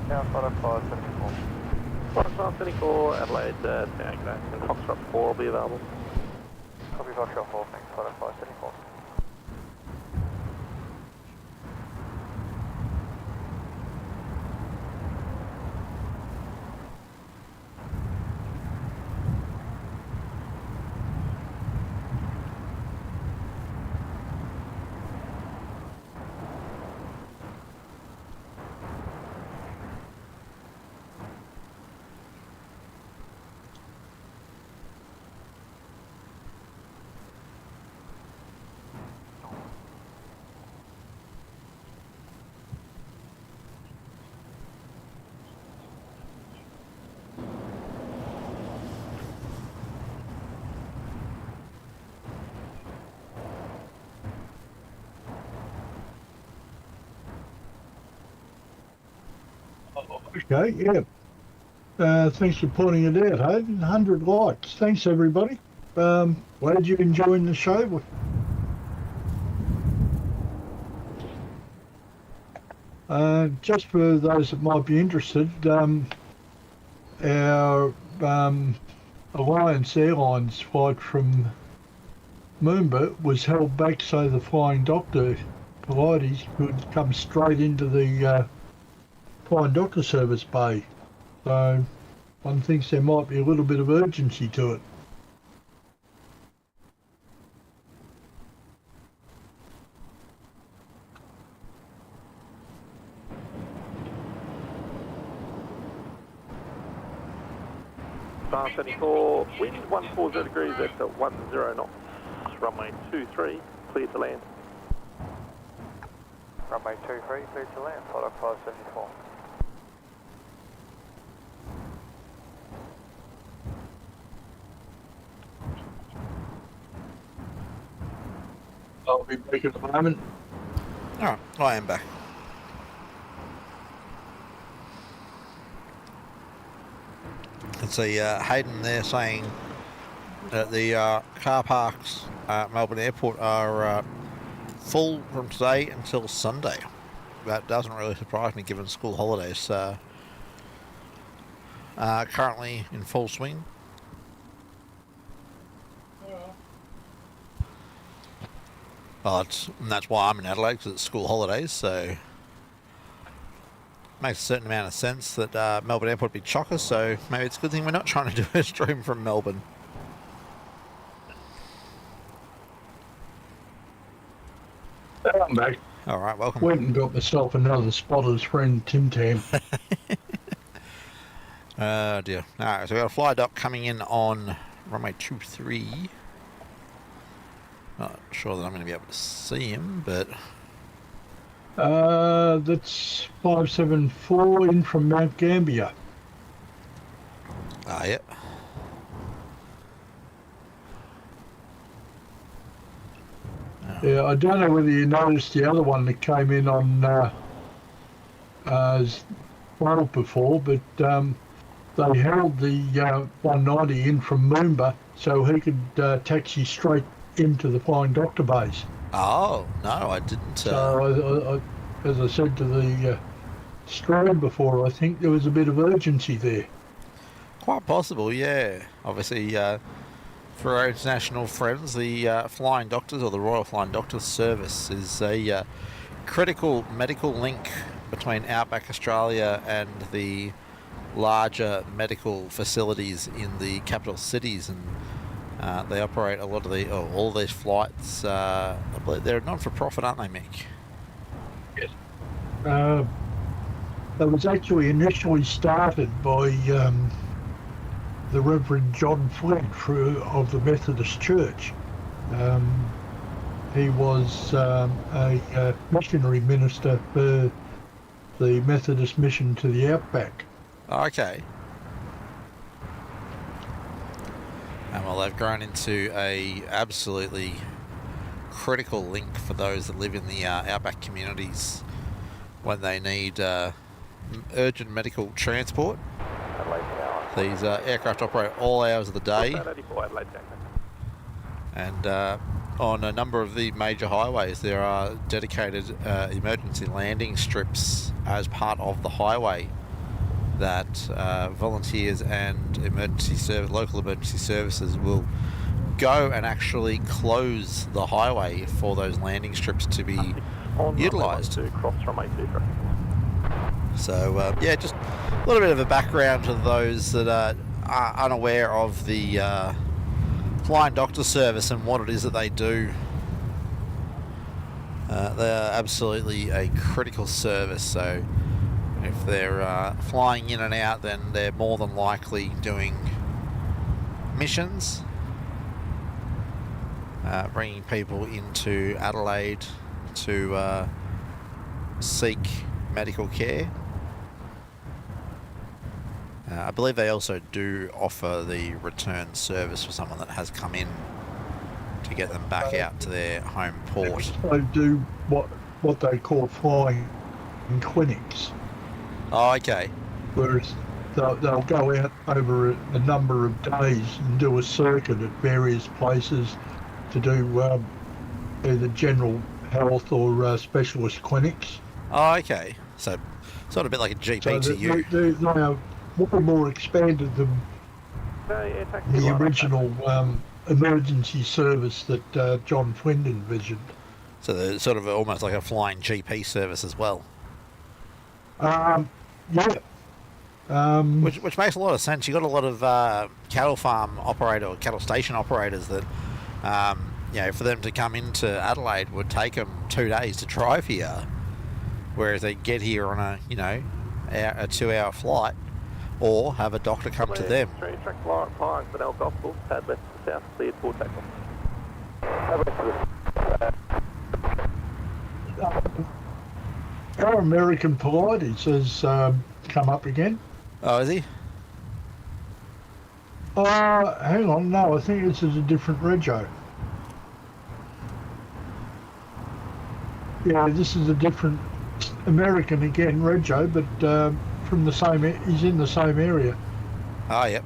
Now, 574. 574, Adelaide, Tango, and Foxtrot 4 will be available. Copy Foxtrot 4, thanks, 574. Okay, yeah. Thanks for pointing it out, Hayden. 100 likes. Thanks, everybody. Glad you're enjoying the show. Just for those that might be interested, our Alliance Airlines flight from Moomba was held back so the flying doctor, Pilates, could come straight into the flying doctor service bay. So one thinks there might be a little bit of urgency to it. Bar 74, wind 140 degrees at 10 knots, runway 23, clear to land. Runway 23, clear to land, 574. I'll be back in a moment. Alright, I am back. Can see Hayden there saying that the car parks at Melbourne Airport are full from today until Sunday. That doesn't really surprise me given school holidays currently in full swing. Well, and that's why I'm in Adelaide, because it's school holidays, so makes a certain amount of sense that Melbourne Airport would be chocker, so maybe it's a good thing we're not trying to do a stream from Melbourne. I'm back. All right, welcome. Went and got myself another spotter's friend, Tim Tam. Oh dear. Alright, so we've got a fly dock coming in on runway 23. Not sure that I'm going to be able to see him, but... That's 574 in from Mount Gambier. Ah, yep. Yeah, I don't know whether you noticed the other one that came in on 12 before, but they held the 190 in from Moomba so he could taxi straight into the Flying Doctor base. Oh, no, I didn't... So, as I said to the stream before, I think there was a bit of urgency there. Quite possible, yeah. Obviously, for our international friends, the Flying Doctors, or the Royal Flying Doctors Service, is a critical medical link between Outback Australia and the larger medical facilities in the capital cities, and they operate a lot of all of these flights. I believe they're non-for-profit, aren't they, Mick? Yes. That was actually initially started by the Reverend John Flint of the Methodist Church. He was a missionary minister for the Methodist mission to the Outback. Okay. And well, they've grown into a absolutely critical link for those that live in the outback communities when they need urgent medical transport. These aircraft operate all hours of the day, and on a number of the major highways there are dedicated emergency landing strips as part of the highway that volunteers and local emergency services will go and actually close the highway for those landing strips to be utilised. So yeah, just a little bit of a background to those that are unaware of the Flying Doctor Service and what it is that they do. They are absolutely a critical service, so if they're flying in and out, then they're more than likely doing missions, bringing people into Adelaide to seek medical care. I believe they also do offer the return service for someone that has come in to get them back out to their home port. They do what they call flying clinics. Oh, okay. Whereas they'll go out over a number of days and do a circuit at various places to do either general health or specialist clinics. Oh, okay. So sort of a bit like a GP so to you. They are more expanded than the original emergency service that John Flynn envisioned. So they're sort of almost like a flying GP service as well. Yeah. Which makes a lot of sense. You've got a lot of cattle farm operator or cattle station operators that, for them to come into Adelaide would take them 2 days to drive here, whereas they get here on a 2-hour flight, or have a doctor come to them. Track flying for L Gospel, pad left to south, cleared for takeoff. Our American Pilates has come up again. Oh, is he? Hang on, no, I think this is a different rego. Yeah, this is a different American again, rego, but from the same, he's in the same area. Oh, yep.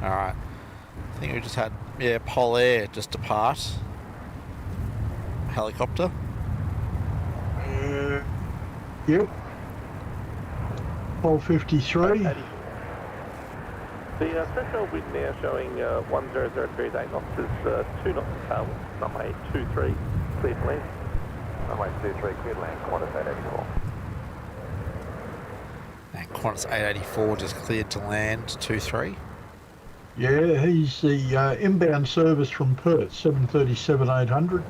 All right. I think we just had, Polair just depart. Helicopter. Yep. Pole 53. The central wind now showing 1003 knots is 2 knots of tailwind. Runway 23, clear to land. Runway 23, clear to land, Qantas 884. And Qantas 884 just cleared to land 23. Yeah, he's the inbound service from Perth, 737-800.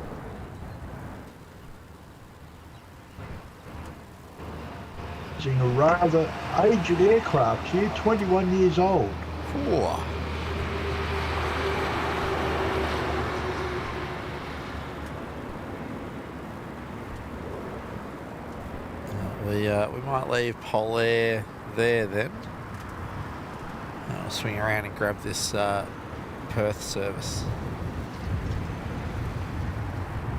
Using a rather aged aircraft here, 21 years old. Four. We might leave Polair there then. I'll swing around and grab this Perth service.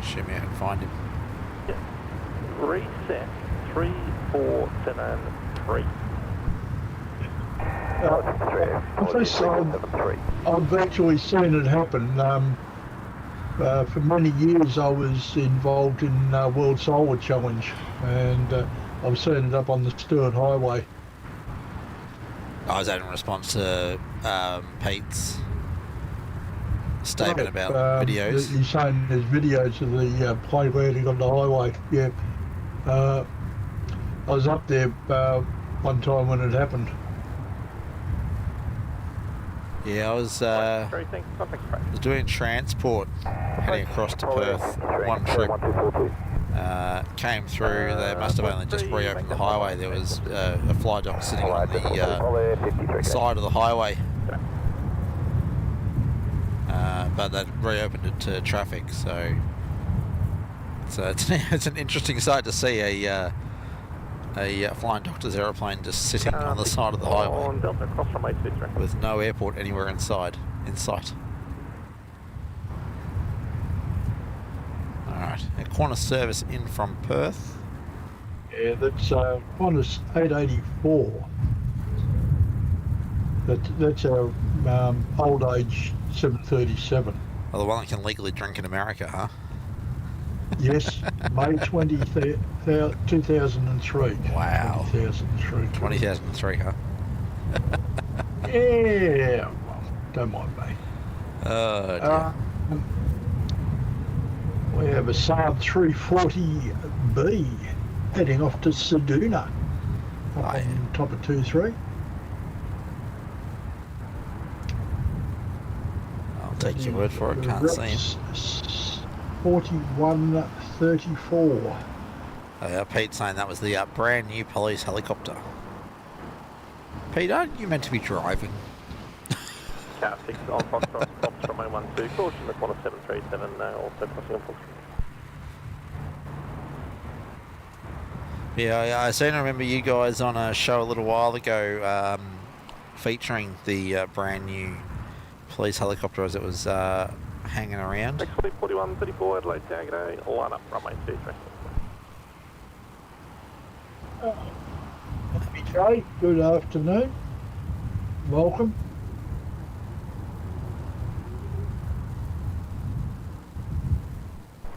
Assuming I can find him. Yep. Reset 3473. I've actually seen it happen. For many years I was involved in World Solar Challenge, and I've seen it up on the Stewart Highway. I was in response to Pete's statement about videos. He's saying there's videos of the plane landing on the highway. Yeah, I was up there one time when it happened. Yeah, I was doing transport heading across to Perth. One trip came through. They must have only just reopened the highway. There was a fly dock sitting on the side of the highway, but they'd reopened it to traffic. So it's an interesting sight to see a flying doctor's aeroplane just sitting on the side of the highway with no airport anywhere in sight. Alright, a Qantas service in from Perth. Yeah, that's Qantas 884. That's our old age 737. Well, the one that can legally drink in America, huh? Yes, May 2003. Wow. 2003. 2003, huh? Yeah, well, don't mind me. Oh, dear. We have a Saab 340B heading off to Seduna on top of 23. I'll take your word for it, can't see him. 4134. Pete's saying that was the brand new police helicopter. Pete, aren't you meant to be driving? Car 6 on Foxtrot, Fox from 012, caution the Qantas 737, also crossing on Foxtrot. Yeah, I seem to remember you guys on a show a little while ago featuring the brand new police helicopter as it was hanging around. Next 4134, Adelaide Target A, line up, runway 23. Okay, good afternoon. Welcome.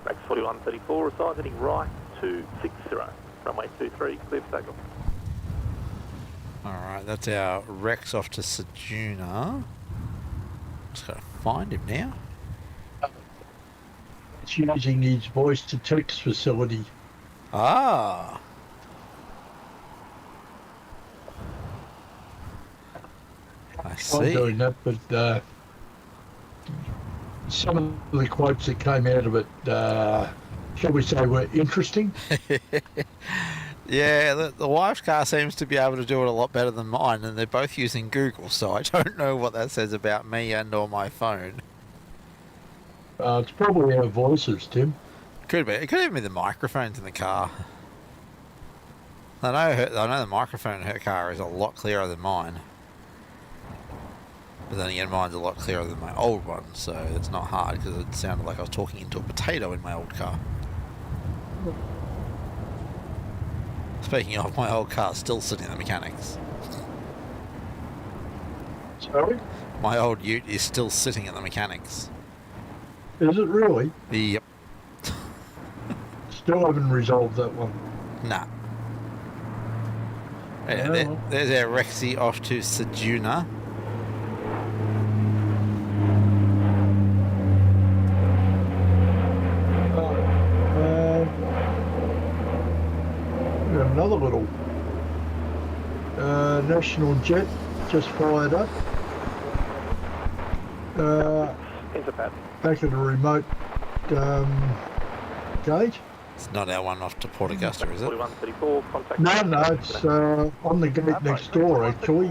Max 4134, reside heading right 260, runway 23, clear for takeoff. Alright, that's our Rex off to Seduna. Just gotta find him now. It's using his voice to text facility. Ah! I see. I'm doing that, but some of the quotes that came out of it, shall we say, were interesting. Yeah, the wife's car seems to be able to do it a lot better than mine, and they're both using Google, so I don't know what that says about me and or my phone. It's probably our voices, Tim. Could be. It could even be the microphones in the car. I know the microphone in her car is a lot clearer than mine. But then again, mine's a lot clearer than my old one, so it's not hard because it sounded like I was talking into a potato in my old car. Speaking of, my old car still sitting in the mechanics. Sorry? My old ute is still sitting in the mechanics. Is it really? Yep. Still haven't resolved that one. Nah. Yeah, there's our Rexy off to Seduna. another little national jet just fired up. Interpad. Back at a remote gate. It's not our one off to Port Augusta, is it? 4134, contact. No, it's on the gate next door actually.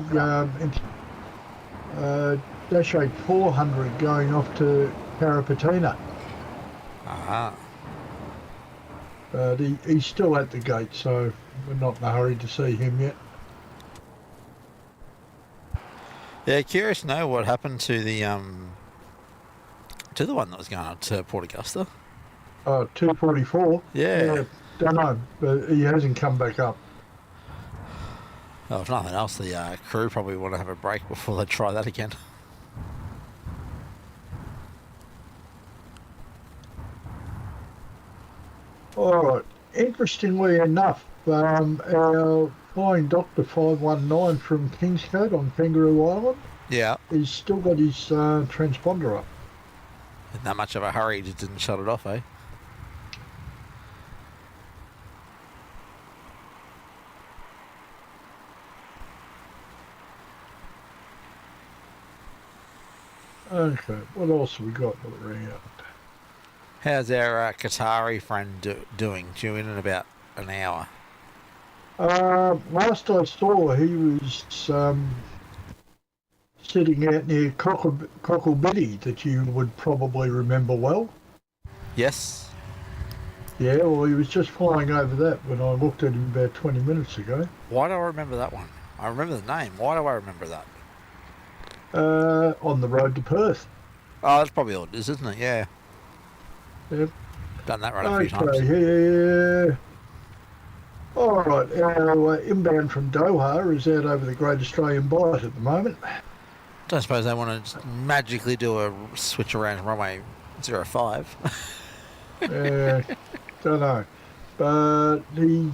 Dash 8 400 going off to Parapatina. Ah. But he's still at the gate, so we're not in a hurry to see him yet. Yeah, curious to know what happened to the one that was going up to Port Augusta. 244. Yeah. Don't know, but he hasn't come back up. Oh, if nothing else, the crew probably want to have a break before they try that again. All right. Interestingly enough, our flying Doctor 519 from Kingscote on Kangaroo Island, Yeah. he's still got his transponder up. In that much of a hurry, he just didn't shut it off, eh? Okay, what else have we got around? How's our Qatari friend doing? Due in about an hour. Last I saw, he was sitting out near Cocklebiddy, that you would probably remember well. Yes. Yeah, well, he was just flying over that when I looked at him about 20 minutes ago. Why do I remember that one? I remember the name. Why do I remember that? On the road to Perth. Oh, that's probably all it is, isn't it? Yeah. Yep. Done that run a few times. Okay, yeah. All right, our inbound from Doha is out over the Great Australian Bight at the moment. Don't suppose they want to magically do a switch around runway 05. Don't know. But he's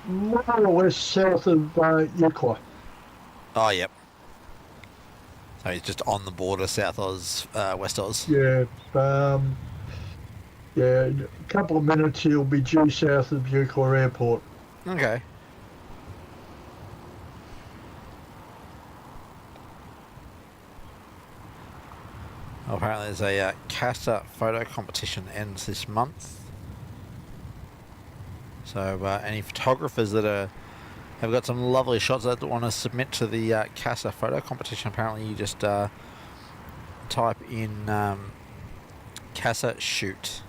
more or less south of Eucla. Oh, yep. So he's just on the border, South Oz, West Oz. Yeah, a couple of minutes he'll be due south of Eucla Airport. Okay. Well, apparently there's a CASA photo competition ends this month. So any photographers that have got some lovely shots that want to submit to the CASA photo competition, apparently you just type in CASA shoot.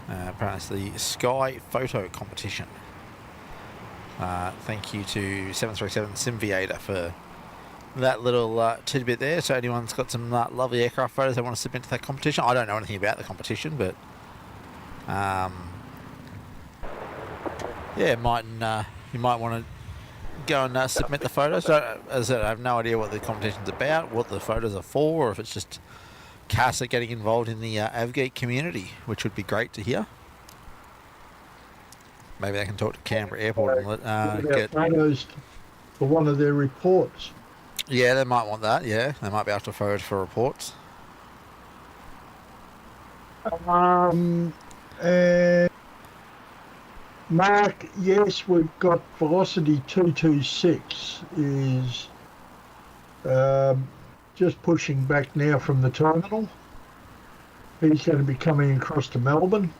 Apparently it's the Sky Photo Competition. Thank you to 737 Simviator for that little tidbit there. So anyone's got some lovely aircraft photos they want to submit to that competition. I don't know anything about the competition, but yeah, you might want to go and submit the photos. So, as I said, I have no idea what the competition's about, what the photos are for, or if it's just CASA getting involved in the avgeek community, which would be great to hear. Maybe they can talk to Canberra Airport and get photos for one of their reports. Yeah, they might want that. Yeah, they might be able to forward for reports. And Mark, yes, we've got Velocity 226 is just pushing back now from the terminal. He's going to be coming across to Melbourne.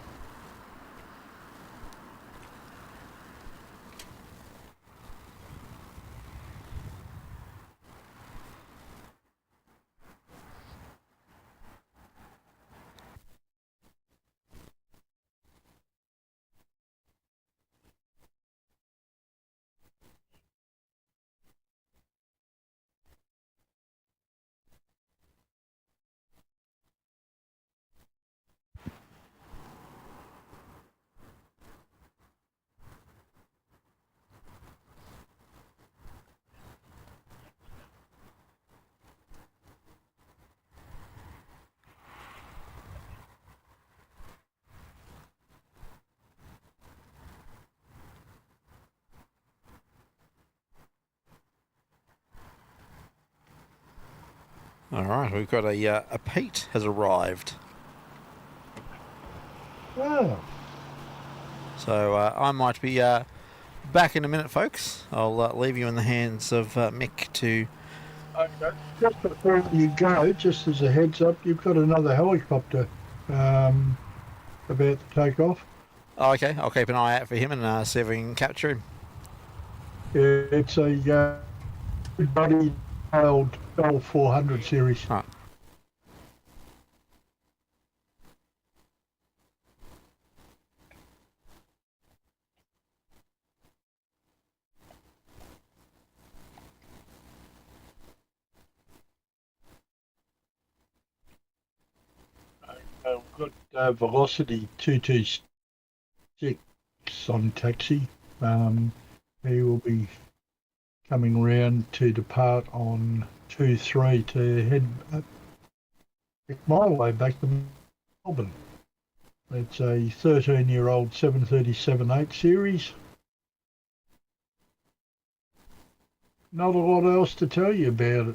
All right, we've got a Pete has arrived. Oh. So I might be back in a minute, folks. I'll leave you in the hands of Mick to... Okay. Just before you go, just as a heads up, you've got another helicopter about to take off. Oh, okay, I'll keep an eye out for him and see if we can capture him. Yeah, it's a buddy tailed Bell 400 series. Right. We've got Velocity 226 on taxi. He will be coming round to depart on 23 to head my way back to Melbourne. It's a 13-year-old 737-8 series. Not a lot else to tell you about it.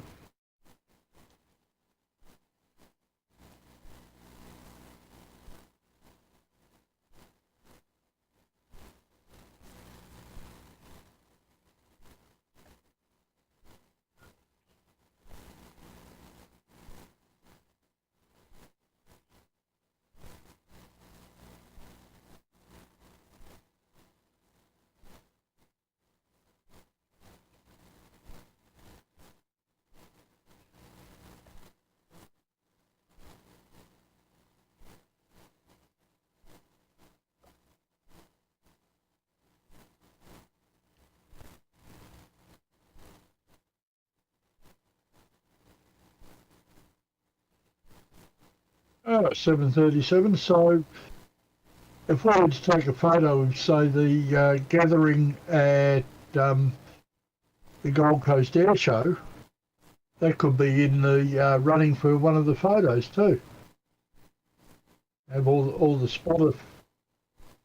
Oh, 737. So if I were to take a photo of, say, the gathering at the Gold Coast Air Show, that could be in the running for one of the photos too. Have all the spotter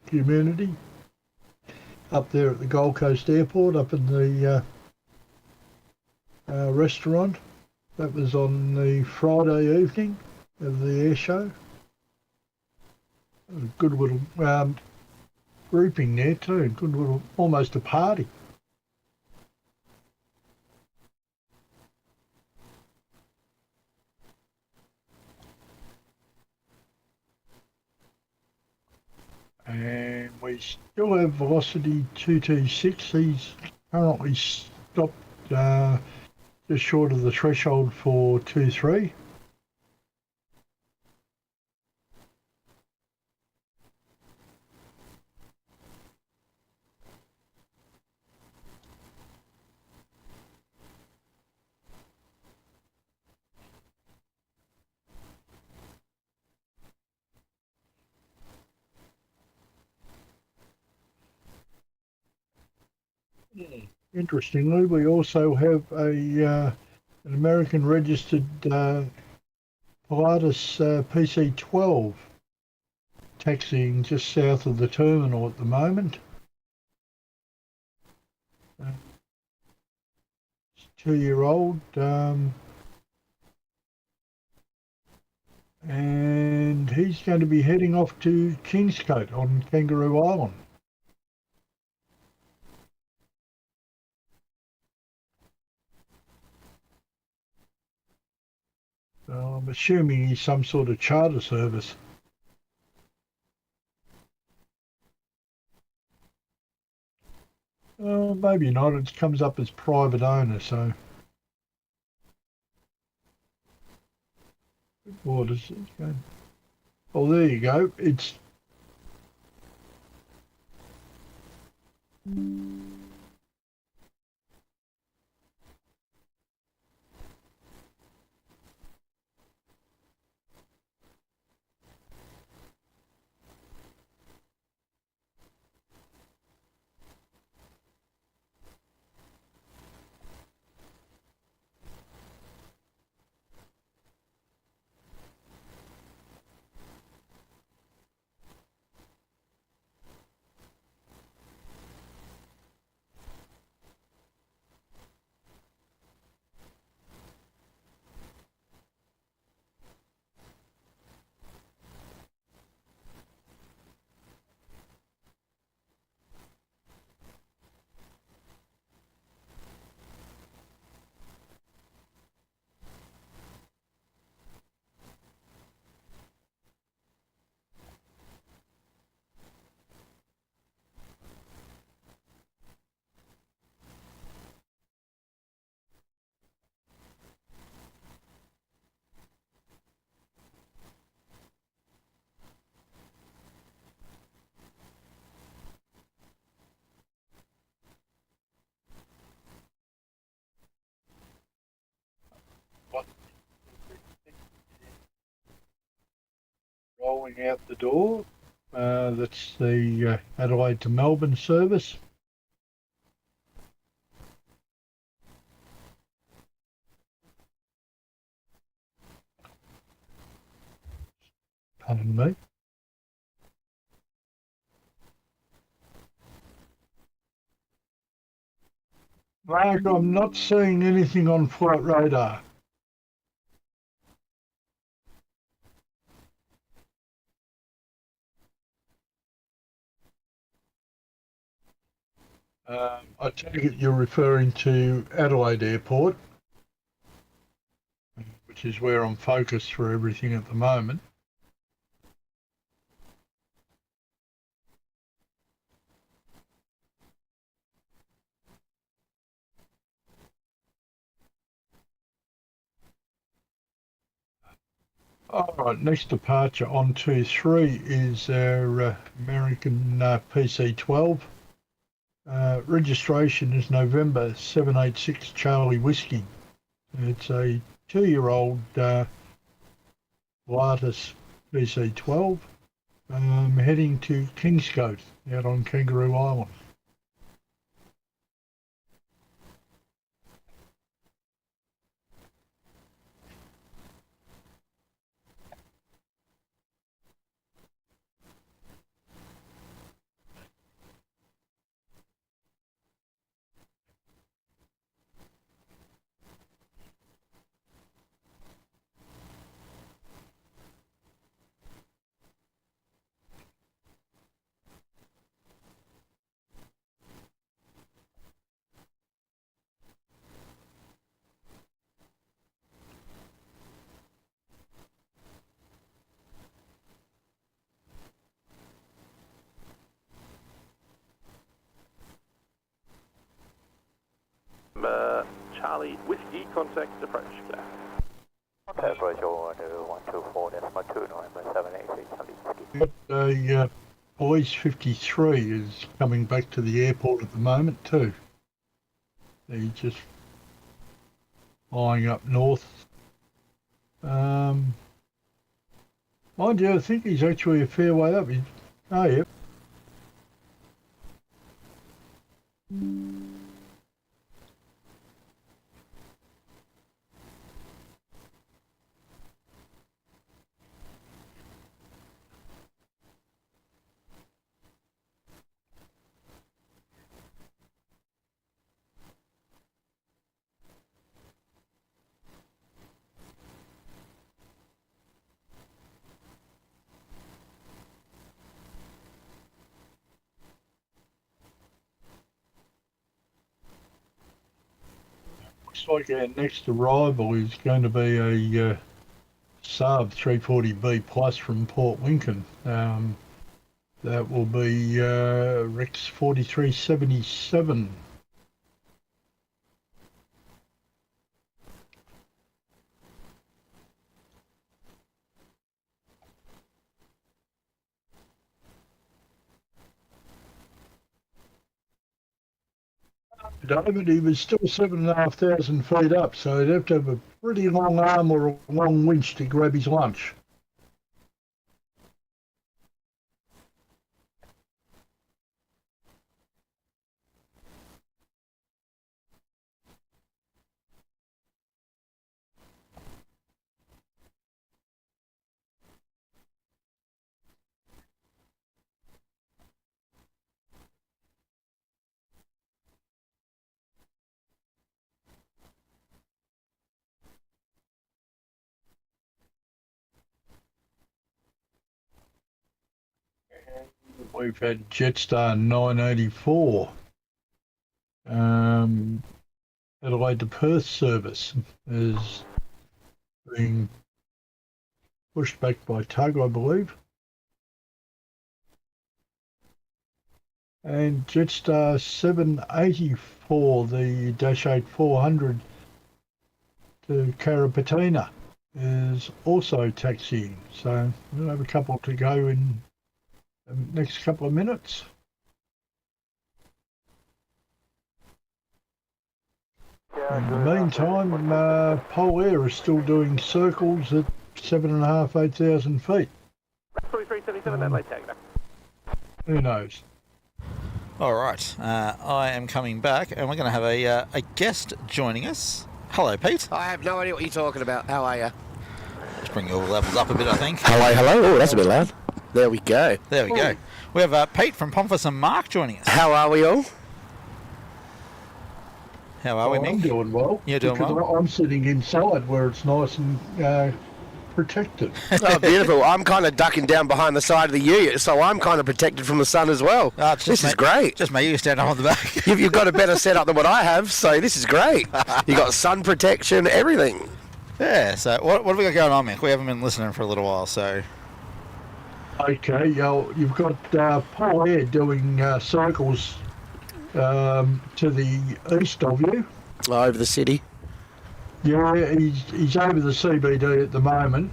community up there at the Gold Coast Airport, up in the restaurant. That was on the Friday evening of the air show. A good little grouping there too. Good little, almost a party. And we still have Velocity 226. He's currently stopped just short of the threshold for 23. Interestingly, we also have an American registered Pilatus PC-12 taxiing just south of the terminal at the moment. It's 2-year-old, and he's going to be heading off to Kingscote on Kangaroo Island. So I'm assuming he's some sort of charter service. Maybe not. It comes up as private owner, so. What is it going? Oh, there you go. It's. going out the door. That's the Adelaide to Melbourne service. Pardon me. Mark, I'm not seeing anything on flight radar. I take it you're referring to Adelaide Airport, which is where I'm focused for everything at the moment. All right, next departure on 23 is our American PC-12. Registration is November 786 Charlie Whiskey. It's a 2-year-old Lattice PC-12 heading to Kingscote out on Kangaroo Island. Charlie Whiskey, contact approach. Contact approach 124, decimal 29, 786, But Police 53 is coming back to the airport at the moment too. They're just flying up north. Mind you, I think he's actually a fair way up. Oh, yeah. Looks like our next arrival is going to be a Saab 340B Plus from Port Lincoln. That will be Rex 4377. David, he was still 7,500 feet up, so he'd have to have a pretty long arm or a long winch to grab his lunch. We've had Jetstar 984, Adelaide to Perth service is being pushed back by tug, I believe. And Jetstar 784, the Dash 8400 to Carapatina is also taxiing. So we'll have a couple to go in the next couple of minutes. In the meantime, Polair is still doing circles at 7,500, 8,000 feet. 377 Adelaide takeoff. Who knows? All right. I am coming back, and we're going to have a guest joining us. Hello, Pete. I have no idea what you're talking about. How are you? Let's bring your levels up a bit, I think. Hello, hello. Oh, that's a bit loud. There we go. There we go. We have Pete from Pomfus and Mark joining us. How are we all? How are we, Mick? I'm doing well. You're doing because well? I'm sitting inside where it's nice and protected. Oh, beautiful. I'm kind of ducking down behind the side of the ute, so I'm kind of protected from the sun as well. It's just This is great. Just me. You stand up on the back. You've got a better setup than what I have, so this is great. You got sun protection, everything. Yeah. So what have we got going on, Mick? We haven't been listening for a little while, so. Okay, you've got Paul Air doing circles to the east of you. Over the city. Yeah, he's over the CBD at the moment.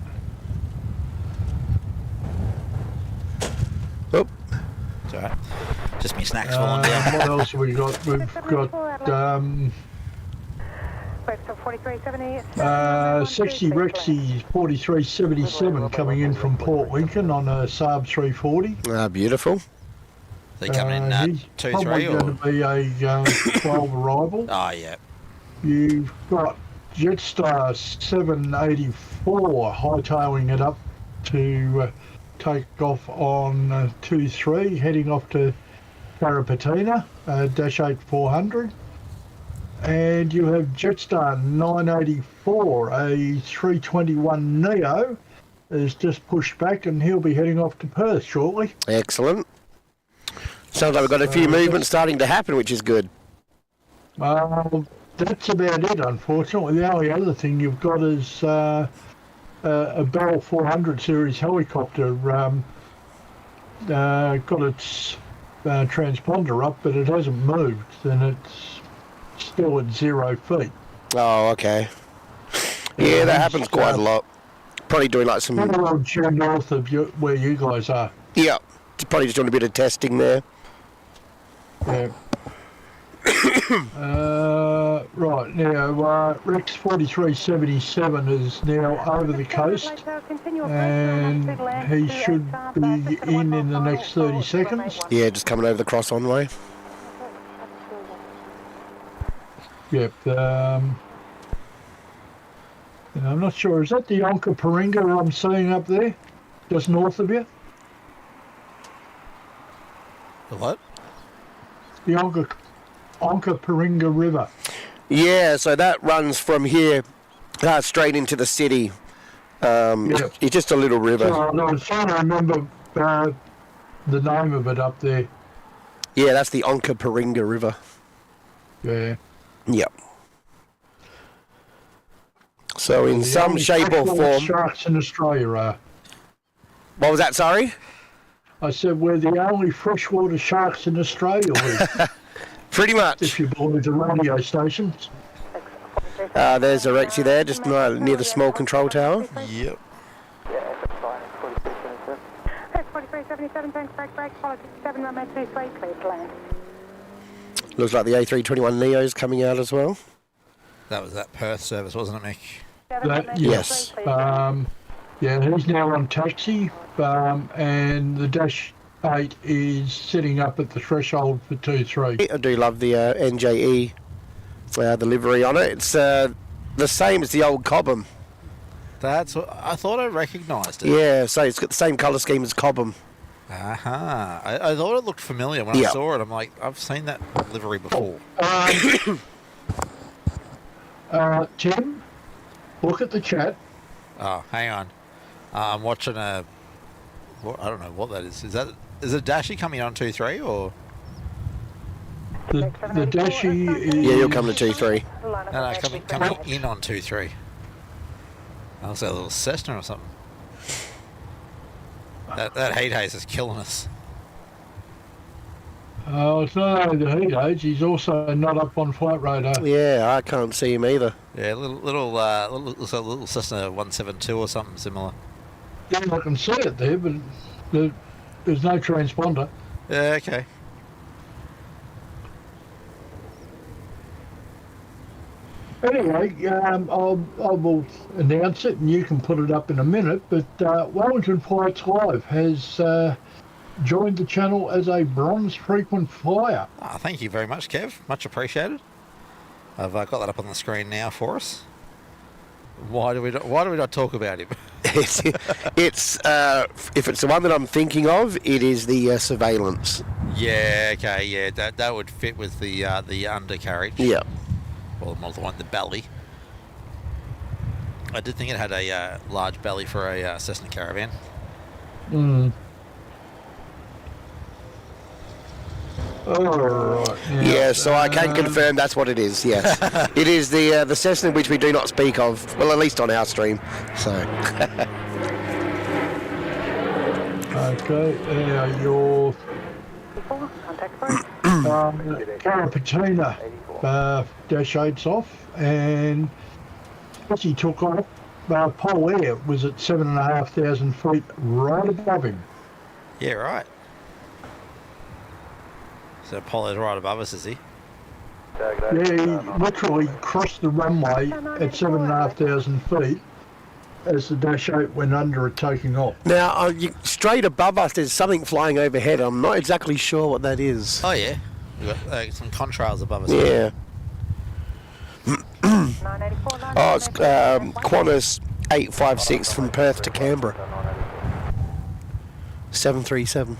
Oh, It's all right. Just me snacks falling down. What else have we got? We've got 60 Rexy 4377 coming in from Port Lincoln on a Saab 340. beautiful. They coming in He's 2-3 probably or? going to be a 12 arrival. Oh yeah. You've got Jetstar 784 hightailing it up to take off on 23, heading off to Parapatina, dash 8400. And you have Jetstar 984, a 321 Neo, is just pushed back and he'll be heading off to Perth shortly. Excellent. Sounds like we've got a few movements starting to happen, which is good. That's about it, unfortunately. The only other thing you've got is a Bell 400 series helicopter got its transponder up, but it hasn't moved, and it's still at 0 feet. Oh, okay. Yeah, that happens quite a lot. Probably doing like some... Due north of where you guys are. Yeah, probably just doing a bit of testing there. Yeah. Right, now Rex 4377 is now over the coast, and he should be in the next 30 seconds. Yeah, just coming over the cross on way. Yep. I'm not sure. Is that the Onka Paringa I'm seeing up there, just north of you? The what? The Onka Paringa River. Yeah, so that runs from here straight into the city. It's just a little river. So I was trying to remember the name of it up there. Yeah, that's the Onka Paringa River. Yeah. Yep. So in some shape or form... Sharks in Australia are. What was that, sorry? I said we're the only freshwater sharks in Australia. Pretty much. If you believe the radio stations. There's a Rexy there, just near the small control tower. Yep. Yeah, fine, 4377. 4377, thanks, break, follow 7, runway 23, clear to land. Looks like the A321 Neo's coming out as well. That was that Perth service, wasn't it, Mick? Yes. Yeah, he's now on taxi, and the Dash 8 is sitting up at the threshold for 2-3. I do love the NJE the livery on it. It's the same as the old Cobham. That's what I thought. I recognised it. Yeah, so it's got the same colour scheme as Cobham. Aha! I thought it looked familiar when I saw it. I'm like, I've seen that livery before. Tim, look at the chat. Oh, hang on. I'm watching I don't know what that is. Is it Dashi coming on 2-3 or? The Dashi is... Yeah, you'll come to 2-3. No, coming in on 2-3. I was a little Cessna or something. That heat haze is killing us. Oh, it's not only the heat haze, he's also not up on flight radar. Yeah, I can't see him either. Yeah, little Cessna 172 or something similar. Yeah, I can see it there, but there's no transponder. Yeah, okay. Anyway, I will announce it and you can put it up in a minute, but Wellington Flights Live has joined the channel as a bronze frequent flyer. Oh, thank you very much, Kev. Much appreciated. I've got that up on the screen now for us. Why do we not talk about him? It's if it's the one that I'm thinking of, it is the surveillance. Yeah, okay, yeah, that would fit with the undercarriage. Yeah. Well, the one, the belly. I did think it had a large belly for a Cessna Caravan. Mm. Alright. Yeah, so I can confirm that's what it is, yes. It is the Cessna which we do not speak of, well, at least on our stream, so. Okay, your Carapatina dash 8's off, and as he took off, Pole Air was at 7,500 feet right above him. Yeah, right. So Apollo's right above us, is he? Yeah, he literally crossed the runway at 7,500 feet as the Dash 8 went under it taking off. Now, straight above us, there's something flying overhead. I'm not exactly sure what that is. Oh, yeah. We've got some contrails above us. Yeah. Oh, it's Qantas 856 from Perth to Canberra. 737.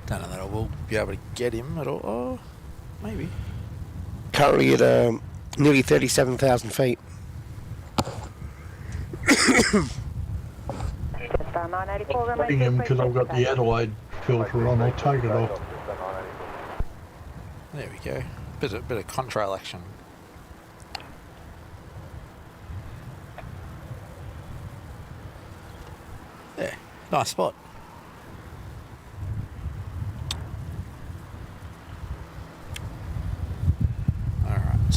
Don't know that I will be able to get him at all. Oh, maybe. Currently at nearly 37,000 feet. Getting him because I've got the Adelaide filter on. I'll take it off. There we go. Bit of contrail action. Yeah, nice spot. Alright,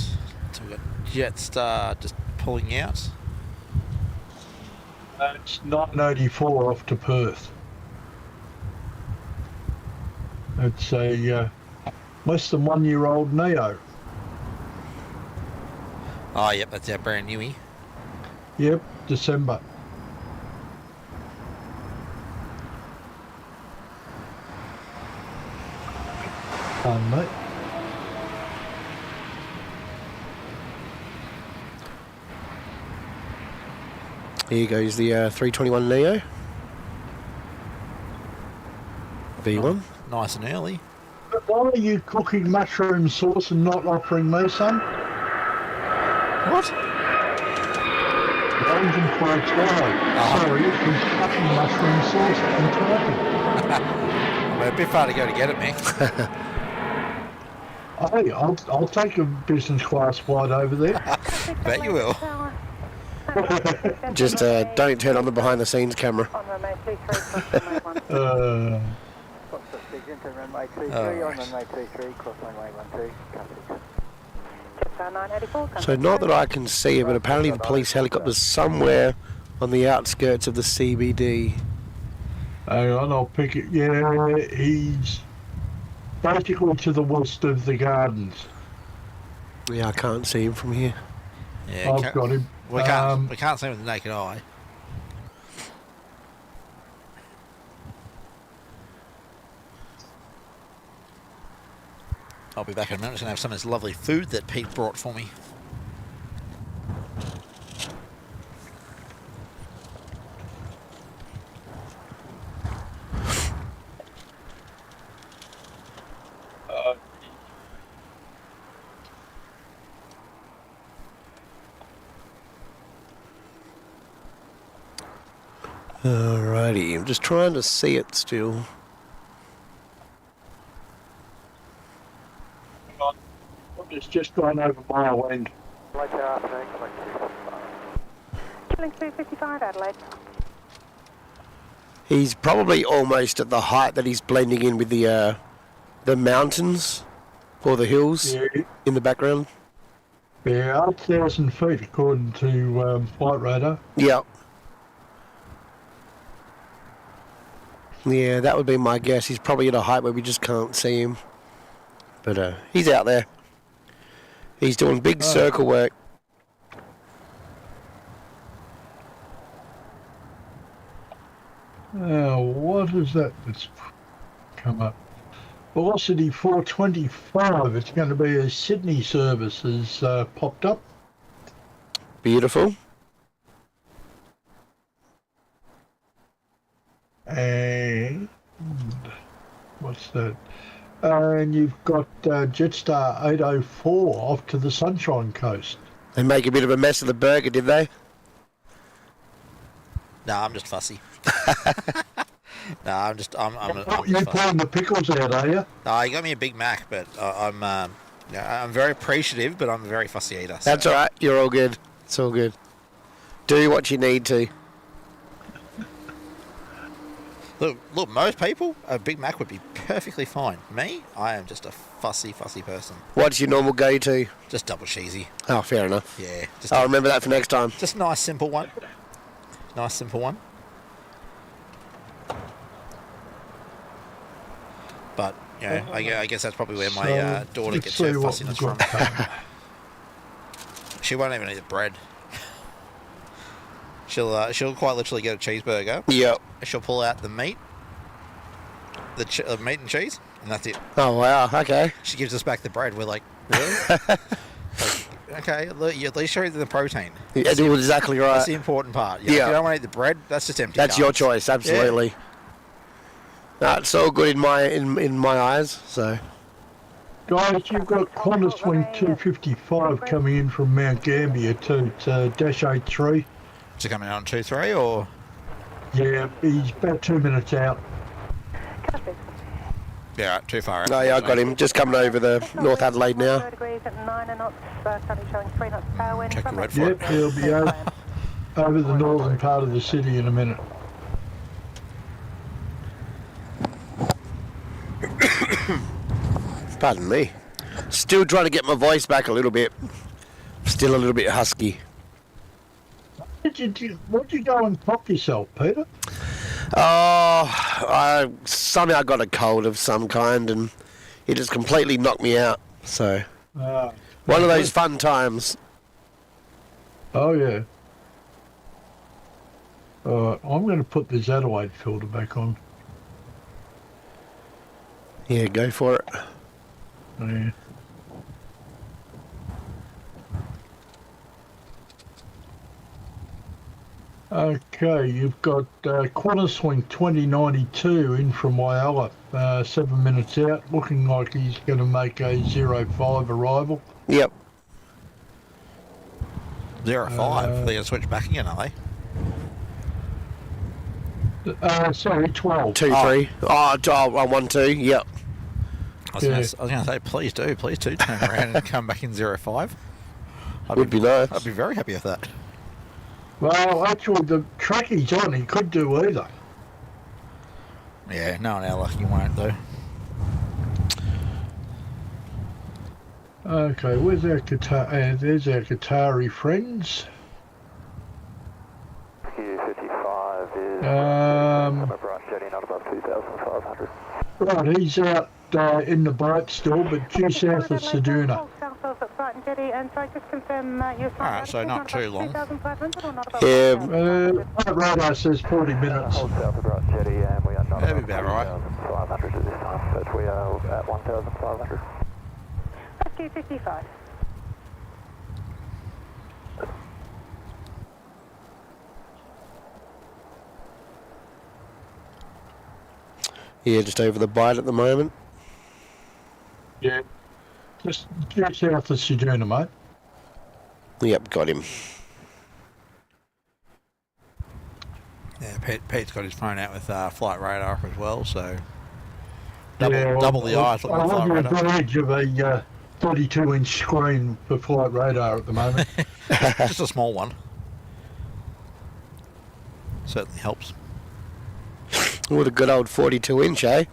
so we've got Jetstar just pulling out. It's 984 off to Perth. It's a less than 1 year old Neo. Oh, yep, that's our brand newie. Yep, December. Mate. Here goes the 321 Neo. V1. Nice and early. But why are you cooking mushroom sauce and not offering me some? What? Wellington Flights Live. Sorry, he's cooking mushroom sauce and talking. We're a bit far to go to get it, Mick. Hey, I'll take a business class flight over there. Bet you will. Just don't turn on the behind the scenes camera. So not that I can see it, but apparently the police helicopter's somewhere on the outskirts of the CBD. Hang on, I'll pick it. Yeah, he's basically to the west of the gardens. Yeah, I can't see him from here. Yeah, I've got him. We can't see him with the naked eye. I'll be back in a minute. I'm just going to have some of this lovely food that Pete brought for me. Alrighty, I'm just trying to see it still. It's just gone over my end. Killing 255 Adelaide. He's probably almost at the height that he's blending in with the mountains or the hills in the background. Yeah, 8,000 feet according to Flight Radar. Yep. Yeah, that would be my guess. He's probably at a height where we just can't see him. But he's out there. He's doing big circle work. What is that that's come up? Velocity 425. It's going to be a Sydney service has popped up. Beautiful. And what's that? And you've got Jetstar 804 off to the Sunshine Coast. They make a bit of a mess of the burger, did they? No, I'm just fussy. No, I'm just You're fussy. pulling the pickles out, are you? No, you got me a Big Mac, but I'm very appreciative, but I'm a very fussy eater. So. That's all right. You're all good. It's all good. Do what you need to. Look, most people, a Big Mac would be perfectly fine. Me, I am just a fussy person. What's your normal go-to? Just double cheesy. Oh, fair enough. Yeah. Just I'll remember that for next time. Just a nice, simple one. Nice, simple one. But, you know, I guess that's probably where my daughter gets her fussiness from. She won't even eat the bread. She'll quite literally get a cheeseburger. Yep. She'll pull out the meat, meat and cheese, and that's it. Oh, wow. Okay. She gives us back the bread. We're like, really? Okay, look, at least you're eating the protein. Yeah, that's exactly right. That's the important part. If you don't want to eat the bread, that's just empty. That's your choice, absolutely. Yeah. No, it's all good in my eyes. So, guys, you've got Qantas Swing 255 coming in from Mount Gambier to Dash 83. Is he coming out on 2-3 or? Yeah, he's about 2 minutes out. Yeah, right, too far out. Oh, yeah, I got him. Just coming over the North Adelaide now. Check the red for Yep, he'll be over the northern part of the city in a minute. Pardon me. Still trying to get my voice back a little bit. Still a little bit husky. What did you go and pop yourself, Peter? Oh, somehow I got a cold of some kind and it just completely knocked me out. So, one of those fun times. Oh, yeah. I'm going to put this Adelaide filter back on. Yeah, go for it. Yeah. Okay, you've got Qantas Swing 2092 in from Whyalla, 7 minutes out, looking like he's going to make a 05 arrival. Yep. 05? They're going to switch back again, are they? Sorry, 12. 2-3. Oh, 1-2, yep. I was going to say, please do turn around and come back in 05. Would be nice. I'd be very happy with that. Well, actually, the track he's on, he could do either. Yeah, no, our luck, you won't, though. Okay, where's our Qatar? There's our Qatari friends. Q55 is bright jetty, not above 2,500. Right, he's out in the boat still, but due south of Seduna. Alright, so not too long. Yeah. Radar says 40 minutes. Hold south of Bright Jetty and we are not That'd be about right. 1,500 at this time, but we are at 1,500. Q55. Yeah, just over the bight at the moment. Yeah. Just south of Seduna, mate. Yep, got him. Yeah, Pete's got his phone out with flight radar as well, so double the eyes looking at flight radar. I'm on the edge of a 32-inch screen for flight radar at the moment. Just a small one. Certainly helps. What a good old 42-inch, eh?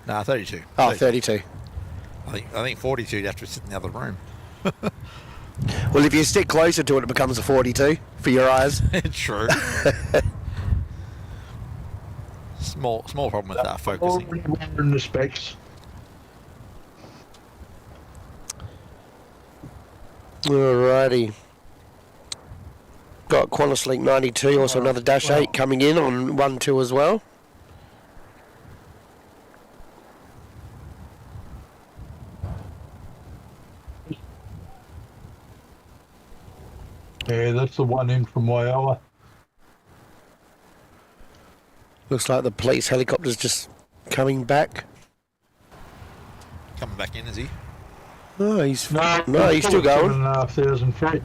Nah, 32. Oh, 32. I think 42 you'd have to sit in the other room. Well, if you stick closer to it, it becomes a 42 for your eyes. True. Small problem with focusing. In the specs. Alrighty. Got Qantas Link 92, also another Dash 8 coming in on 1-2 as well. Yeah, that's the one in from Wyoa. Looks like the police helicopter's just coming back. Coming back in, is he? Oh, he's still going. 7,500 feet.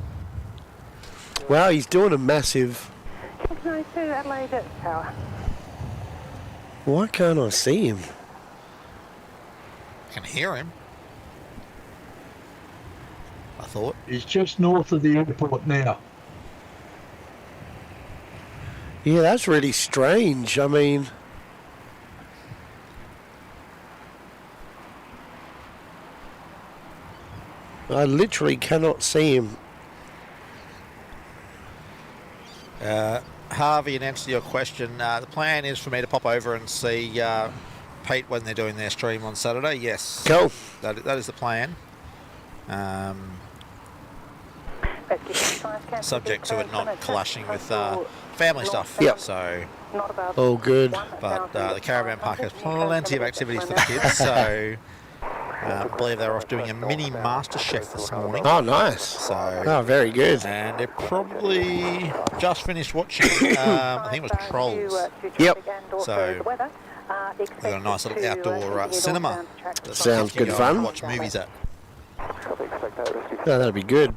Wow, he's doing a massive... 692 Adelaide Tower. Why can't I see him? I can hear him. I thought. He's just north of the airport now. Yeah, that's really strange. I mean... I literally cannot see him. Harvey, in answer to your question, the plan is for me to pop over and see Pete when they're doing their stream on Saturday. Yes. Cool. That is the plan. Subject to it not clashing with family stuff. Yep. So, All good. but the caravan park has plenty of activities for the kids. So, I believe they're off doing a mini Master Chef this morning. Oh, nice. So, Oh, very good. and they're probably just finished watching. I think it was Trolls. Yep. So, we've got a nice little outdoor cinema. that Sounds kids can good go fun. and watch movies at. Oh, that'll be good.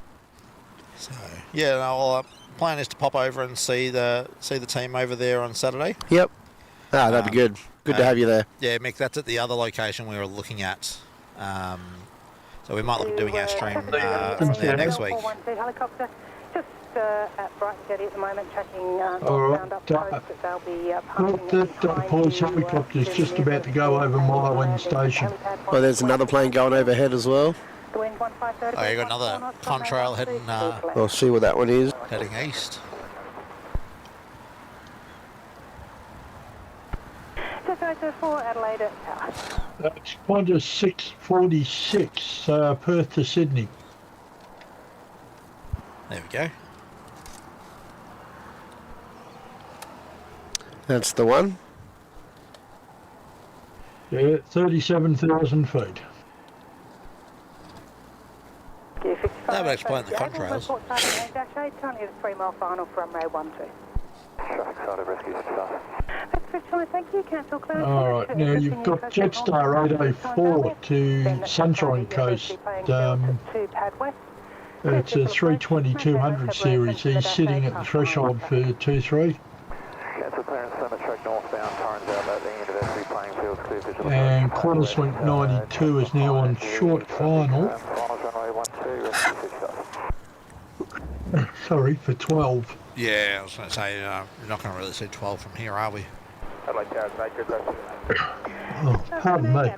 So, yeah, no, well, plan is to pop over and see the team over there on Saturday. Yep. Ah, that'd be good. Good to have you there. Yeah, Mick, that's at the other location we were looking at. So we might look at doing our stream from there next week. 412 helicopter, just at Brighton Jetty at the moment, tracking Alright, up posts that they'll be parking that police helicopter is just about to go over Mile Station. Oh, there's another plane going overhead as well. The wind 1530. Oh, you got another contrail heading I'll see what that one is. heading east. Just go to 4 Adelaide Tower. That's Qantas 646, Perth to Sydney. There we go. That's the one. Yeah, 37,000 feet. That would explain the contrails. Currently the 3 mile final from runway 12. Traffic side of rescue staff. That's good, fine, thank you, Council Clerk. Alright, now you've got Jetstar 804 to Sunshine Coast. It's a 320-200 series. He's sitting at the threshold for 2-3. Cancel clearance, summit track northbound, Torrens out at the end of S3 playing field, clear visual. And Qantas Link 92 is now on short final. Finals runway 12, rescue 6 shots. Sorry, for 12. Yeah, I was going to say, you're not going to really see 12 from here, are we? Adelaide Tower, make good question. Oh, pardon me.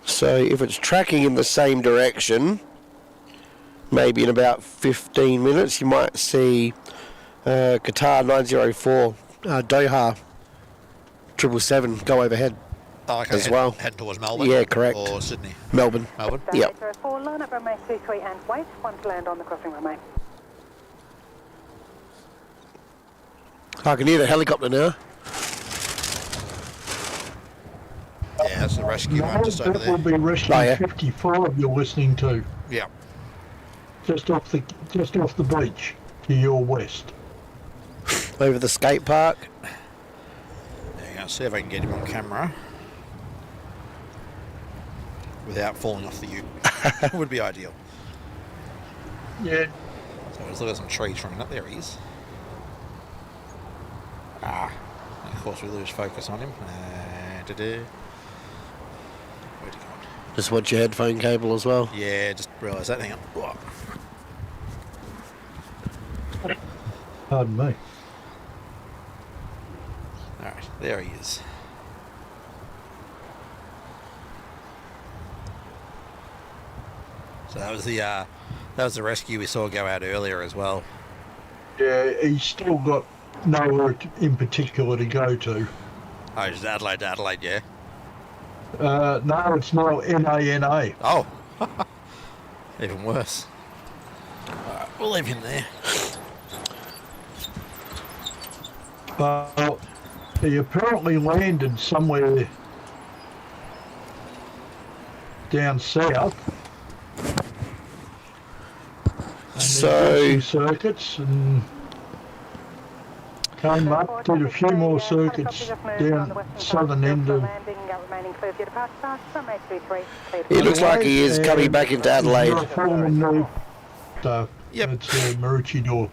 So if it's tracking in the same direction, maybe in about 15 minutes, you might see Qatar 904, Doha 777 go overhead. Oh, okay. As well. Heading towards Melbourne? Yeah, correct. Or Sydney? Melbourne. Melbourne? Yep. 4, line up runway 23 and wait, one to land on the crossing runway. I can hear the helicopter now. Yeah, that's the rescue one just over That will there. be Rescue 55 you're listening to. Yeah. Just off the beach to your west. Over the skate park. There you go. See if I can get him on camera. Without falling off the ute. Would be ideal. Yeah. So let's look at some trees from up. There he is. Ah. And of course we lose focus on him. Where'd he go? Just watch your headphone cable as well. Yeah, just realised that. Hang on. Whoa. Pardon me. Alright, there he is. So that was the rescue we saw go out earlier as well. Yeah, he's still got nowhere in particular to go to. Oh, just Adelaide to Adelaide, yeah. No, it's now NANA. Oh, even worse. Alright, we'll leave him there. He apparently landed somewhere down south. And So circuits and came up, did a few more circuits down southern end of. it looks like he is coming back into Adelaide. So Yep. it's a Maroochydore.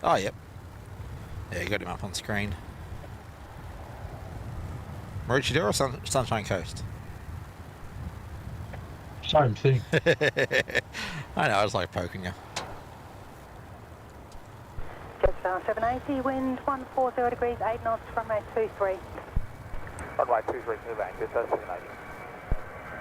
Oh, yep. Yeah, you got him up on screen. Maroochydore or Sunshine Coast? Same thing. I know, I was like poking you. Jetstar 780, wind 140 degrees, 8 knots, runway 23. Runway 23, move back, Jetstar 780.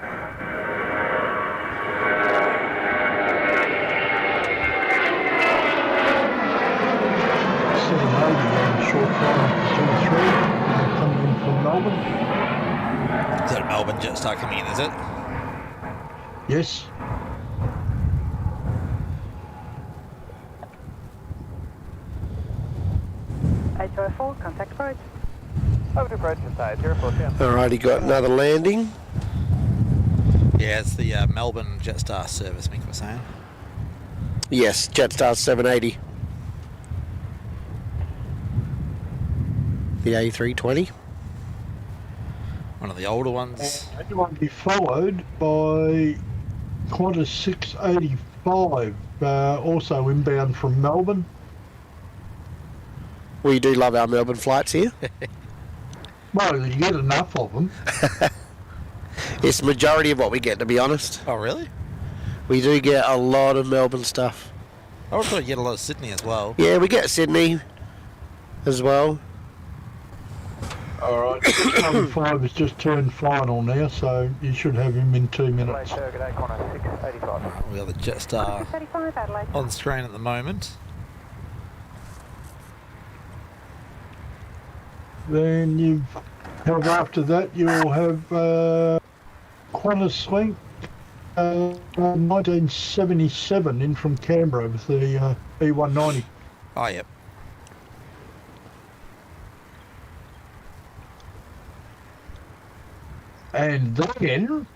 Short flight 23, coming in from Melbourne. Is that Melbourne Jetstar coming in, is it? Yes. H04, contact approach. Over to approach, Jetstar 04, down. Alrighty, got another landing. Yeah, it's the Melbourne Jetstar service, Mick was saying. Yes, Jetstar 780. The A320. One of the older ones. And you want to be followed by Qantas 685, also inbound from Melbourne. We do love our Melbourne flights here. Well, you get enough of them. It's the majority of what we get, to be honest. Oh, really? We do get a lot of Melbourne stuff. I would probably get a lot of Sydney as well. Yeah, we get Sydney as well. All right. Number 5 has just turned final now, so you should have him in 2 minutes. Good day, Qantas 685. We got the Jetstar 685, Adelaide. on screen at the moment. Then you have after that you'll have Qantas Link 1977 in from Canberra with the E190. Oh, yep. And then,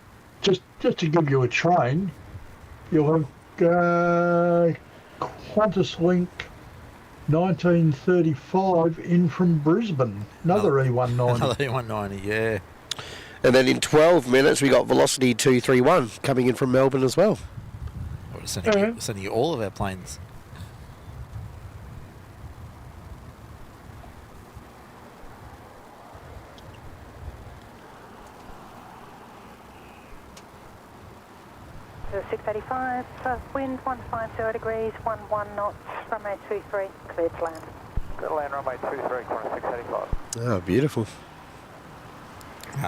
just to give you a train, you'll have Qantas Link 1935 in from Brisbane, another E190. Another E190, yeah. And then in 12 minutes, we got Velocity 231 coming in from Melbourne as well. We're sending you all of our planes. To 685, wind 150 degrees, 11 knots, runway 23, cleared to land. Got to land runway 23, Qantas 685. Oh, beautiful.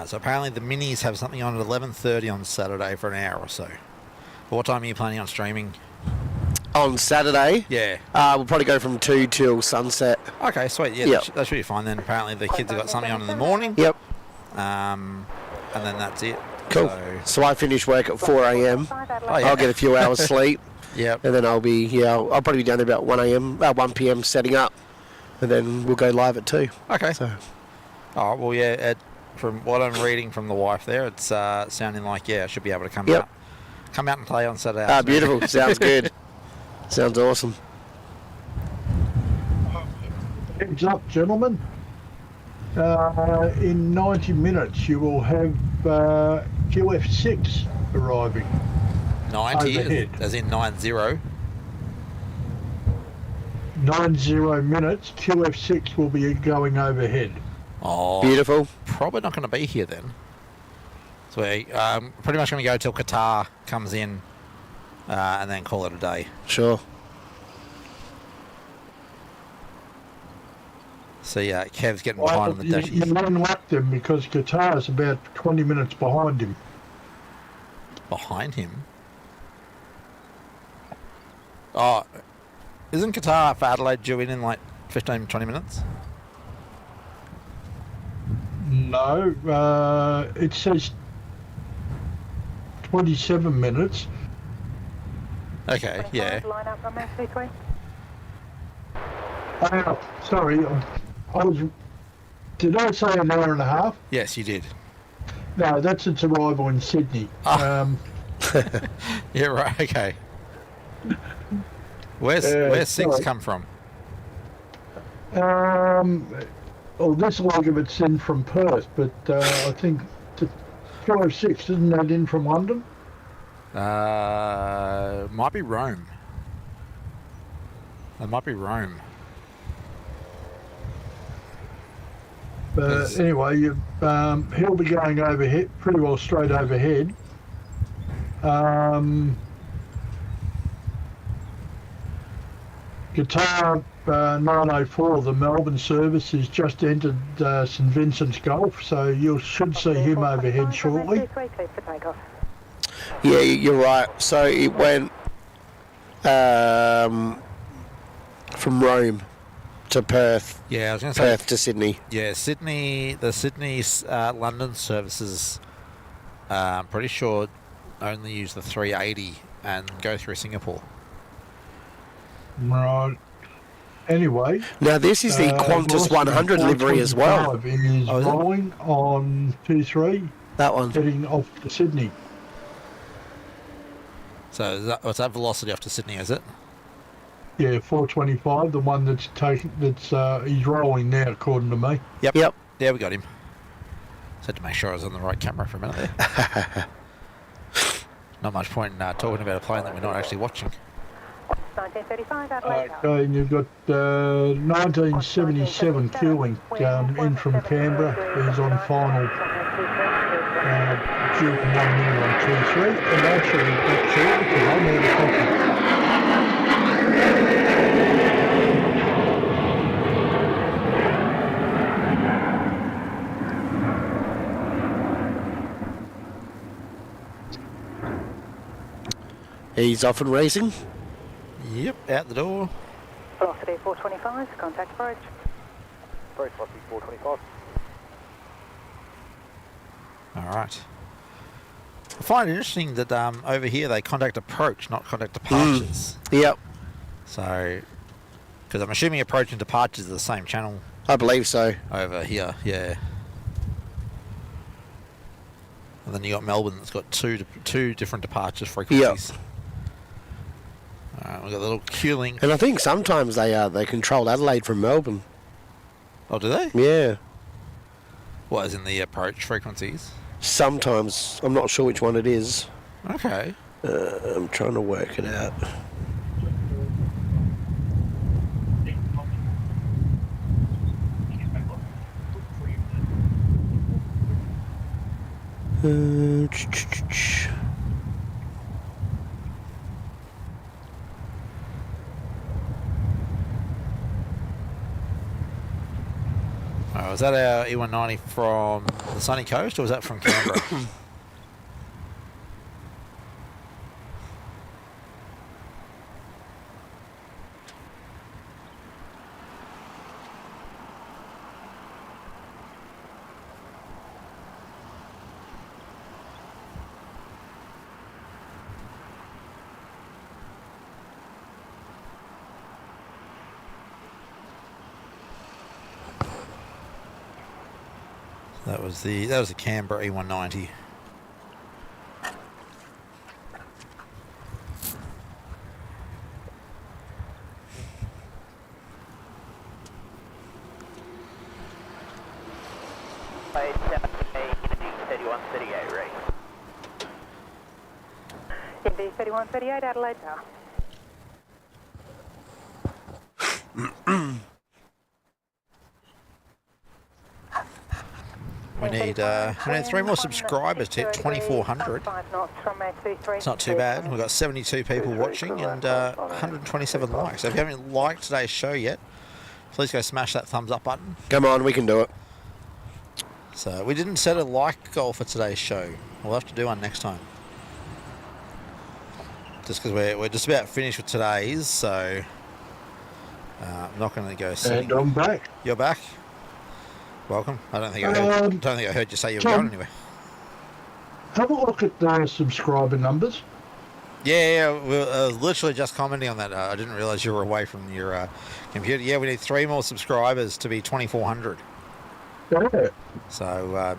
So apparently the minis have something on at 11:30 on Saturday for an hour or so. What time are you planning on streaming? On Saturday, Yeah. we'll probably go from 2 till sunset. Okay, sweet. Yeah, Yep. that should be fine then. Apparently the kids have got something on in the morning. Yep. And then that's it. Cool. So I finish work at 4 a.m. Oh, yeah. I'll get a few hours sleep, Yep. and then I'll probably be down there about 1 p.m. setting up, and then we'll go live at 2. Okay. So Oh, well, yeah, from what I'm reading from the wife there, it's sounding like, I should be able to come Yep. out and play on Saturday afternoon. beautiful. Sounds good. Sounds awesome. Heads up, gentlemen. In 90 minutes, you will have QF6 arriving. 90, Overhead. as in 90. 90 minutes, QF6 will be going overhead. Oh, Beautiful. probably not going to be here then. So we're pretty much going to go till Qatar comes in and then call it a day. Sure. So yeah, Kev's getting behind on the you dashes. won't like them because Qatar is about 20 minutes behind him. Behind him? Oh, isn't Qatar for Adelaide due in like 15, 20 minutes? No, it says 27 minutes. Okay, yeah. Line up runway 23. Sorry, I was. Did I say an hour and a half? Yes, you did. No, that's its arrival in Sydney. Ah. Yeah, right, okay. Where's Six come from? Well, this leg of it's in from Perth, but I think the 406 isn't that in from London? Might be Rome. It might be Rome. But anyway, he'll be going overhead, pretty well straight overhead. Qatar 904, the Melbourne service, has just entered St Vincent's Gulf, so you should see him overhead shortly. Yeah, you're right. So it went from Rome to Perth. Yeah, I was going to say Perth to Sydney. Yeah, Sydney. The Sydney London services. I'm pretty sure only use the 380 and go through Singapore. Right. Anyway. Now this is the Qantas 100 livery as well. It is rolling on 23. That one. Heading off to Sydney. So what's that velocity off to Sydney? Is it? Yeah, 425. The one that's taken. He's rolling now, according to me. Yep. Yep. Yeah, we got him. Just had to make sure I was on the right camera for a minute there. Not much point in talking about a plane that we're not actually watching. 1935 Adelaide. Okay, and you've got 1977 Q-Link in from Canberra. He's on final due 1 minute on 23. And actually, that's all because I'm out of coffee. He's off and racing. Yep, out the door. Velocity 425, contact approach. Very velocity 425. Alright. I find it interesting that over here they contact approach, not contact departures. Yep. So, because I'm assuming approach and departures are the same channel I believe so. over here, yeah. And then you got Melbourne that's got two different departures frequencies. Yep. Alright, we've got a little Q-Link. And I think sometimes they control Adelaide from Melbourne. Oh, do they? Yeah. What, as in the approach frequencies? Sometimes. I'm not sure which one it is. Okay. I'm trying to work it out. Was that our E190 from the sunny coast, or was that from Canberra? That was the Canberra E190. Indeed, 3138 Adelaide Tower. We need 3 more subscribers to hit 2,400. It's not too bad. We've got 72 people watching and 127 likes. So if you haven't liked today's show yet, please go smash that thumbs up button. Come on, we can do it. So we didn't set a like goal for today's show. We'll have to do one next time. Just because we're just about finished with today's, so I'm not going to go setting. And I'm back. You're back? Welcome. I don't think I heard you say you were going anywhere. Have a look at the subscriber numbers. Yeah, I was literally just commenting on that. I didn't realise you were away from your computer. Yeah, we need 3 more subscribers to be 2,400. Yeah. So,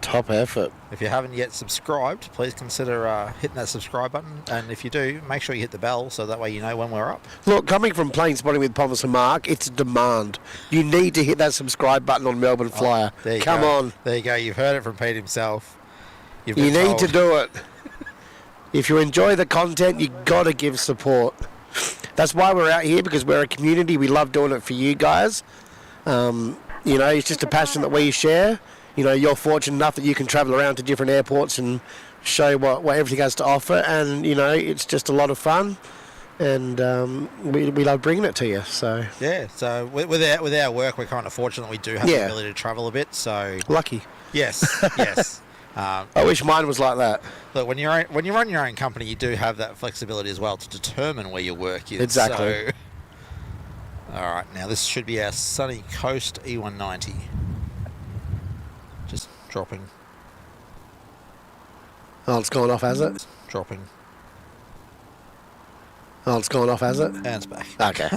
top effort. If you haven't yet subscribed, please consider hitting that subscribe button. And if you do, make sure you hit the bell so that way you know when we're up. Look, coming from Plane Spotting with Thomas and Mark, it's a demand. You need to hit that subscribe button on Melbourne Flyer. Come on. There you go. You've heard it from Pete himself. You need to do it. If you enjoy the content, you got to give support. That's why we're out here, because we're a community. We love doing it for you guys. You know, it's just a passion that we share. You know, you're fortunate enough that you can travel around to different airports and show what everything has to offer. And, you know, it's just a lot of fun. And we love bringing it to you. So yeah, so with our work, we're kind of fortunate we do have the ability to travel a bit. So lucky. Yes, yes. I wish mine was like that. Look, when you run your own company, you do have that flexibility as well to determine where your work is. Exactly. So, all right, now this should be our Sunny Coast E190. Just dropping. Oh, it's gone off, has it? Dropping. Oh, it's gone off, has it? And it's back. Okay.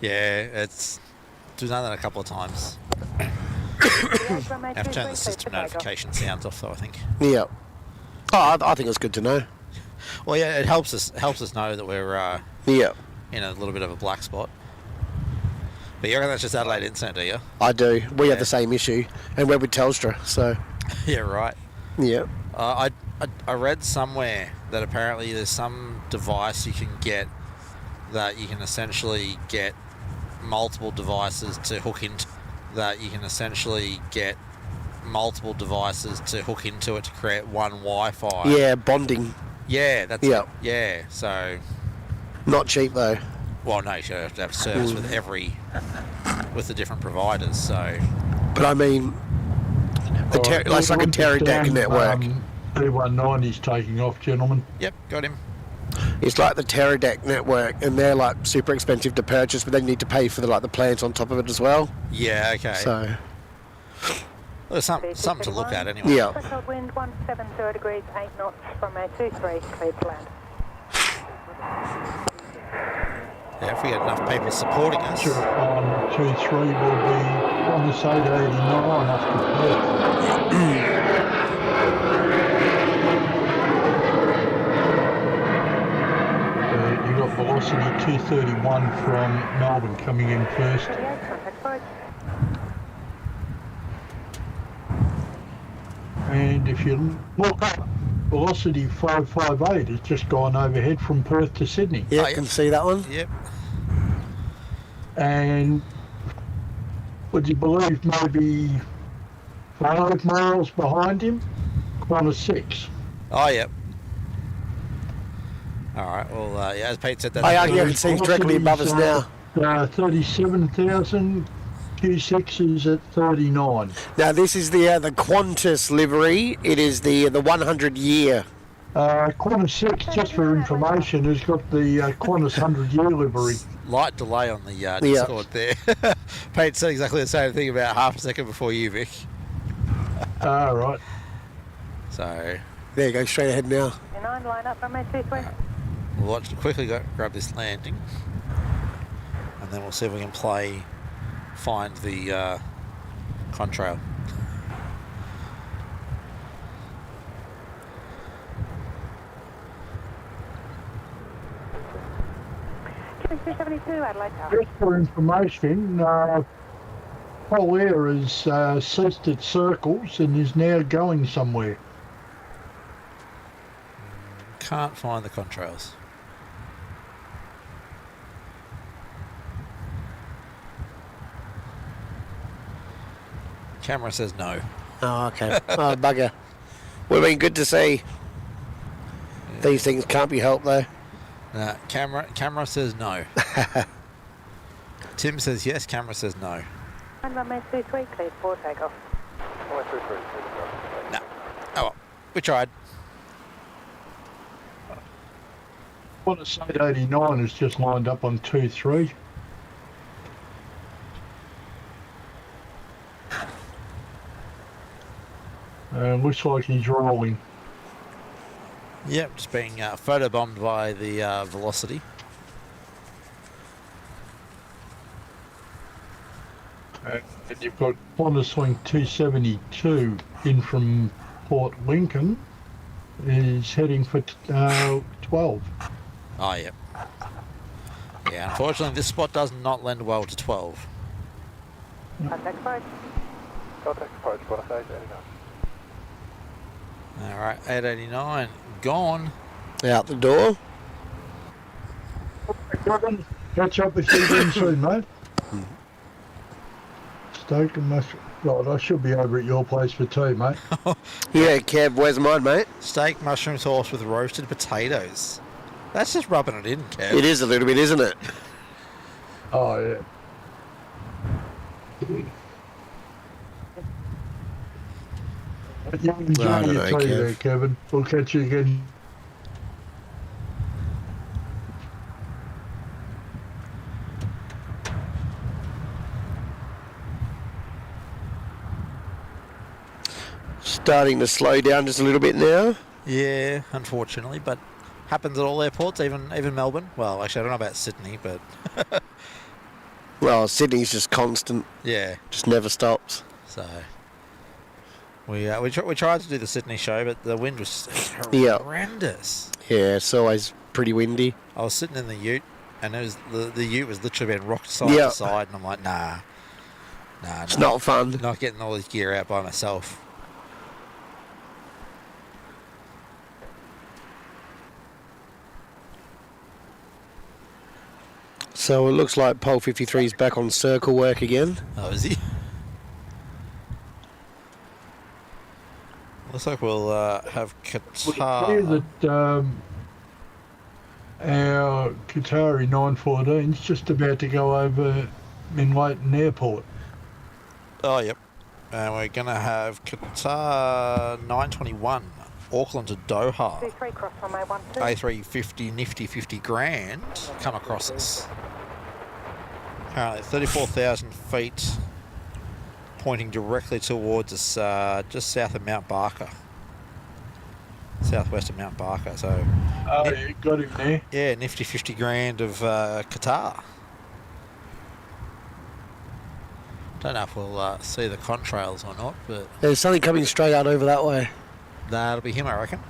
Yeah, it's done that a couple of times. I have to turn the system notification sounds off, though, I think. Yeah. Oh, I think it's good to know. Well, yeah, it helps us know that we're in a little bit of a black spot. But you reckon that's just Adelaide Internet, do you? I do. We have the same issue, and we're with Telstra, so. Yeah, right. Yeah. I read somewhere that apparently there's some device you can get that you can essentially get multiple devices to hook into. To create one Wi-Fi. Yeah, bonding. Yeah, that's it. Yeah, so not cheap though. Well, no, you have to have service with the different providers. So, but I mean, it's like a Teradek network. E190's taking off, gentlemen. Yep, got him. It's like the Teradek network, and they're like super expensive to purchase, but then you need to pay for the plans on top of it as well. Yeah, okay. So, well, something to look at anyway. Yeah. Threshold wind 170 degrees 8 knots from a 23 cleared to land. Yeah, if we get enough people supporting us. On 23 will be on the side 89 off the Perth. You got velocity 231 from Melbourne coming in first. And if you look up, velocity 558 has just gone overhead from Perth to Sydney. Yeah, I can see that one. Yep. And would you believe maybe 5 miles behind him? Qantas 6. Oh, yep. All right. Well, as Pete said, that's. I can see directly above us now. 37,000. Q6 is at 39. Now this is the Qantas livery. It is the 100-year. Qantas 6, just for information, has got the Qantas 100-year livery. Light delay on the Discord there. Pete said exactly the same thing about half a second before you, Mick. Right. So. There you go, straight ahead now. 9 line up from my 23. We'll watch quickly grab this landing, and then we'll see if we can find the contrail. Adelaide. Just for information, whole air has ceased its circles and is now going somewhere. Can't find the contrails. Camera says no. Oh, okay. Oh, bugger. Would have been good to see. Yeah. These things can't be helped, though. Camera says no. Tim says yes, camera says no. And runway 23, cleared for takeoff. No. Oh, well, we tried. Qantas 889 has just lined up on 23. Looks like he's rolling. Yep, just being photobombed by the velocity. And you've got Qantas Link 272 in from Port Lincoln. Is heading for 12. Oh, yep. Yeah, unfortunately, this spot does not lend well to 12. Contact approach. Contact approach, Qantas 889. Alright, 889 gone. Out the door. Catch up with you again soon, mate. Steak and mushroom. God, I should be over at your place for tea, mate. Yeah, Kev, where's mine, mate? Steak, mushroom sauce with roasted potatoes. That's just rubbing it in, Kev. It is a little bit, isn't it? Oh, yeah. You enjoy I don't your know, tea Kev. there, Kevin. We'll catch you again. Starting to slow down just a little bit now. Yeah, unfortunately, but happens at all airports, even Melbourne. Well, actually, I don't know about Sydney, but Well, Sydney's just constant, yeah. just never stops. So we tried to do the Sydney show, but the wind was Yeah. horrendous. Yeah, it's always pretty windy. I was sitting in the ute, and it was the ute was literally being rocked side Yeah. to side, and I'm like, nah, It's not fun. not getting all this gear out by myself. So it looks like Pole 53 is back on circle work again. Oh, is he? Looks like we'll have Hear Qatar. that our Qatari 914 is just about to go over in Leighton Airport. Oh, yep. And we're going to have Qatar 921, Auckland to Doha. 23 cross runway 12. A350 nifty 50 grand come across us. Currently 34,000 feet, pointing directly towards us, just south of Mount Barker. Southwest of Mount Barker. So, Oh, you got him there. yeah, nifty 50 grand of Qatar. Don't know if we'll see the contrails or not, but There's something coming straight out over that way. that'll be him, I reckon.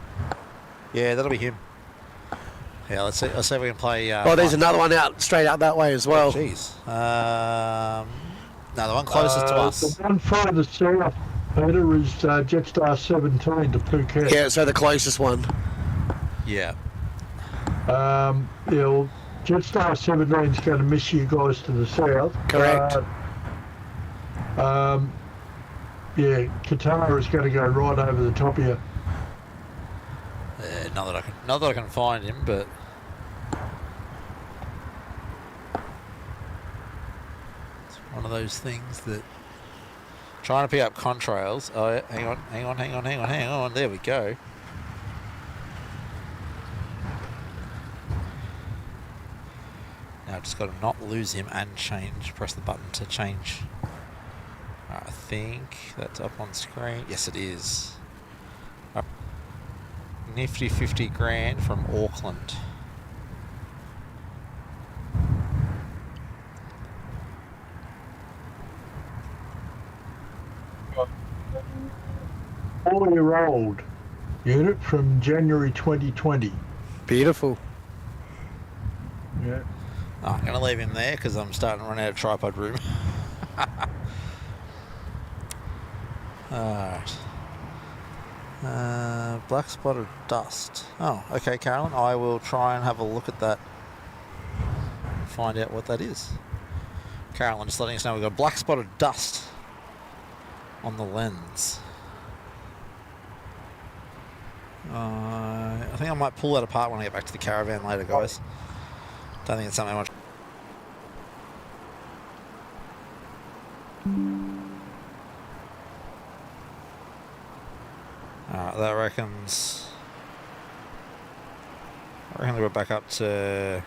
Yeah, that'll be him. Yeah, let's see if we can play. Oh, there's another one out straight out that way as well. Jeez. No, the one closest to us. The one further south, Peter, is Jetstar 17 to Phuket. Yeah, so the closest one. Yeah. Yeah, well, Jetstar 17 is going to miss you guys to the south. Correct. Yeah, Qatar is going to go right over the top of you. Not that I can find him, but it's one of those things that trying to pick up contrails. Oh, yeah, hang on. There we go. Now I've just got to not lose him and press the button to change. I think that's up on screen. Yes, it is. Nifty 50 grand from Auckland. Four-year-old unit from January 2020. Beautiful. Yeah. Oh, I'm going to leave him there because I'm starting to run out of tripod room. Alright. Black spotted dust. Oh, okay, Carolyn. I will try and have a look at that. Find out what that is. Carolyn, just letting us know we've got black spotted dust on the lens. I think I might pull that apart when I get back to the caravan later, guys. Don't think it's something much. That reckons. I reckon we're back up to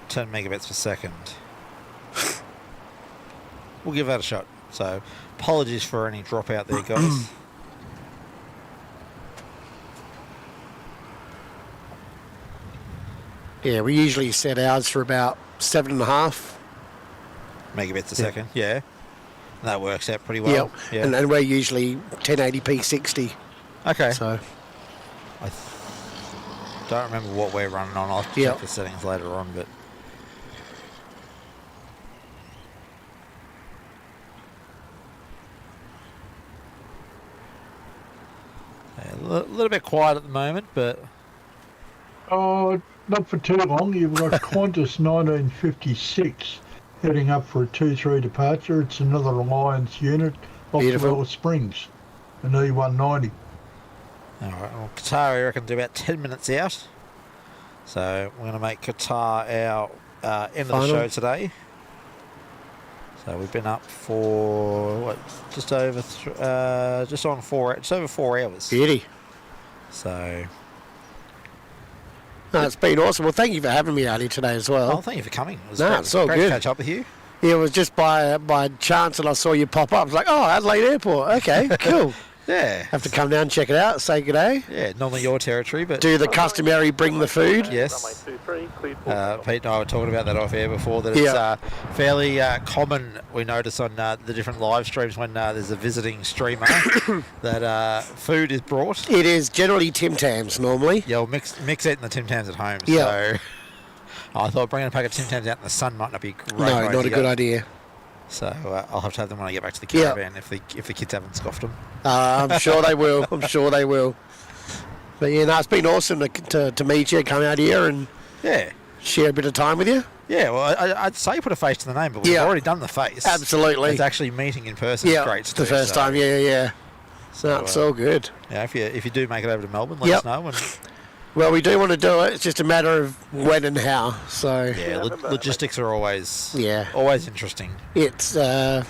10 megabits per second. We'll give that a shot. So, apologies for any dropout there, guys. Yeah, we usually set ours for about 7.5 megabits a second. Yeah. That works out pretty well. Yeah. And we're usually 1080p 60. Okay. So I don't remember what we're running on. I'll check the settings later on, but a little bit quiet at the moment, but Oh, not for too long. You've got Qantas 1956 heading up for a 2-3 departure. It's another Alliance unit off Alice Springs, an E190. all right. Well, Qatari, I reckon, do about 10 minutes out. So we're going to make Qatar our end of the show today. So we've been up for just over 4 hours. Beauty. So no, it's been awesome. Well, thank you for having me out here today as well. oh, thank you for coming. It was it's all great good. to catch up with you. Yeah, it was just by chance that I saw you pop up. I was like, oh, Adelaide Airport. Okay, cool. Yeah. Have to come down and check it out, say good day. Yeah, normally your territory, but do the customary bring the food. Yes. Pete and I were talking about that off air before, that it's fairly common, we notice on the different live streams when there's a visiting streamer that food is brought. It is generally Tim Tams normally. Yeah, well, Mick's eating the Tim Tams at home, so I thought bringing a pack of Tim Tams out in the sun might not be a great idea. No, not a good idea. So I'll have to have them when I get back to the caravan if the kids haven't scoffed them. I'm sure they will. I'm sure they will. But yeah, no, it's been awesome to meet you, come out here and share a bit of time with you. Yeah, well, I'd say put a face to the name, but we've already done the face. Absolutely. It's actually meeting in person. It's great. It's the first time. So it's all good. Yeah, if you do make it over to Melbourne, let us know. Well, we do want to do it. It's just a matter of when and how. So yeah, logistics are always interesting. It's the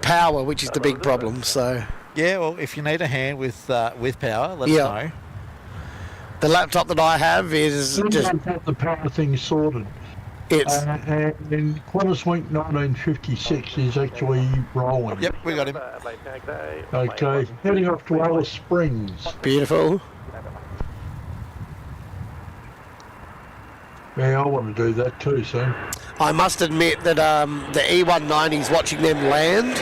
power, which is the big problem. So yeah, well, if you need a hand with power, let us know. The laptop that I have is just got the power thing sorted. It's and Qantas Link 1956 is actually rolling. Yep, we got him. Okay, heading off to Alice Springs. Beautiful. Yeah, I want to do that too soon. I must admit that the E190s, watching them land,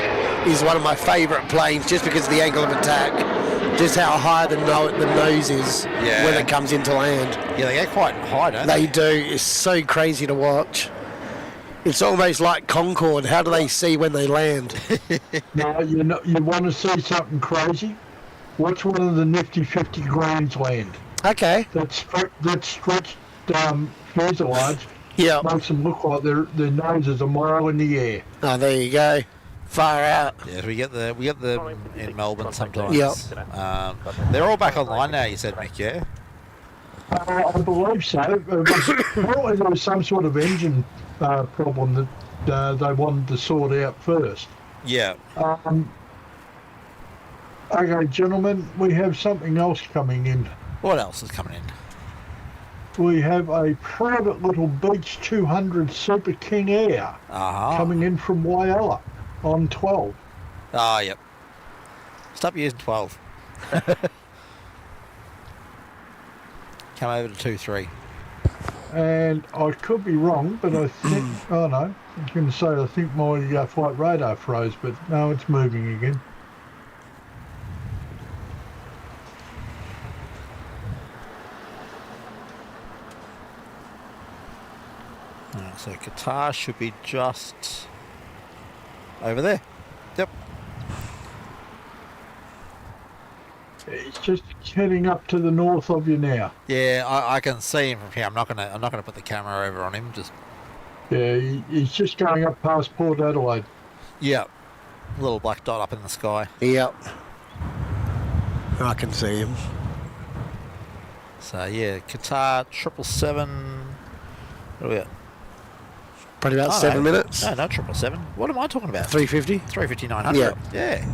is one of my favourite planes just because of the angle of attack, just how high the nose is when it comes into land. Yeah, they get quite high, don't they? They do. It's so crazy to watch. It's almost like Concorde. How do they see when they land? No, you want to see something crazy? Watch one of the nifty 50 Grands land. Okay. That stretched fuselage makes them look like their nose is a mile in the air. Oh, there you go. Far out. Yeah, we get them in Melbourne sometimes. Yep. They're all back online now, you said, Mick, yeah? I believe so. Apparently there was some sort of engine problem that they wanted to sort out first. Yeah. Okay, gentlemen, we have something else coming in. What else is coming in? We have a private little Beach 200 Super King Air coming in from Whyalla on 12. Ah, yep. Stop using 12. Come over to 2-3. And I could be wrong, but I think... oh, no. I was going to say I think my flight radar froze, but no, it's moving again. So Qatar should be just over there. Yep. It's just heading up to the north of you now. Yeah, I can see him from here. I'm not gonna put the camera over on him. Just yeah, he's just going up past Port Adelaide. Yep. Little black dot up in the sky. Yep. I can see him. So yeah, Qatar 777. What are we at? Probably about 7 minutes. No, not 777. What am I talking about? 350. 350, 900. Yeah.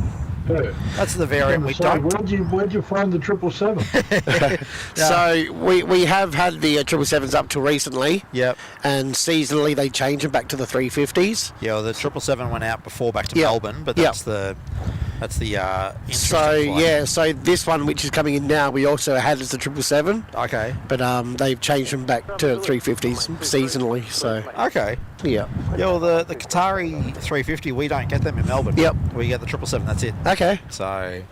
Yeah. That's the variant we don't. Where'd you find the 777? So we have had the 777s up till recently. Yep. And seasonally they change them back to the 350s. Yeah, well, the 777 went out before back to Yep. Melbourne, but that's the interesting So flight. so this one which is coming in now we also had as the 777. Okay. But they've changed them back to 350s seasonally. So Okay. yeah. Yeah, well, the Qatari 350, we don't get them in Melbourne. Yep. We get the 777, that's it. Okay. So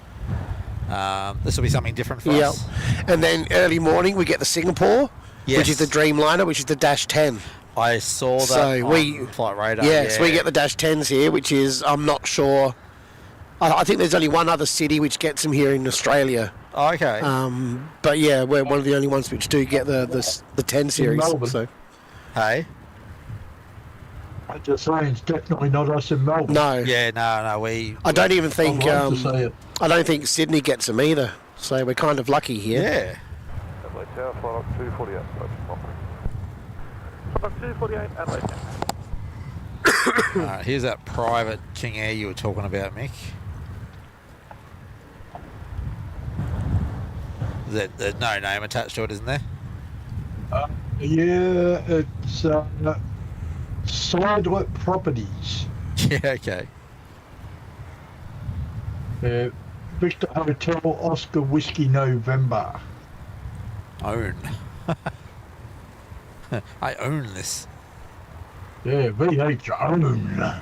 this will be something different for Yep. us. And then early morning we get the Singapore, Yes. which is the Dreamliner, which is the -10. I saw that So on Flight Radar. Yes, we get the -10s here, which is, I'm not sure. I think there's only one other city which gets them here in Australia. Oh, okay. But yeah, we're one of the only ones which do get the 10 series. Melbourne. So Hey? I'm just saying, it's definitely not us in Melbourne. no, Yeah, no, we... I don't even think. I'd love to see it. I don't think Sydney gets them either. So we're kind of lucky here. Yeah. Adelaide Tower, flight up 248. Flight 248, Adelaide. Alright, here's that private King Air you were talking about, Mick. There's no name attached to it, isn't there? Yeah, it's Sidewalk Properties. Yeah, okay. Victor Hotel, Oscar Whiskey November. Own. I own this. Yeah, VH own.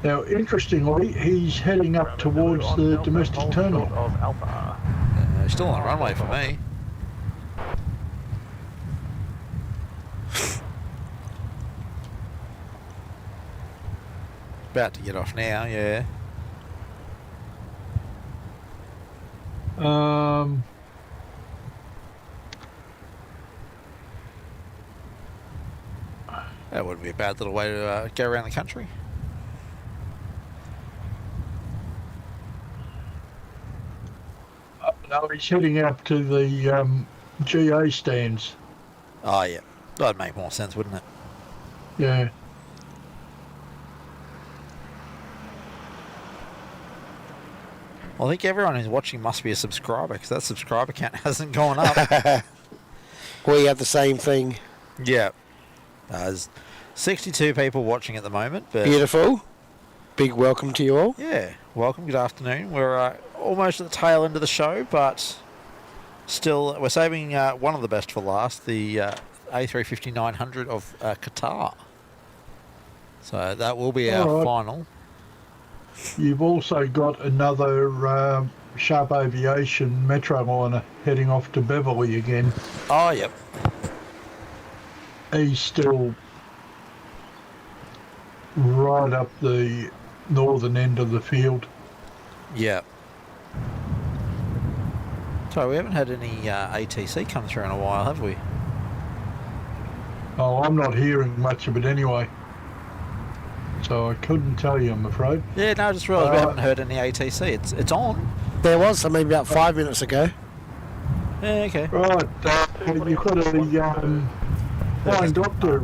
Now, interestingly, he's heading up towards the domestic terminal. Of Alpha. Still on the runway for me. About to get off now, yeah. That wouldn't be a bad little way to go around the country. No, he's heading up to the GA stands. Oh, yeah. That'd make more sense, wouldn't it? Yeah. Well, I think everyone who's watching must be a subscriber, because that subscriber count hasn't gone up. We have the same thing. Yeah. There's 62 people watching at the moment. But Beautiful. Big welcome to you all. yeah, welcome, good afternoon. We're almost at the tail end of the show, but still, we're saving one of the best for last, the A350-900 of Qatar. So that will be our All right. final. You've also got another Sharp Aviation Metroliner heading off to Beverley again. Oh, yep. He's still right up the northern end of the field. Yeah. So we haven't had any ATC come through in a while, have we? Oh, I'm not hearing much of it anyway. So I couldn't tell you, I'm afraid. Yeah, no, I just realised we haven't heard any ATC. It's on. There was some maybe about 5 minutes ago. Yeah, okay. Right, you've got a flying doctor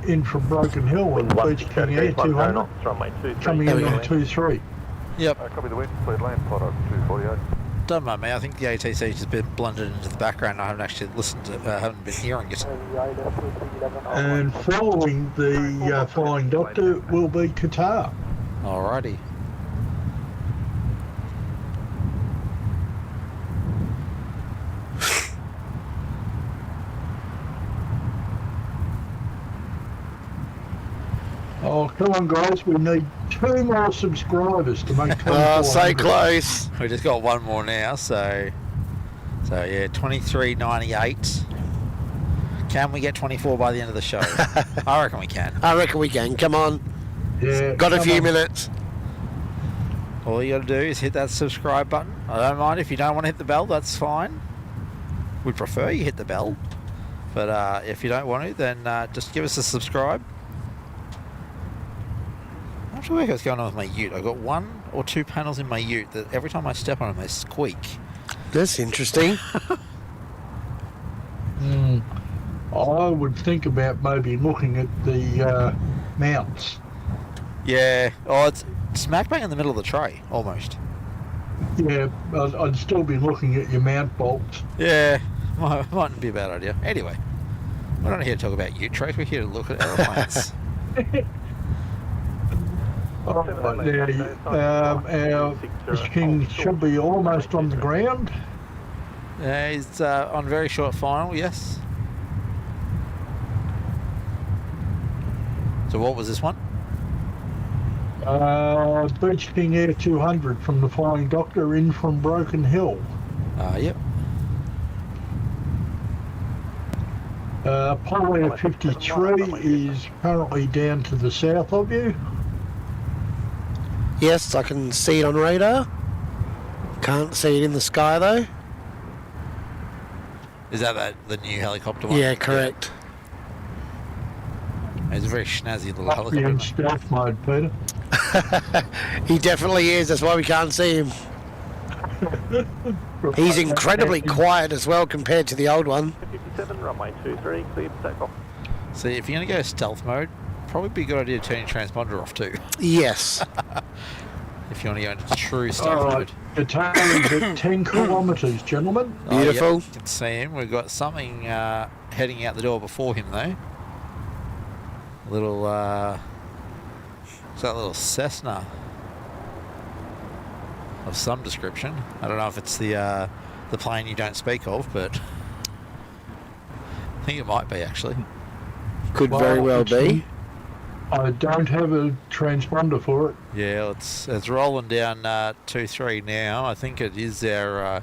in from Broken Hill with Beach King Air 200 coming in on 23. Yep. Copy the wind, cleared land, flight up 248. Don't mind me. I think the ATC has been blended into the background. I haven't actually listened to it. I haven't been hearing it. And following the flying doctor will be Qatar. Alrighty. Oh, come on, guys. We need 2 more subscribers to make 2400. Oh, so close. We just got one more now, so yeah, 23.98. Can we get 24 by the end of the show? I reckon we can. I reckon we can. Come on. Yeah, Got a come few on. minutes. All you got to do is hit that subscribe button. I don't mind if you don't want to hit the bell. That's fine. We'd prefer you hit the bell, but if you don't want to, then just give us a subscribe. I'm not sure what's going on with my ute. I've got 1 or 2 panels in my ute that every time I step on them, they squeak. That's interesting. I would think about maybe looking at the mounts. Yeah. Oh, it's smack bang in the middle of the tray, almost. Yeah, I'd still be looking at your mount bolts. Yeah. Mightn't be a bad idea. Anyway, we're not here to talk about you, Trace. We're here to look at aeroplanes. Our King should be almost on the ground. He's on very short final, yes. So what was this one? Beach King Air 200 from the Flying Doctor in from Broken Hill. Yep. Pole Air 53 is currently down to the south of you. Yes, I can see it on radar. Can't see it in the sky though. Is that the new helicopter one? Yeah, correct. It's a very snazzy little Must be in helicopter. stealth mode, Peter. He definitely is, that's why we can't see him. He's incredibly quiet as well compared to the old one. 57, runway 23, clear for takeoff. See, if you're going to go stealth mode, probably be a good idea to turn your transponder off too. Yes. If you want to go into true stealth Alright, mode. Qatari's at 10 kilometres, gentlemen. Beautiful. Oh, yep, you can see him. We've got something heading out the door before him though. A little, it's that little Cessna of some description. I don't know if it's the plane you don't speak of, but I think it might be actually. Could very well be. I don't have a transponder for it. Yeah, it's rolling down 2-3 now. I think it is our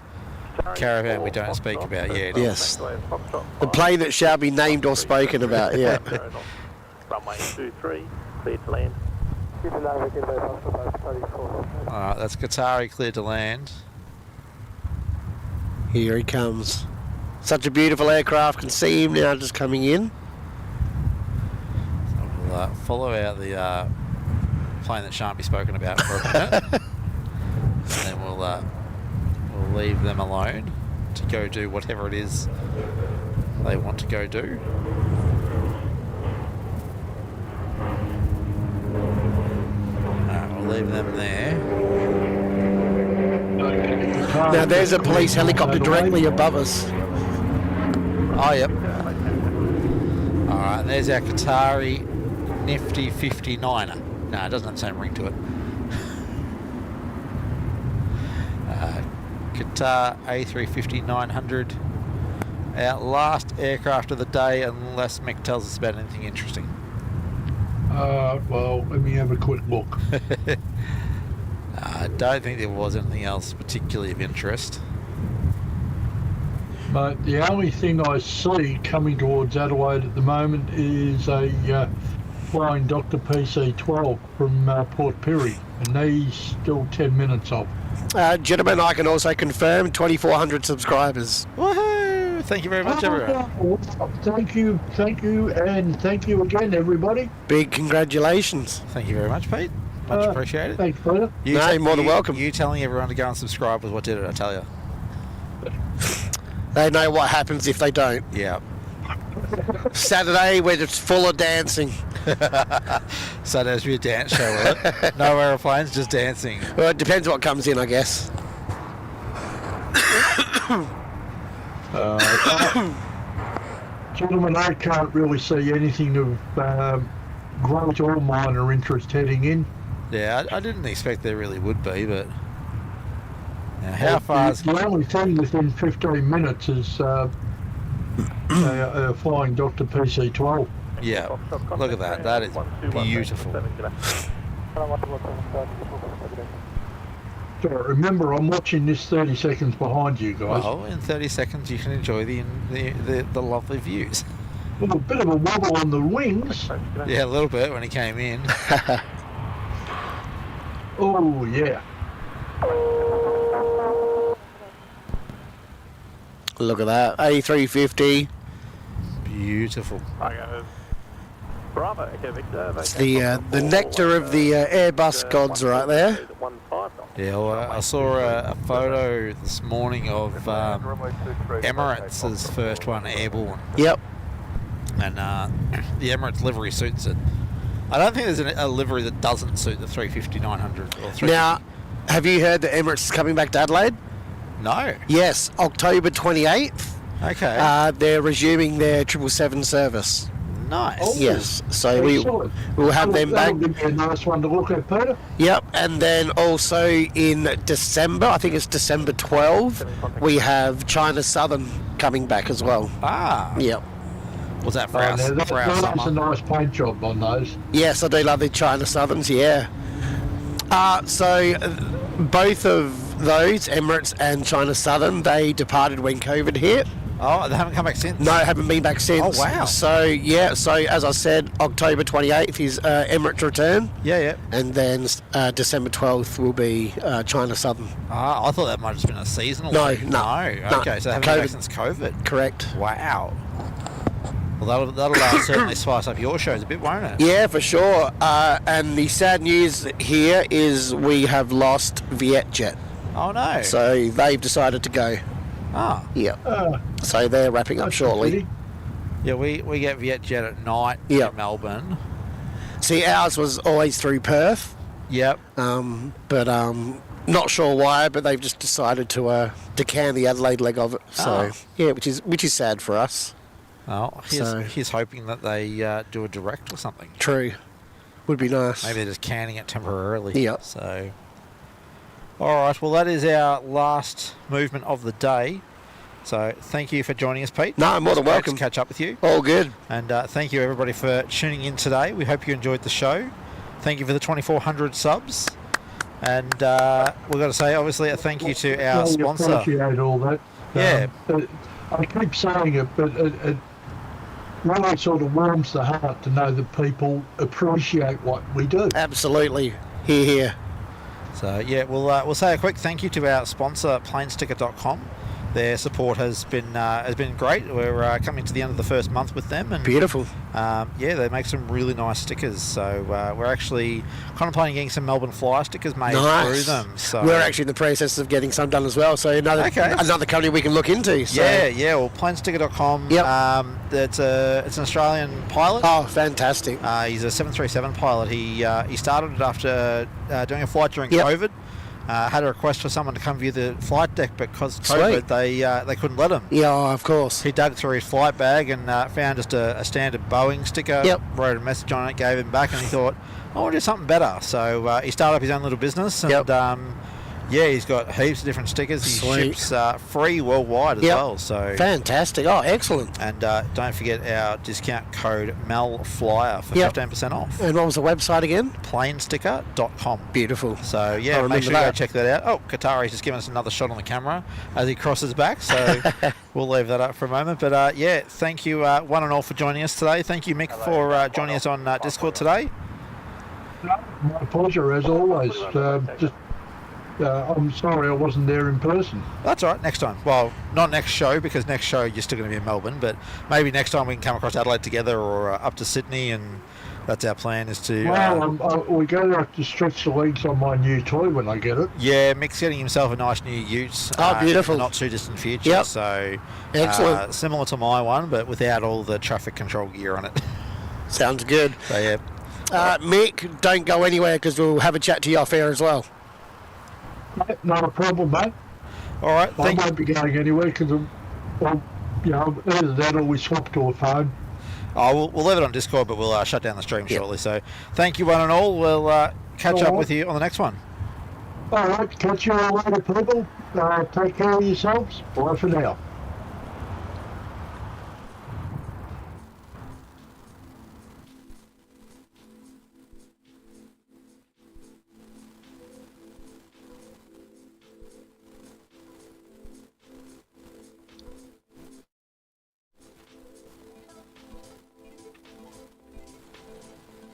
caravan we don't speak about yet. Yes. The plane that shall be named or spoken about, yeah. Runway 23, clear to land. Alright, that's Qatari cleared to land. Here he comes. Such a beautiful aircraft, can see him now just coming in. So we'll follow out the plane that shan't be spoken about for a minute. And then we'll leave them alone to go do whatever it is they want to go do. Alright, we'll leave them there. Now there's a police helicopter directly above us. Oh, yep. Alright, and there's our Qatari nifty 59er. No, it doesn't have the same ring to it. Qatar A350-900. Our last aircraft of the day, unless Mick tells us about anything interesting. Well, let me have a quick look. I don't think there was anything else particularly of interest. But the only thing I see coming towards Adelaide at the moment is a Flying Doctor PC-12 from Port Pirie, and he's still 10 minutes off. Gentlemen, I can also confirm 2,400 subscribers. Woohoo! Thank you very much, everyone. Thank you, and thank you again, everybody. Big congratulations. Thank you very much, Pete. Much appreciated. Thanks, Peter. No, you're more than welcome. You telling everyone to go and subscribe was what did it, I tell you. They know what happens if they don't. Yeah. Saturday, we're just full of dancing. So there's your dance show, will it? No aeroplanes, just dancing. Well, it depends what comes in, I guess. Gentlemen, I can't really see anything of great or minor interest heading in. Yeah, I didn't expect there really would be, but now, how far is... The only thing within 15 minutes is a Flying Doctor PC-12. Yeah, look at that. That is beautiful. So remember, I'm watching this 30 seconds behind you guys. Well, in 30 seconds you can enjoy the lovely views. With a bit of a wobble on the wings. Yeah, a little bit when he came in. Oh, yeah. Look at that, A350. Beautiful. Bravo, okay, Victor. It's the nectar of the Airbus gods right there. Yeah, well, I saw a photo this morning of Emirates' first one airborne. Yep. And the Emirates livery suits it. I don't think there's a livery that doesn't suit the 350-900 or 350. Now, have you heard that Emirates is coming back to Adelaide? No. Yes, October 28th. Okay. They're resuming their 777 service. Nice. Oh. Yes, so we'll have them back. That'll be a nice one to look at, Peter. Yep, and then also in December, I think it's December 12th, we have China Southern coming back as well. Ah. Yep. Was that for Oh, our, no, for our that's summer? a nice paint job on those. Yes, I do love the China Southerns, yeah. So both of those, Emirates and China Southern, they departed when COVID hit. Oh, they haven't come back since? No, haven't been back since. Oh, wow. So, yeah, so as I said, October 28th is Emirates return. Yeah, yeah. And then December 12th will be China Southern. Ah, I thought that might have just been a seasonal No, thing. no. Okay, so they haven't been back since COVID. Correct. Wow. Well, that'll certainly spice up your shows a bit, won't it? Yeah, for sure. And the sad news here is we have lost VietJet. Oh, no. So they've decided to go. Ah. Yeah. So they're wrapping up shortly. Yeah, we get VietJet at night Yep. in Melbourne. See, ours was always through Perth. Yep. But not sure why, but they've just decided to can the Adelaide leg of it. So yeah, which is sad for us. Oh, he's hoping that they do a direct or something. True. Would be nice. Maybe they're just canning it temporarily. Yep. So, all right. Well, that is our last movement of the day. So, thank you for joining us, Pete. No, more than It's great welcome. to catch up with you. All good. And thank you, everybody, for tuning in today. We hope you enjoyed the show. Thank you for the 2,400 subs. And we've got to say, obviously, a thank you to our sponsor. I appreciate all that. Yeah. I keep saying it, but it really sort of warms the heart to know that people appreciate what we do. Absolutely. Here. So, yeah, we'll say a quick thank you to our sponsor, planesticker.com. Their support has been great. We're coming to the end of the first month with them, and Beautiful. Yeah, they make some really nice stickers. So we're actually contemplating getting some Melbourne Flyer stickers made through them. So we're actually in the process of getting some done as well. So another company we can look into. So. Yeah. Well, planesticker.com. Yep. It's an Australian pilot. Oh, fantastic. He's a 737 pilot. He started it after doing a flight during COVID. Had a request for someone to come view the flight deck, but because of COVID, they couldn't let him. Yeah, of course. He dug through his flight bag and found just a standard Boeing sticker. Yep. Wrote a message on it, gave him back, and he thought, I want to do something better. So he started up his own little business, and he's got heaps of different stickers. He ships free worldwide as well. So fantastic. Oh, excellent. And don't forget our discount code MELFLYER for 15% off. And what was the website again? Planesticker.com. Beautiful. So yeah, make sure you go check that out. Oh, Qatari's just giving us another shot on the camera as he crosses back, so we'll leave that up for a moment. But thank you one and all for joining us today. Thank you, Mick, for joining us on Discord today. My pleasure, as always. I'm sorry I wasn't there in person. That's all right, next time. Well, not next show, because next show you're still going to be in Melbourne, but maybe next time we can come across Adelaide together or up to Sydney, and that's our plan, is to... we're going to have to stretch the legs on my new toy when I get it. Yeah, Mick's getting himself a nice new ute. Beautiful. In the not too distant future. Yep. So, excellent. Similar to my one, but without all the traffic control gear on it. Sounds good. So, yeah. Mick, don't go anywhere, because we'll have a chat to you off air as well. Not a problem, mate. All right. I won't be going anywhere because, either that or we swap to a phone. Oh, we'll leave it on Discord, but we'll shut down the stream shortly. So thank you one and all. We'll catch up with you on the next one. All right. Catch you all later, people. Take care of yourselves. Bye for now.